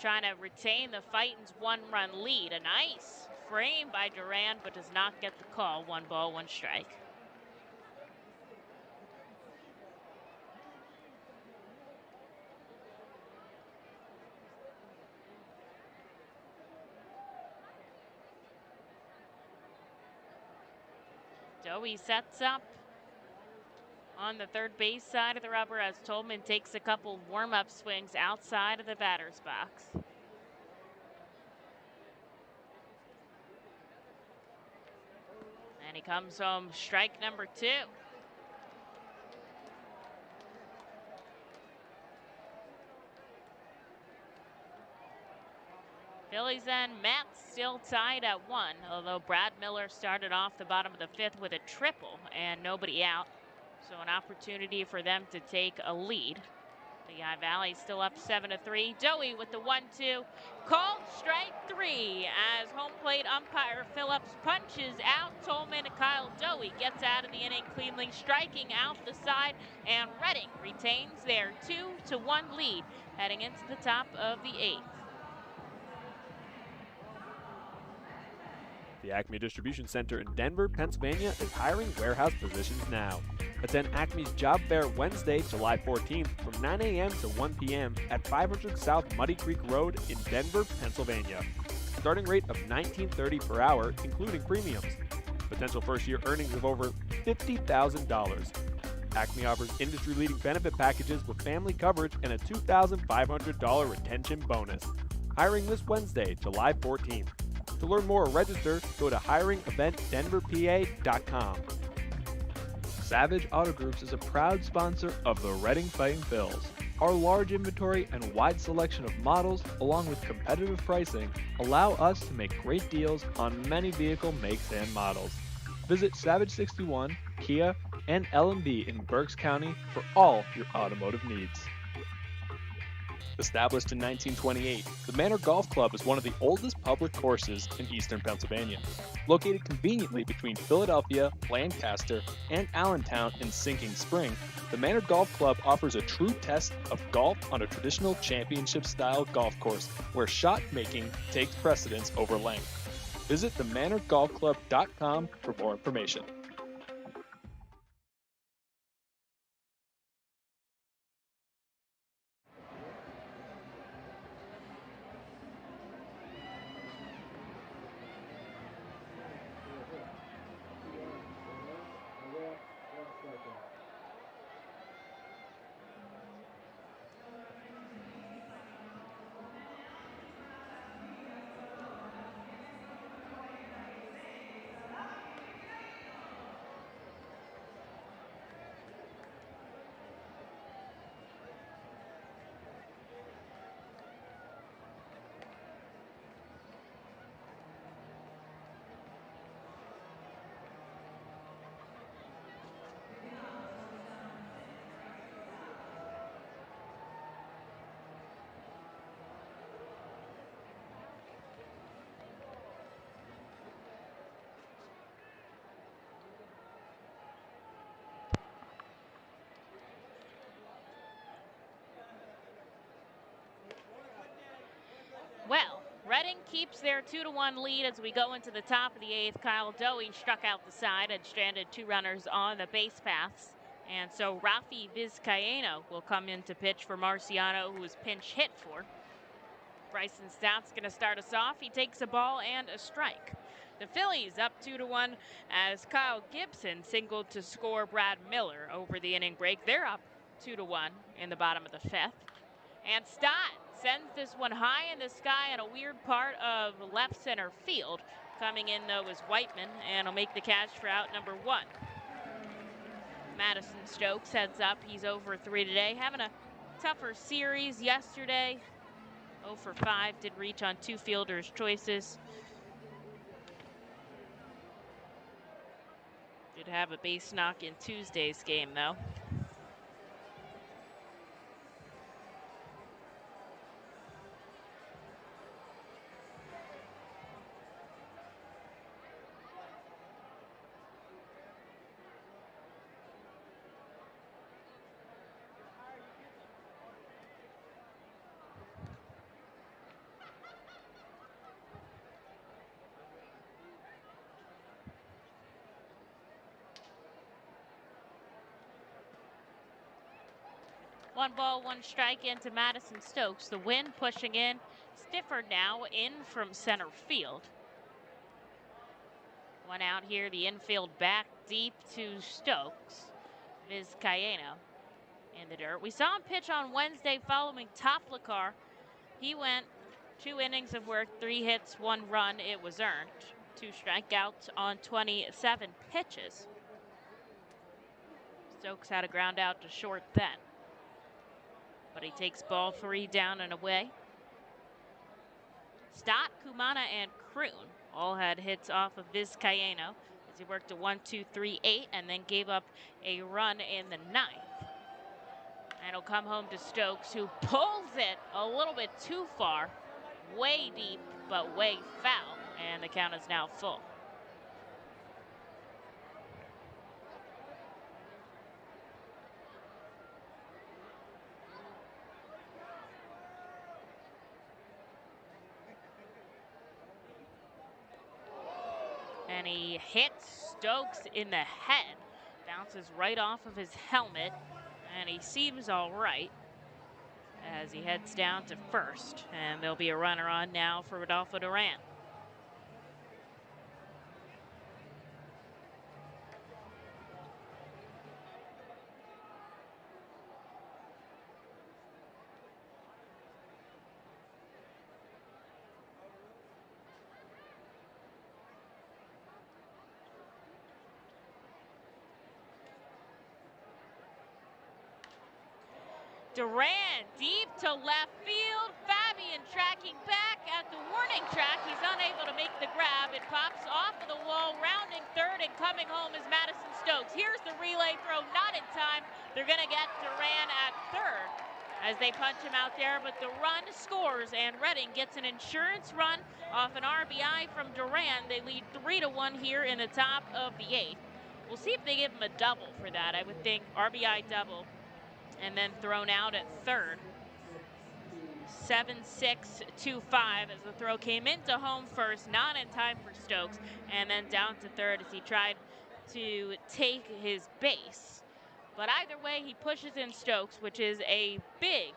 S1: trying to retain the Fightin's 1-run lead. A nice frame by Durant, but does not get the call. 1 ball, 1 strike. Dowie sets up on the third base side of the rubber as Tolman takes a couple warm-up swings outside of the batter's box. And he comes home, strike number 2. Phillies and Mets still tied at 1, although Brad Miller started off the bottom of the 5th with a triple and nobody out. So an opportunity for them to take a lead. Lehigh Valley still up 7-3. Dowie with the 1-2. Called strike 3 as home plate umpire Phillips punches out Tolman. Kyle Dowie gets out of the inning cleanly, striking out the side, and Reading retains their 2-1 lead heading into the top of the 8th.
S4: The Acme Distribution Center in Denver, Pennsylvania is hiring warehouse positions now. Attend Acme's Job Fair Wednesday, July 14th from 9 a.m. to 1 p.m. at 500 South Muddy Creek Road in Denver, Pennsylvania. Starting rate of $19.30 per hour, including premiums. Potential first-year earnings of over $50,000. Acme offers industry-leading benefit packages with family coverage and a $2,500 retention bonus. Hiring this Wednesday, July 14th. To learn more or register, go to hiringeventdenverpa.com.
S2: Savage Auto Groups is a proud sponsor of the Reading Fighting Phils. Our large inventory and wide selection of models, along with competitive pricing, allow us to make great deals on many vehicle makes and models. Visit Savage 61, Kia, and L&B in Berks County for all your automotive needs. Established in 1928, the Manor Golf Club is one of the oldest public courses in eastern Pennsylvania. Located conveniently between Philadelphia, Lancaster, and Allentown in Sinking Spring, the Manor Golf Club offers a true test of golf on a traditional championship-style golf course where shot making takes precedence over length. Visit themanorgolfclub.com for more information.
S1: Well, Reading keeps their 2-1 lead as we go into the top of the 8th. Kyle Dowie struck out the side and stranded 2 runners on the base paths. And so Rafi Vizcaíno will come in to pitch for Marciano, who was pinch hit for. Bryson Stout's going to start us off. He takes a ball and a strike. The Phillies up 2-1 as Kyle Gibson singled to score Brad Miller over the inning break. They're up 2-1 in the bottom of the 5th. And Stott sends this one high in the sky in a weird part of left center field. Coming in, though, is Whiteman, and will make the catch for out number 1. Madison Stokes heads up. He's over 3 today. Having a tougher series yesterday. 0 for 5, did reach on 2 fielders' choices. Did have a base knock in Tuesday's game, though. One ball, one strike into Madison Stokes. The wind pushing in. Stifford now in from center field. One out here, the infield back deep to Stokes. Vizcaíno in the dirt. We saw him pitch on Wednesday following Toplicar. He went 2 innings of work, 3 hits, 1 run. It was earned. 2 strikeouts on 27 pitches. Stokes had a ground out to short then. But he takes ball 3 down and away. Stott, Kumana, and Kroon all had hits off of Vizcaíno as he worked a 1-2-3-8 and then gave up a run in the 9th. And it'll come home to Stokes, who pulls it a little bit too far, way deep, but way foul, and the count is now full. And he hits Stokes in the head. Bounces right off of his helmet, and he seems all right as he heads down to first. And there'll be a runner on now for Rodolfo Duran. Duran deep to left field. Fabian tracking back at the warning track. He's unable to make the grab. It pops off of the wall, rounding third, and coming home is Madison Stokes. Here's the relay throw, not in time. They're going to get Duran at third as they punch him out there, but the run scores, and Reading gets an insurance run off an RBI from Duran. They lead 3-1 here in the top of the 8th. We'll see if they give him a double for that. I would think RBI double. And then thrown out at third. 7-6-2-5 as the throw came into home first, not in time for Stokes, and then down to third as he tried to take his base. But either way, he pushes in Stokes, which is a big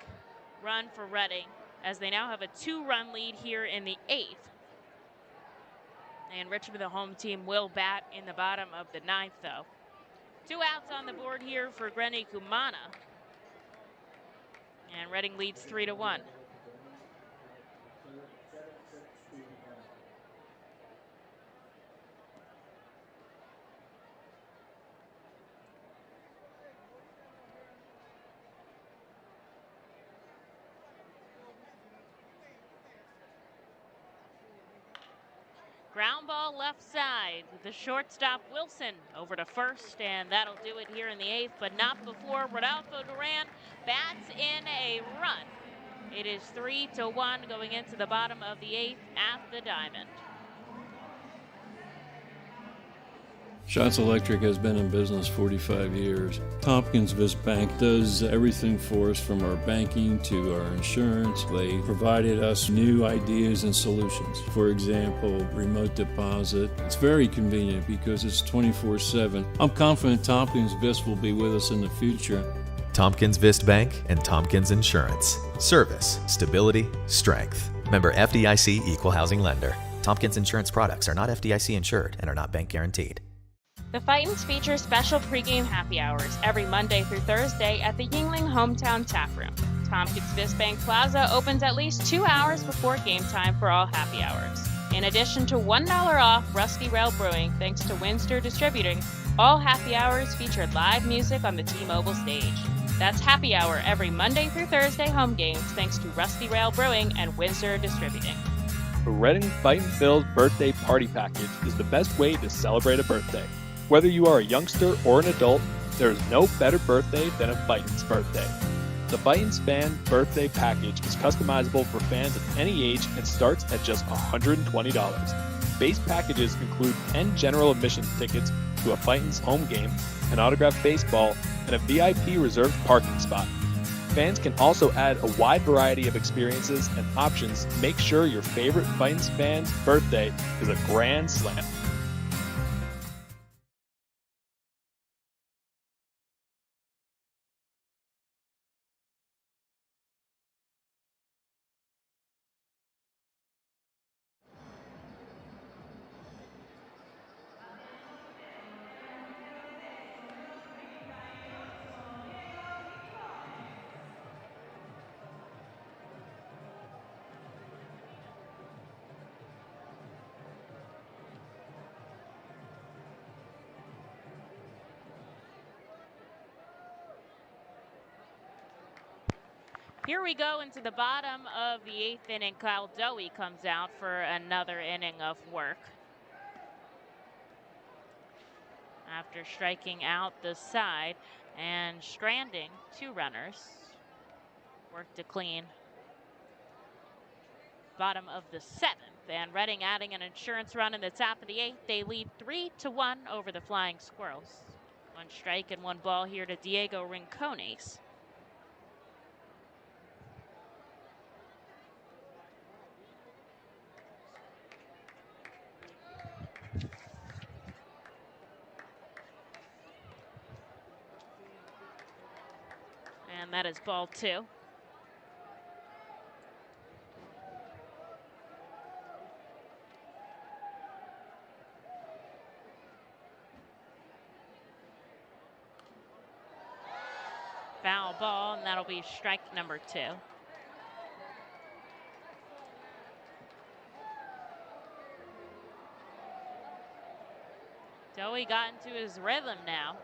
S1: run for Reading, as they now have a 2-run lead here in the 8th. And Richmond, the home team, will bat in the bottom of the 9th, though. 2 outs on the board here for Grenny Kumana. And Reading leads 3-1. Ground ball left side with the shortstop Wilson over to first, and that'll do it here in the 8th, but not before Rodolfo Duran bats in a run. It is 3-1 going into the bottom of the 8th at the Diamond.
S13: Shots Electric has been in business 45 years. Tompkins Vist Bank does everything for us, from our banking to our insurance. They provided us new ideas and solutions. For example, remote deposit. It's very convenient because it's 24/7. I'm confident Tompkins Vist will be with us in the future.
S14: Tompkins Vist Bank and Tompkins Insurance. Service, stability, strength. Member FDIC Equal Housing Lender. Tompkins Insurance products are not FDIC insured and are not bank guaranteed.
S3: The Fightins feature special pregame happy hours every Monday through Thursday at the Yingling Hometown Tap Room. Tompkins Vist Bank Plaza opens at least 2 hours before game time for all happy hours. In addition to $1 off Rusty Rail Brewing thanks to Windsor Distributing, all happy hours feature live music on the T-Mobile stage. That's happy hour every Monday through Thursday home games thanks to Rusty Rail Brewing and Windsor Distributing.
S2: The Reading Fightin' Phil's birthday party package is the best way to celebrate a birthday. Whether you are a youngster or an adult, there is no better birthday than a Fightin's birthday. The Fightin's Fan Birthday Package is customizable for fans of any age and starts at just $120. Base packages include 10 general admission tickets to a Fightin's home game, an autographed baseball, and a VIP reserved parking spot. Fans can also add a wide variety of experiences and options to make sure your favorite Fightin's fan's birthday is a grand slam.
S1: Here we go into the bottom of the 8th inning. Kyle Dowie comes out for another inning of work. After striking out the side and stranding 2 runners. Work to clean. Bottom of the 7th, and Reading adding an insurance run in the top of the 8th. They lead 3-1 over the Flying Squirrels. 1 strike and 1 ball here to Diego Rincones. And that is ball 2. Foul ball, and that'll be strike number 2. Dowie got into his rhythm now.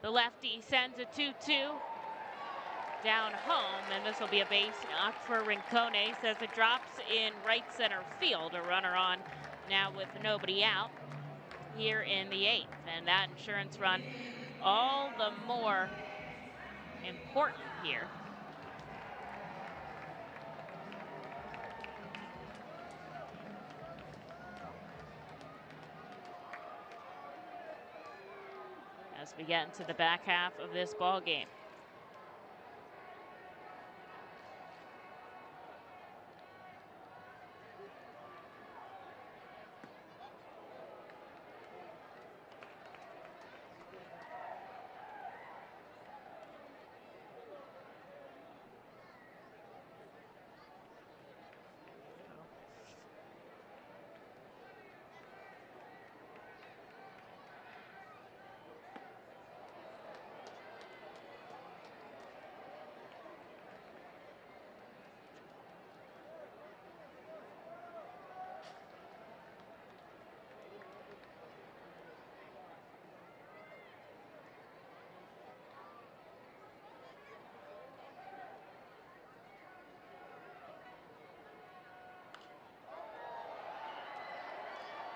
S1: The lefty sends a 2-2 down home, and this will be a base knock for Rincones as it drops in right center field. A runner on now with nobody out here in the 8th, and that insurance run all the more important here. As we get into the back half of this ball game.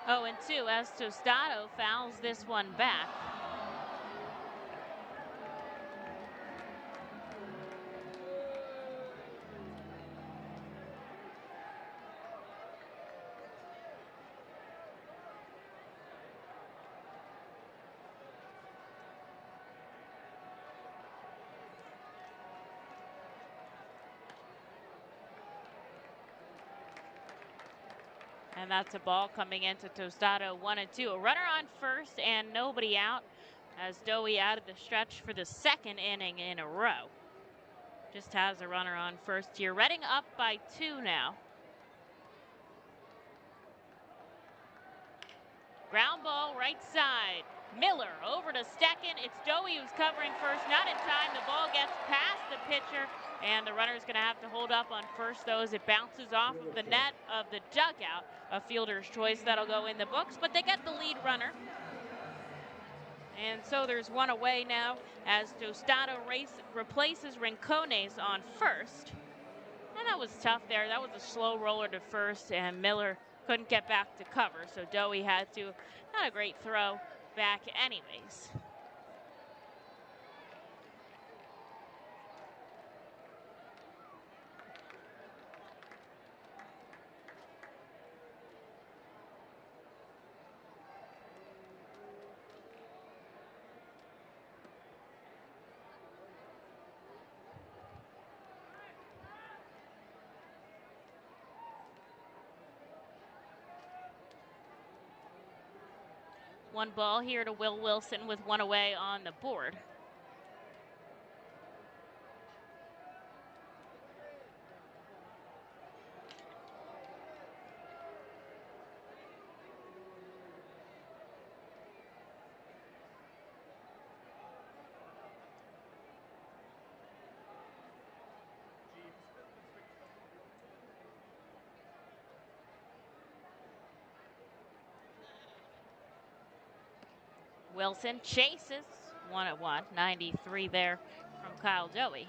S1: Oh, and 2 as Tostado fouls this one back. And that's a ball coming into Tostado, 1-2. A runner on first and nobody out as Dowie added the stretch for the 2nd inning in a row. Just has a runner on first here. Reading up by 2 now. Ground ball right side. Miller over to 2nd. It's Dowie who's covering first. Not in time. The ball gets past the pitcher. And the runner's going to have to hold up on first, though, as it bounces off of the net of the dugout. A fielder's choice that'll go in the books, but they get the lead runner. And so there's 1 away now as Tostado replaces Rincones on first. And that was tough there. That was a slow roller to first, and Miller couldn't get back to cover. So Dowie had to, not a great throw back anyways. One ball here to Will Wilson with 1 away on the board. Wilson chases 1-1, 93 there from Kyle Dowie.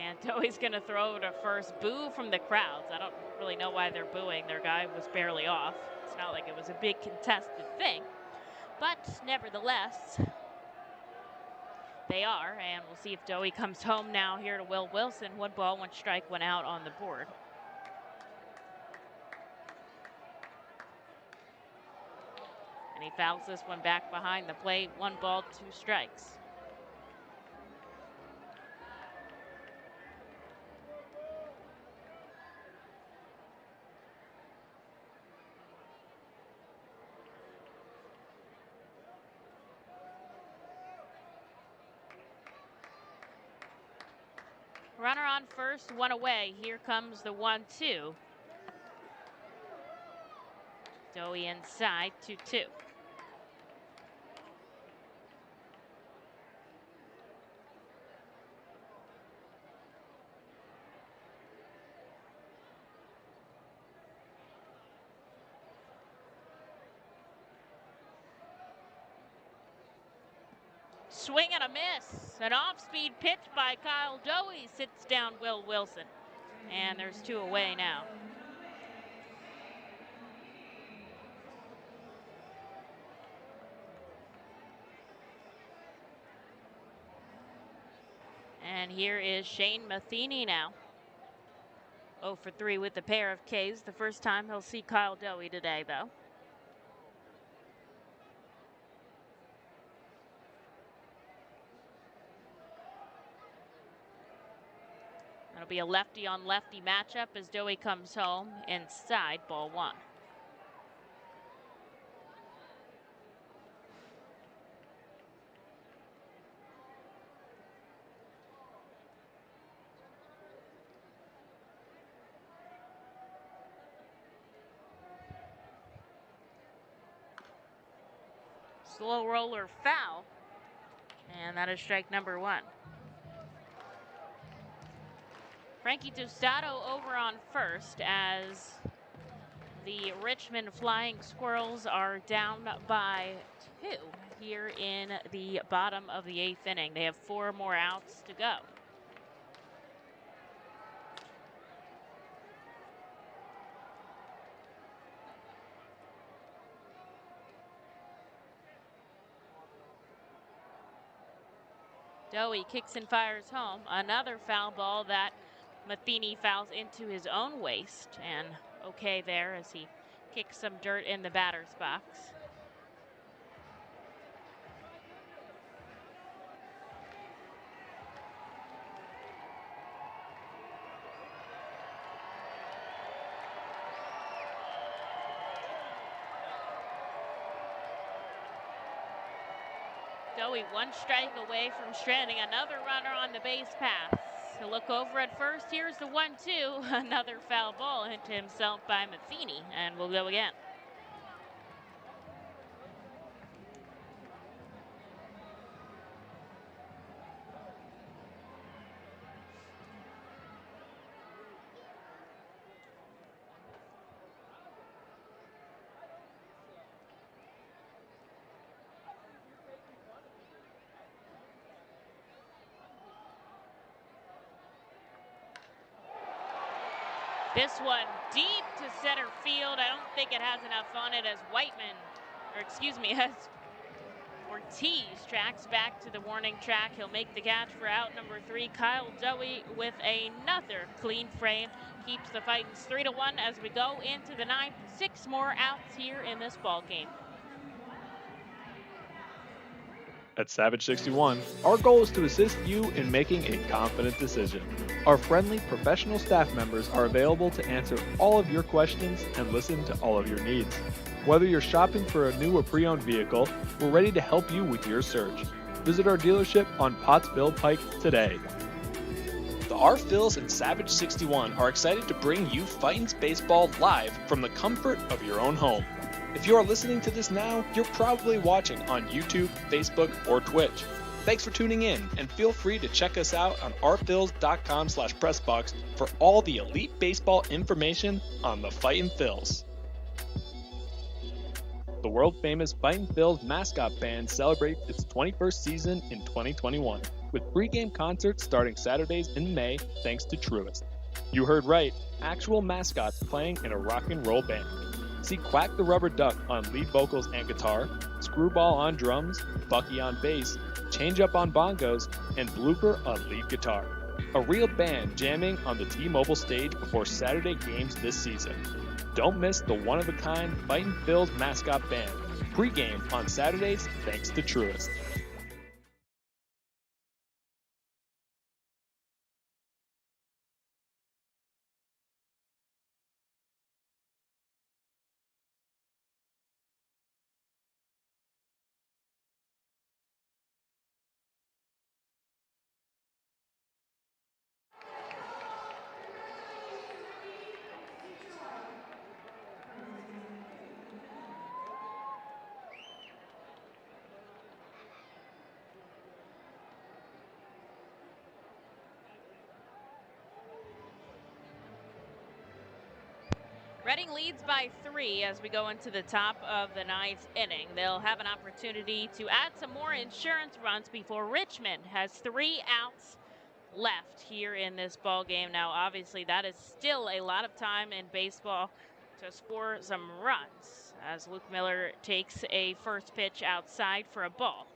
S1: And Dowie's going to throw to first. Boo from the crowds. I don't really know why they're booing. Their guy was barely off. It's not like it was a big contested thing. But nevertheless, they are. And we'll see if Dowie comes home now here to Will Wilson. 1 ball, 1 strike, 1 out on the board. And he fouls this one back behind the plate. 1 ball, 2 strikes. Runner on first, 1 away. Here comes the 1-2. Dowie inside, 2-2. Swing and a miss. An off-speed pitch by Kyle Dowie sits down Will Wilson. And there's 2 away now. And here is Shane Matheny now. 0 for 3 with a pair of Ks. The first time he'll see Kyle Dowie today, though. It'll be a lefty-on-lefty matchup as Dowie comes home inside, ball 1. Slow roller foul, and that is strike number 1. Frankie Tostato over on first as the Richmond Flying Squirrels are down by 2 here in the bottom of the 8th inning. They have 4 more outs to go. Dowie kicks and fires home. Another foul ball that Matheny fouls into his own waist, and okay there as he kicks some dirt in the batter's box. Dowie 1 strike away from stranding another runner on the base path. He'll look over at first. Here's the 1-2. Another foul ball into himself by Matheny, and we'll go again. This one deep to center field. I don't think it has enough on it as as Ortiz tracks back to the warning track. He'll make the catch for out number 3. Kyle Dowie with another clean frame keeps the Fightins 3-1 as we go into the 9th. 6 more outs here in this ball game.
S2: At Savage 61, our goal is to assist you in making a confident decision. Our friendly professional staff members are available to answer all of your questions and listen to all of your needs. Whether you're shopping for a new or pre-owned vehicle, we're ready to help you with your search. Visit our dealership on Pottsville Pike today. The Our Phils and Savage 61 are excited to bring you Fightin's Baseball live from the comfort of your own home. If you are listening to this now, you're probably watching on YouTube, Facebook, or Twitch. Thanks for tuning in, and feel free to check us out on ourphils.com/pressbox for all the elite baseball information on the Fightin' Phils. The world-famous Fightin' Phils mascot band celebrates its 21st season in 2021, with pregame concerts starting Saturdays in May thanks to Truist. You heard right, actual mascots playing in a rock and roll band. See Quack the Rubber Duck on lead vocals and guitar, Screwball on drums, Bucky on bass, Change Up on bongos, and Blooper on lead guitar. A real band jamming on the T-Mobile stage before Saturday games this season. Don't miss the one-of-a-kind Fightin' Phils mascot band. Pre-game on Saturdays thanks to Truist.
S1: Reading leads by 3 as we go into the top of the 9th inning. They'll have an opportunity to add some more insurance runs before Richmond has 3 outs left here in this ball game. Now, obviously, that is still a lot of time in baseball to score some runs as Luke Miller takes a first pitch outside for a ball.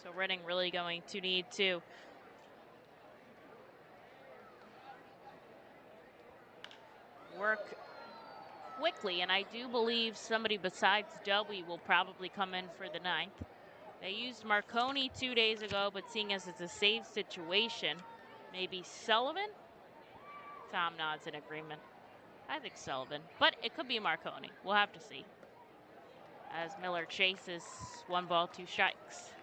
S1: So Reading really going to need to work quickly, and I do believe somebody besides Dubey will probably come in for the 9th. They used Marconi 2 days ago, but seeing as it's a save situation, maybe Sullivan? Tom nods in agreement. I think Sullivan, but it could be Marconi. We'll have to see. As Miller chases 1 ball, 2 strikes.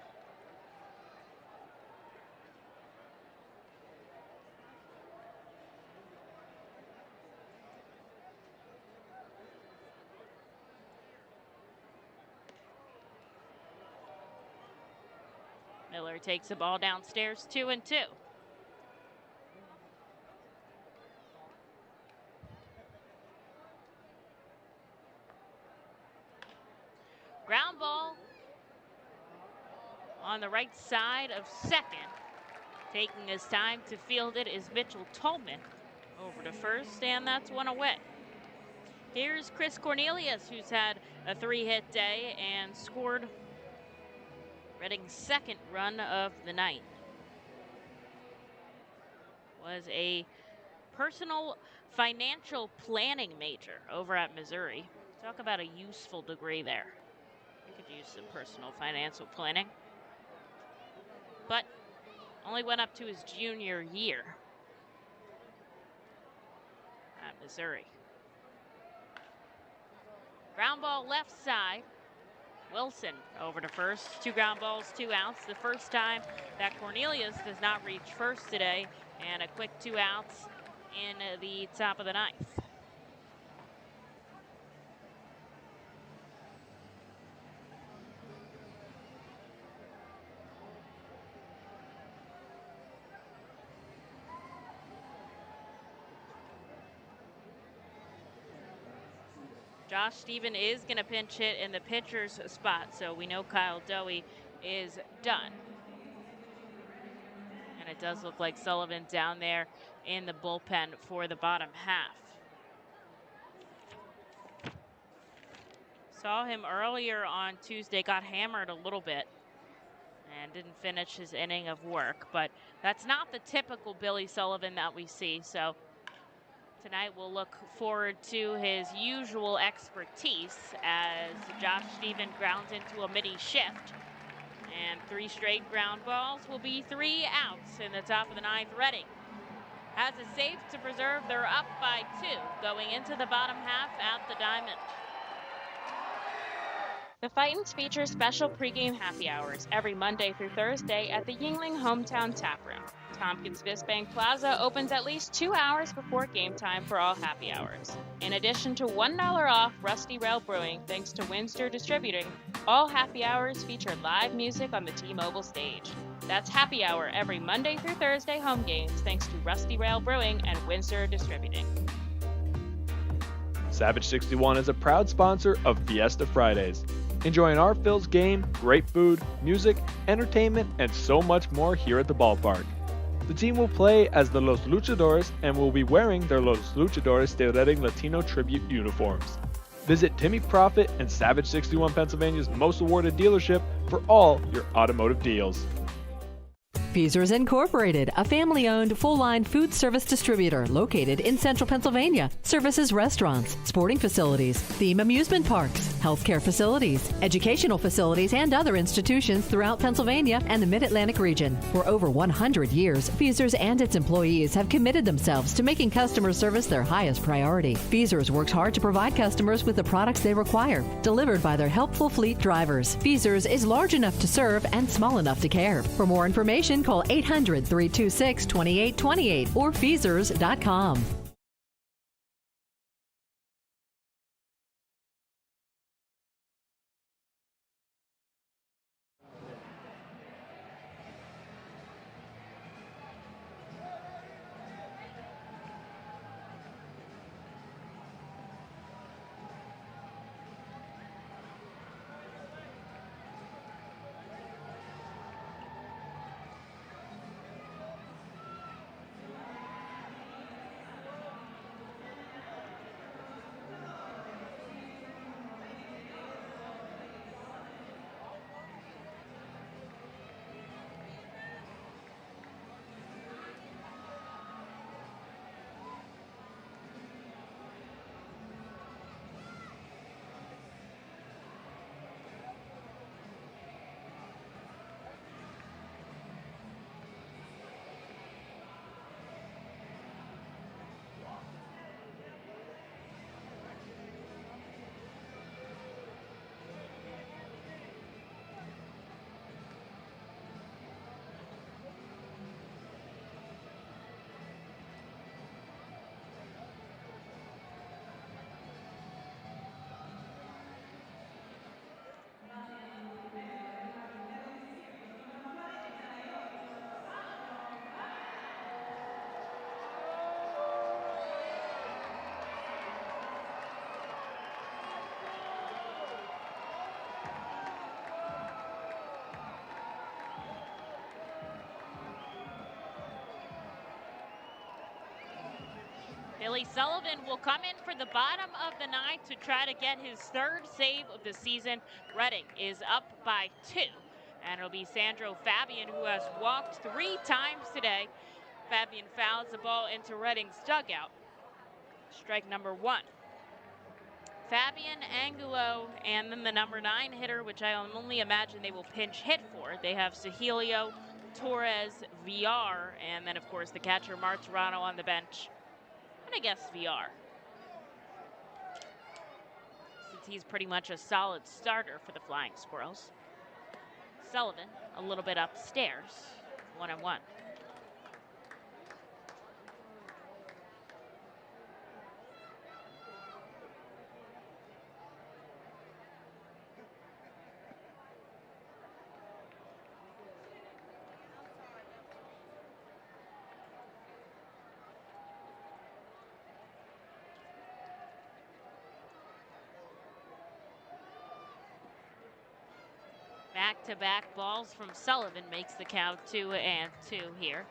S1: Miller takes the ball downstairs, 2-2. Ground ball on the right side of second. Taking his time to field it is Mitchell Tolman over to first, and that's 1 away. Here's Chris Cornelius, who's had a 3-hit day and scored Reading's 2nd run of the night. Was a personal financial planning major over at Missouri. Talk about a useful degree there. You could use some personal financial planning. But only went up to his junior year at Missouri. Ground ball left side. Wilson over to first. 2 ground balls, 2 outs. The first time that Cornelius does not reach first today, and a quick 2 outs in the top of the 9th. Josh Stephen is going to pinch hit in the pitcher's spot, so we know Kyle Dewey is done. And it does look like Sullivan down there in the bullpen for the bottom half. Saw him earlier on Tuesday, got hammered a little bit and didn't finish his inning of work, but that's not the typical Billy Sullivan that we see, so tonight we'll look forward to his usual expertise as Josh Stephen grounds into a midi shift. And 3 straight ground balls will be 3 outs in the top of the 9th. Reading has a save to preserve. They're up by 2 going into the bottom half at the Diamond.
S3: The Fightins feature special pregame happy hours every Monday through Thursday at the Yuengling Hometown Tap Room. Tompkins Vis Bank Plaza opens at least 2 hours before game time for all happy hours. In addition to $1 off Rusty Rail Brewing thanks to Windsor Distributing, all happy hours feature live music on the T-Mobile stage. That's happy hour every Monday through Thursday home games thanks to Rusty Rail Brewing and Windsor Distributing.
S4: Savage 61 is a proud sponsor of Fiesta Fridays. Enjoying our Phil's game, great food, music, entertainment, and so much more here at the ballpark. The team will play as the Los Luchadores and will be wearing their Los Luchadores de Redding Latino tribute uniforms. Visit Timmy Profit and Savage 61 Pennsylvania's most awarded dealership for all your automotive deals.
S8: Feasers Incorporated, a family-owned full-line food service distributor located in central Pennsylvania. Services restaurants, sporting facilities, theme amusement parks, healthcare facilities, educational facilities, and other institutions throughout Pennsylvania and the Mid-Atlantic region. For over 100 years, Feasers and its employees have committed themselves to making customer service their highest priority. Feasers works hard to provide customers with the products they require, delivered by their helpful fleet drivers. Feasers is large enough to serve and small enough to care. For more information, call 800-326-2828 or Feasers.com.
S1: Billy Sullivan will come in for the bottom of the ninth to try to get his third save of the season. Reading is up by 2. And it'll be Sandro Fabian, who has walked 3 times today. Fabian fouls the ball into Reading's dugout. Strike number 1. Fabian, Angulo, and then the number 9 hitter, which I only imagine they will pinch hit for. They have Sahilio, Torres, VR, and then, of course, the catcher Martirano on the bench. I guess VR, since he's pretty much a solid starter for the Flying Squirrels. Sullivan a little bit upstairs, 1-1. Back-to-back balls from Sullivan makes the count 2-2 here.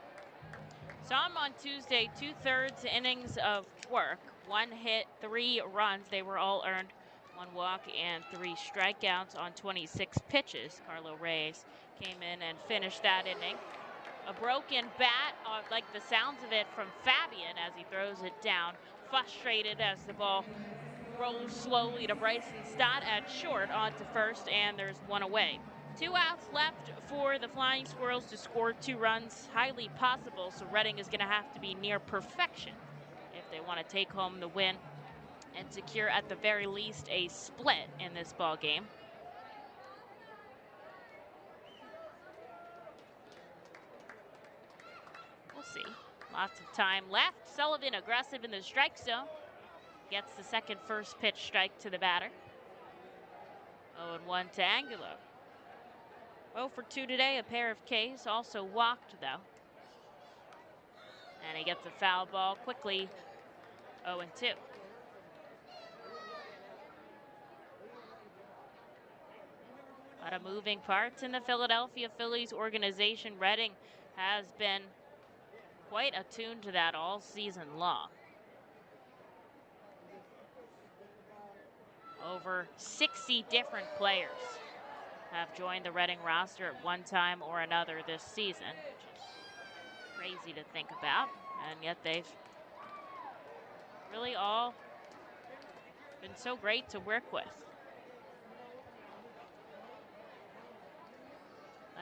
S1: Some on Tuesday, 2/3 innings of work. 1 hit, 3 runs. They were all earned. 1 walk and 3 strikeouts on 26 pitches. Carlo Reyes came in and finished that inning. A broken bat, like the sounds of it from Fabian as he throws it down. Frustrated as the ball rolls slowly to Bryson Stott at short onto first, and there's 1 away. 2 outs left for the Flying Squirrels to score 2 runs. Highly possible, so Reading is going to have to be near perfection if they want to take home the win and secure at the very least a split in this ball game. We'll see. Lots of time left. Sullivan aggressive in the strike zone. Gets the second first pitch strike to the batter. 0-1 to Angulo. 0 for 2 today, a pair of Ks. Also walked, though. And he gets a foul ball quickly. 0-2. A lot of moving parts in the Philadelphia Phillies organization. Redding has been quite attuned to that all season long. Over 60 different players have joined the Reading roster at one time or another this season, which is crazy to think about, and yet they've really all been so great to work with.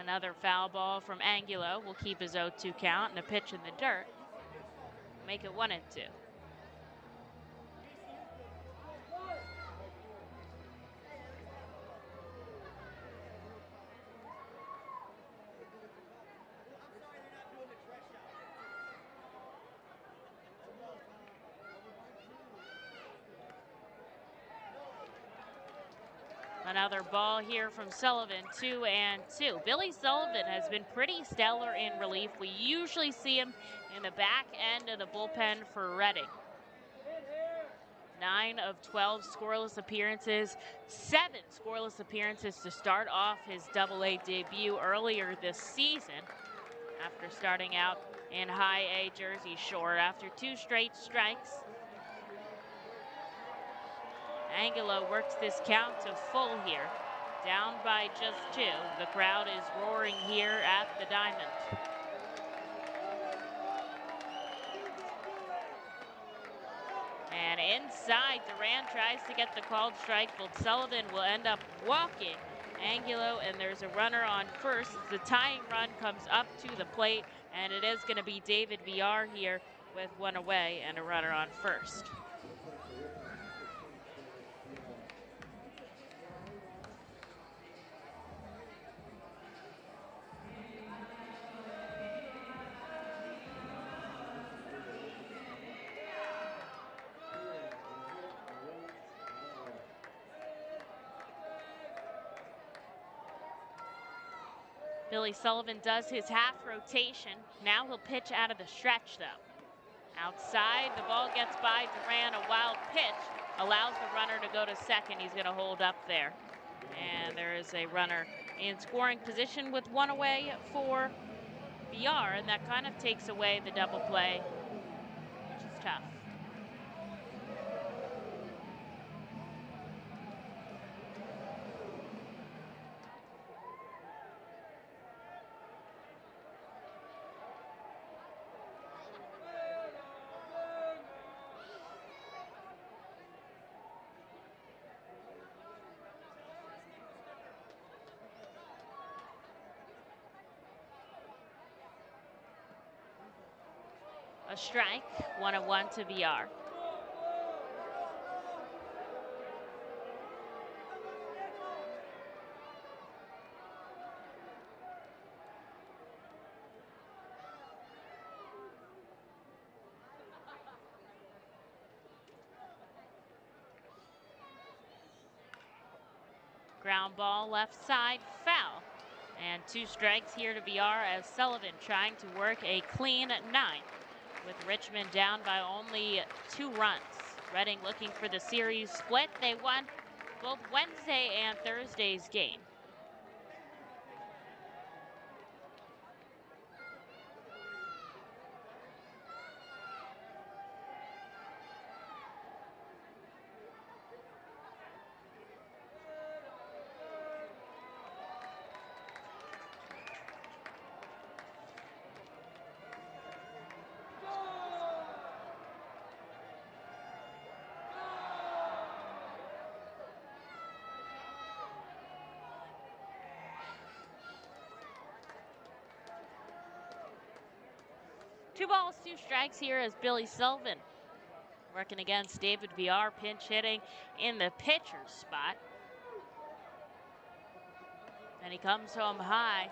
S1: Another foul ball from Angulo will keep his 0-2 count, and a pitch in the dirt make it 1-2. Another ball here from Sullivan, 2-2. Billy Sullivan has been pretty stellar in relief. We usually see him in the back end of the bullpen for Reading. 9 of 12 scoreless appearances, 7 scoreless appearances to start off his Double-A debut earlier this season after starting out in High A Jersey Shore after 2 straight strikes. Angulo works this count to full here. Down by just 2. The crowd is roaring here at the Diamond. And inside, Duran tries to get the called strike, but Sullivan will end up walking Angulo, and there's a runner on first. The tying run comes up to the plate, and it is going to be David Villar here with 1 away and a runner on first. Billy Sullivan does his half rotation. Now he'll pitch out of the stretch, though. Outside, the ball gets by Duran. A wild pitch allows the runner to go to second. He's going to hold up there. And there is a runner in scoring position with 1 away for Villar, and that kind of takes away the double play, which is tough. A strike, 1-1 to Villar. Ground ball left side, foul. And 2 strikes here to Villar as Sullivan trying to work a clean 9. With Richmond down by only 2 runs. Reading looking for the series split. They won both Wednesday and Thursday's game. Two balls, 2 strikes here as Billy Sullivan working against David Villar, pinch hitting in the pitcher's spot. And he comes home high.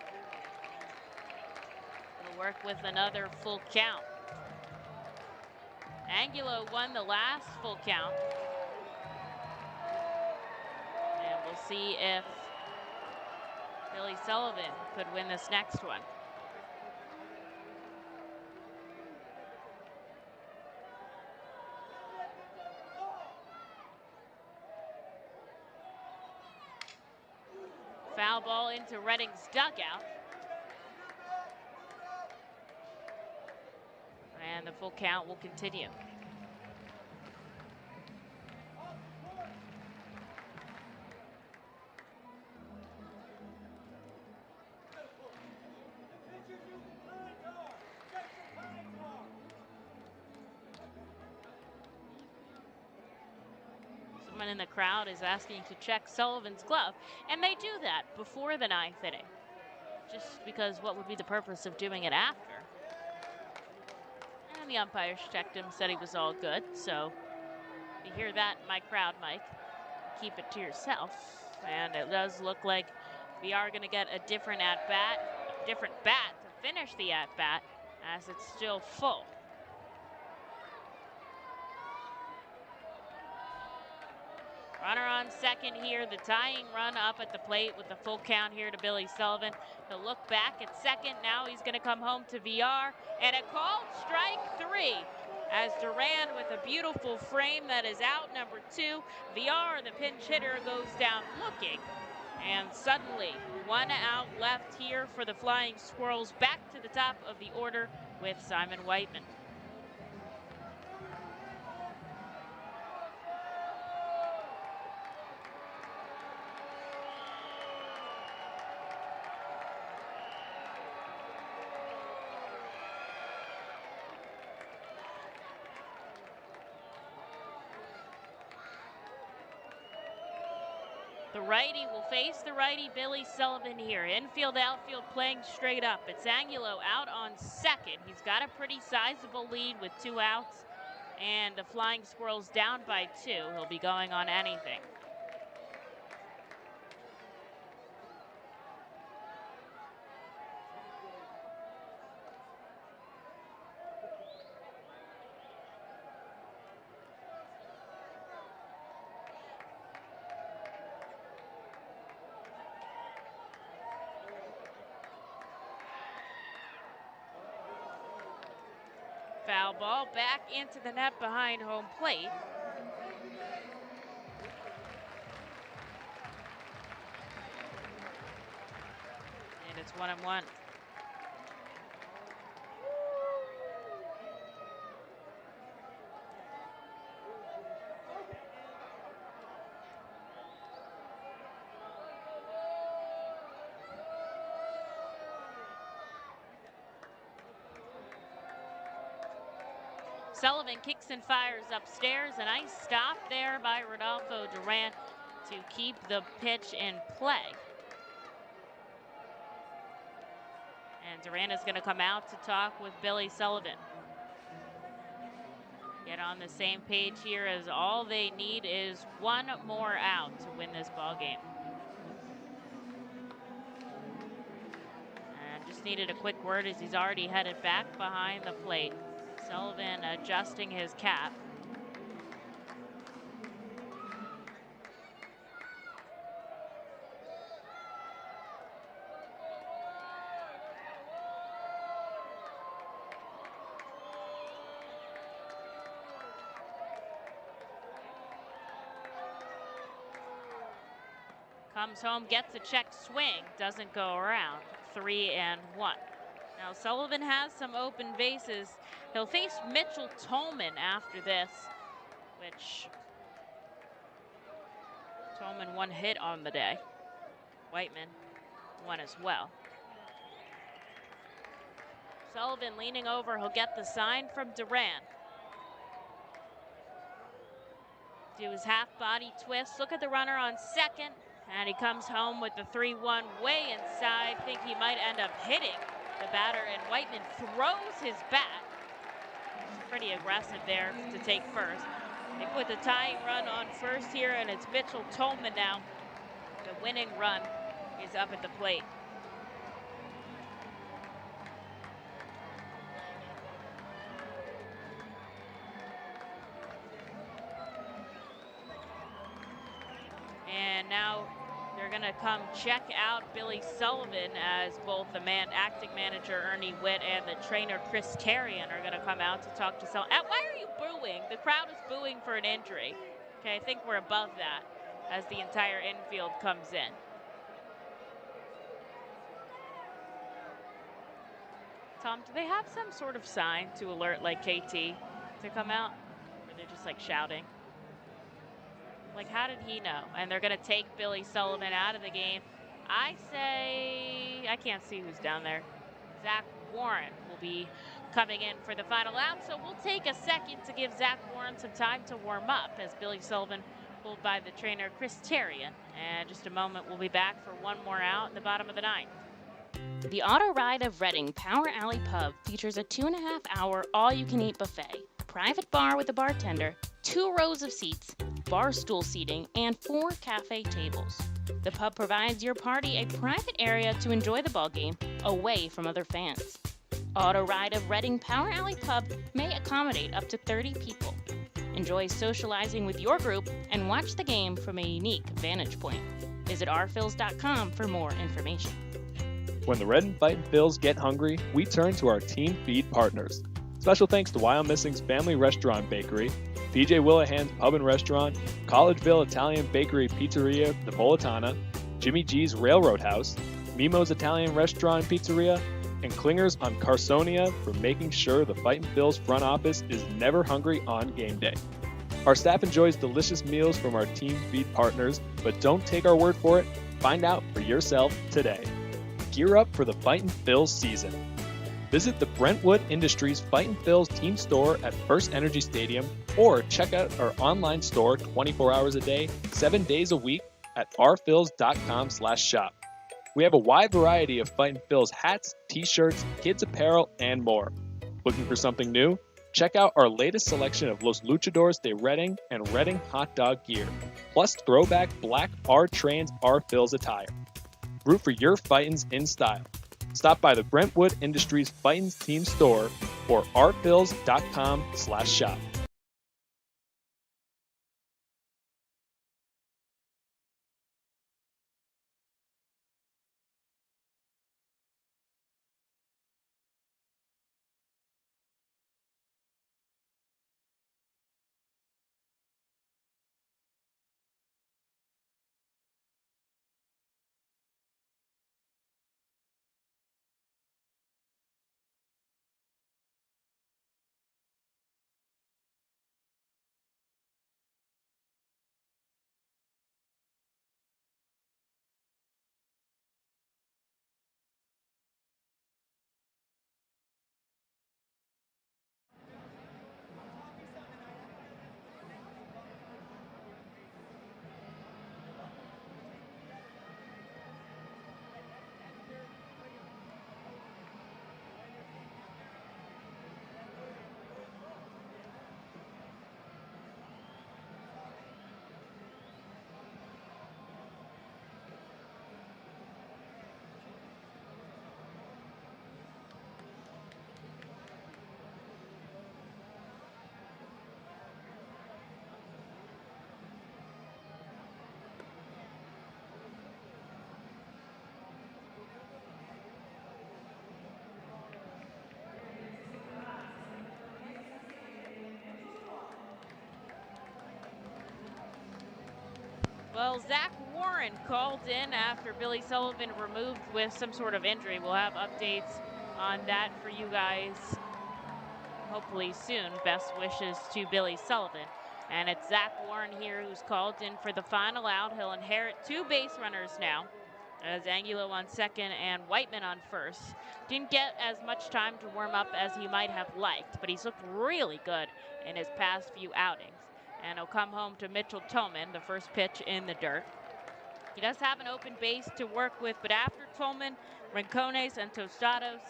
S1: He'll work with another full count. Angulo won the last full count. And we'll see if Billy Sullivan could win this next one. Foul ball into Reading's dugout. And the full count will continue. Someone in the crowd is asking to check Sullivan's glove, and they do that before the 9th inning. Just because what would be the purpose of doing it after? And the umpires checked him, said he was all good. So if you hear that, my crowd, Mike, keep it to yourself. And it does look like we are going to get a different at-bat, different bat to finish the at-bat, as it's still full. Runner on second here, the tying run up at the plate with the full count here to Billy Sullivan. He'll look back at second. Now he's going to come home to VR. And a called strike 3 as Duran with a beautiful frame that is out, number 2. VR, the pinch hitter, goes down looking. And suddenly, 1 out left here for the Flying Squirrels. Back to the top of the order with Simon Whiteman. The righty will face the righty, Billy Sullivan here. Infield, outfield playing straight up. It's Angulo out on second. He's got a pretty sizable lead with 2 outs. And the Flying Squirrels down by 2. He'll be going on anything. Foul ball back into the net behind home plate. And it's 1-1. Sullivan kicks and fires upstairs. A nice stop there by Rodolfo Duran to keep the pitch in play. And Duran is going to come out to talk with Billy Sullivan. Get on the same page here, as all they need is 1 more out to win this ball game. And just needed a quick word as he's already headed back behind the plate. Sullivan adjusting his cap. Comes home, gets a check swing, doesn't go around. 3-1. Now Sullivan has some open bases. He'll face Mitchell Tolman after this, which Tolman 1 hit on the day. Whiteman 1 as well. Sullivan leaning over, he'll get the sign from Duran. Do his half body twist. Look at the runner on second, and he comes home with the 3-1 way inside. Think he might end up hitting the batter, and Whiteman throws his bat. Pretty aggressive there to take first. They put the tying run on first here, and it's Mitchell Tolman now. The winning run is up at the plate. and now they're going to come check out Billy Sullivan as both the acting manager Ernie Witt and the trainer Chris Terrian are going to come out to talk to Sullivan. Why are you booing? The crowd is booing for an injury. Okay, I think we're above that as the entire infield comes in. Tom, do they have some sort of sign to alert like KT to come out? Or they're just like shouting? Like, how did he know? And they're going to take Billy Sullivan out of the game. I say, I can't see who's down there. Zach Warren will be coming in for the final out. So we'll take a second to give Zach Warren some time to warm up as Billy Sullivan pulled by the trainer Chris Terrian. And just a moment, we'll be back for one more out in the bottom of the ninth.
S3: The Auto Ride of Reading Power Alley Pub features a 2.5-hour all-you-can-eat buffet, private bar with a bartender, 2 rows of seats, bar stool seating, and 4 cafe tables. The pub provides your party a private area to enjoy the ball game away from other fans. Auto Ride of Reading Power Alley Pub may accommodate up to 30 people. Enjoy socializing with your group and watch the game from a unique vantage point. Visit rphils.com for more information.
S2: When the Red and Fightin' Phils get hungry, we turn to our team feed partners. Special thanks to Wyomissing's Family Restaurant Bakery, PJ Willahan's Pub and Restaurant, Collegeville Italian Bakery Pizzeria Napolitana, Jimmy G's Railroad House, Mimo's Italian Restaurant and Pizzeria, and Klingers on Carsonia for making sure the Fightin' Phils front office is never hungry on game day. Our staff enjoys delicious meals from our team feed partners, but don't take our word for it. Find out for yourself today. Gear up for the Fightin' Phils season. Visit the Brentwood Industries Fightin' Phils team store at First Energy Stadium or check out our online store 24 hours a day, 7 days a week at rphils.com/shop. We have a wide variety of Fightin' Phils hats, t-shirts, kids apparel, and more. Looking for something new? Check out our latest selection of Los Luchadores de Reading and Reading hot dog gear, plus throwback black R-Trains R-Phils attire. Root for your Fightins in style. Stop by the Brentwood Industries Fightins team store or rphils.com/shop.
S1: Well, Zach Warren called in after Billy Sullivan removed with some sort of injury. We'll have updates on that for you guys hopefully soon. Best wishes to Billy Sullivan. And it's Zach Warren here who's called in for the final out. He'll inherit 2 base runners now, as Angulo on second and Whiteman on first. Didn't get as much time to warm up as he might have liked, but he's looked really good in his past few outings. And he'll come home to Mitchell Tolman, the first pitch in the dirt. He does have an open base to work with, but after Tolman, Rincones, and Tostados,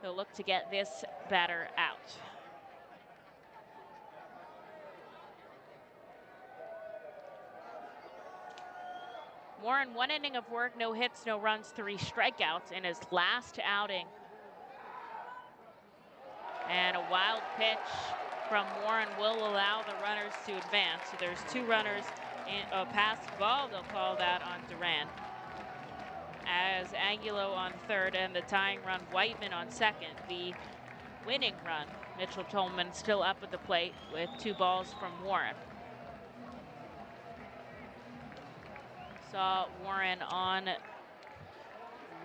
S1: he'll look to get this batter out. Warren, 1 inning of work, no hits, no runs, 3 strikeouts in his last outing. And a wild pitch from Warren will allow the runners to advance. So there's 2 runners pass ball, they'll call that on Durand. As Angulo on third and the tying run, Whiteman on second. The winning run, Mitchell Tolman still up at the plate with 2 balls from Warren. Saw Warren on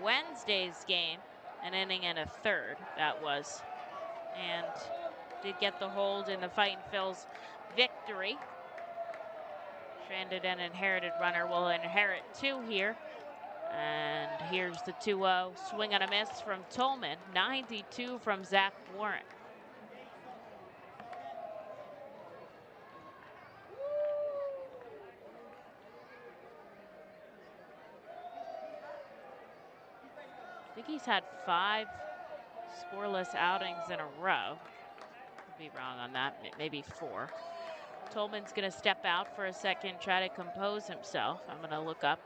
S1: Wednesday's game, an inning and a third that was, and did get the hold in the Fightin' Phil's victory. Stranded and inherited runner will inherit 2 here. And here's the 2-0. Swing and a miss from Tolman. 92 from Zach Warren. I think he's had 5 scoreless outings in a row. Could be wrong on that, maybe 4. Tolman's gonna step out for a second, try to compose himself. I'm gonna look up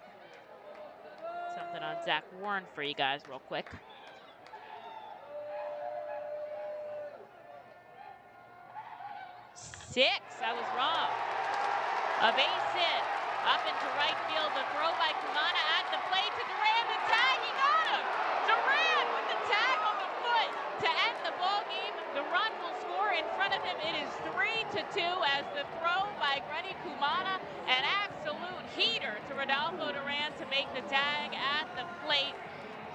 S1: something on Zach Warren for you guys real quick. 6, I was wrong. A base hit up into right field. The throw by Kumana at the plate to Durand. The tag, he got him! Durand with the tag on the foot to end the ball game. The run will score in front of him. It is 3-2 as the throw by Grady Kumana, an absolute heater to Rodolfo Durand to make the tag at the plate.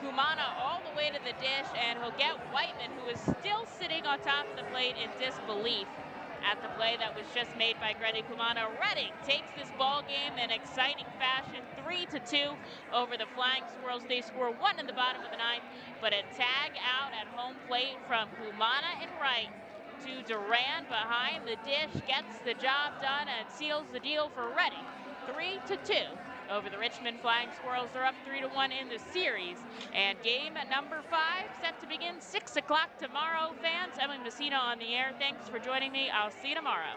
S1: Kumana all the way to the dish, and he'll get Whiteman, who is still sitting on top of the plate in disbelief at the play that was just made by Grady Kumana. Reading takes this ball game in exciting fashion, 3-2 over the Flying Squirrels. They score 1 in the bottom of the 9th, but a tag out at home plate from Kumana in right to Durand behind the dish gets the job done and seals the deal for Reading. 3-2 over the Richmond Flying Squirrels. They're up 3-1 in the series. And game number 5 set to begin 6 o'clock tomorrow. Fans, Emily Messina on the air. Thanks for joining me. I'll see you tomorrow.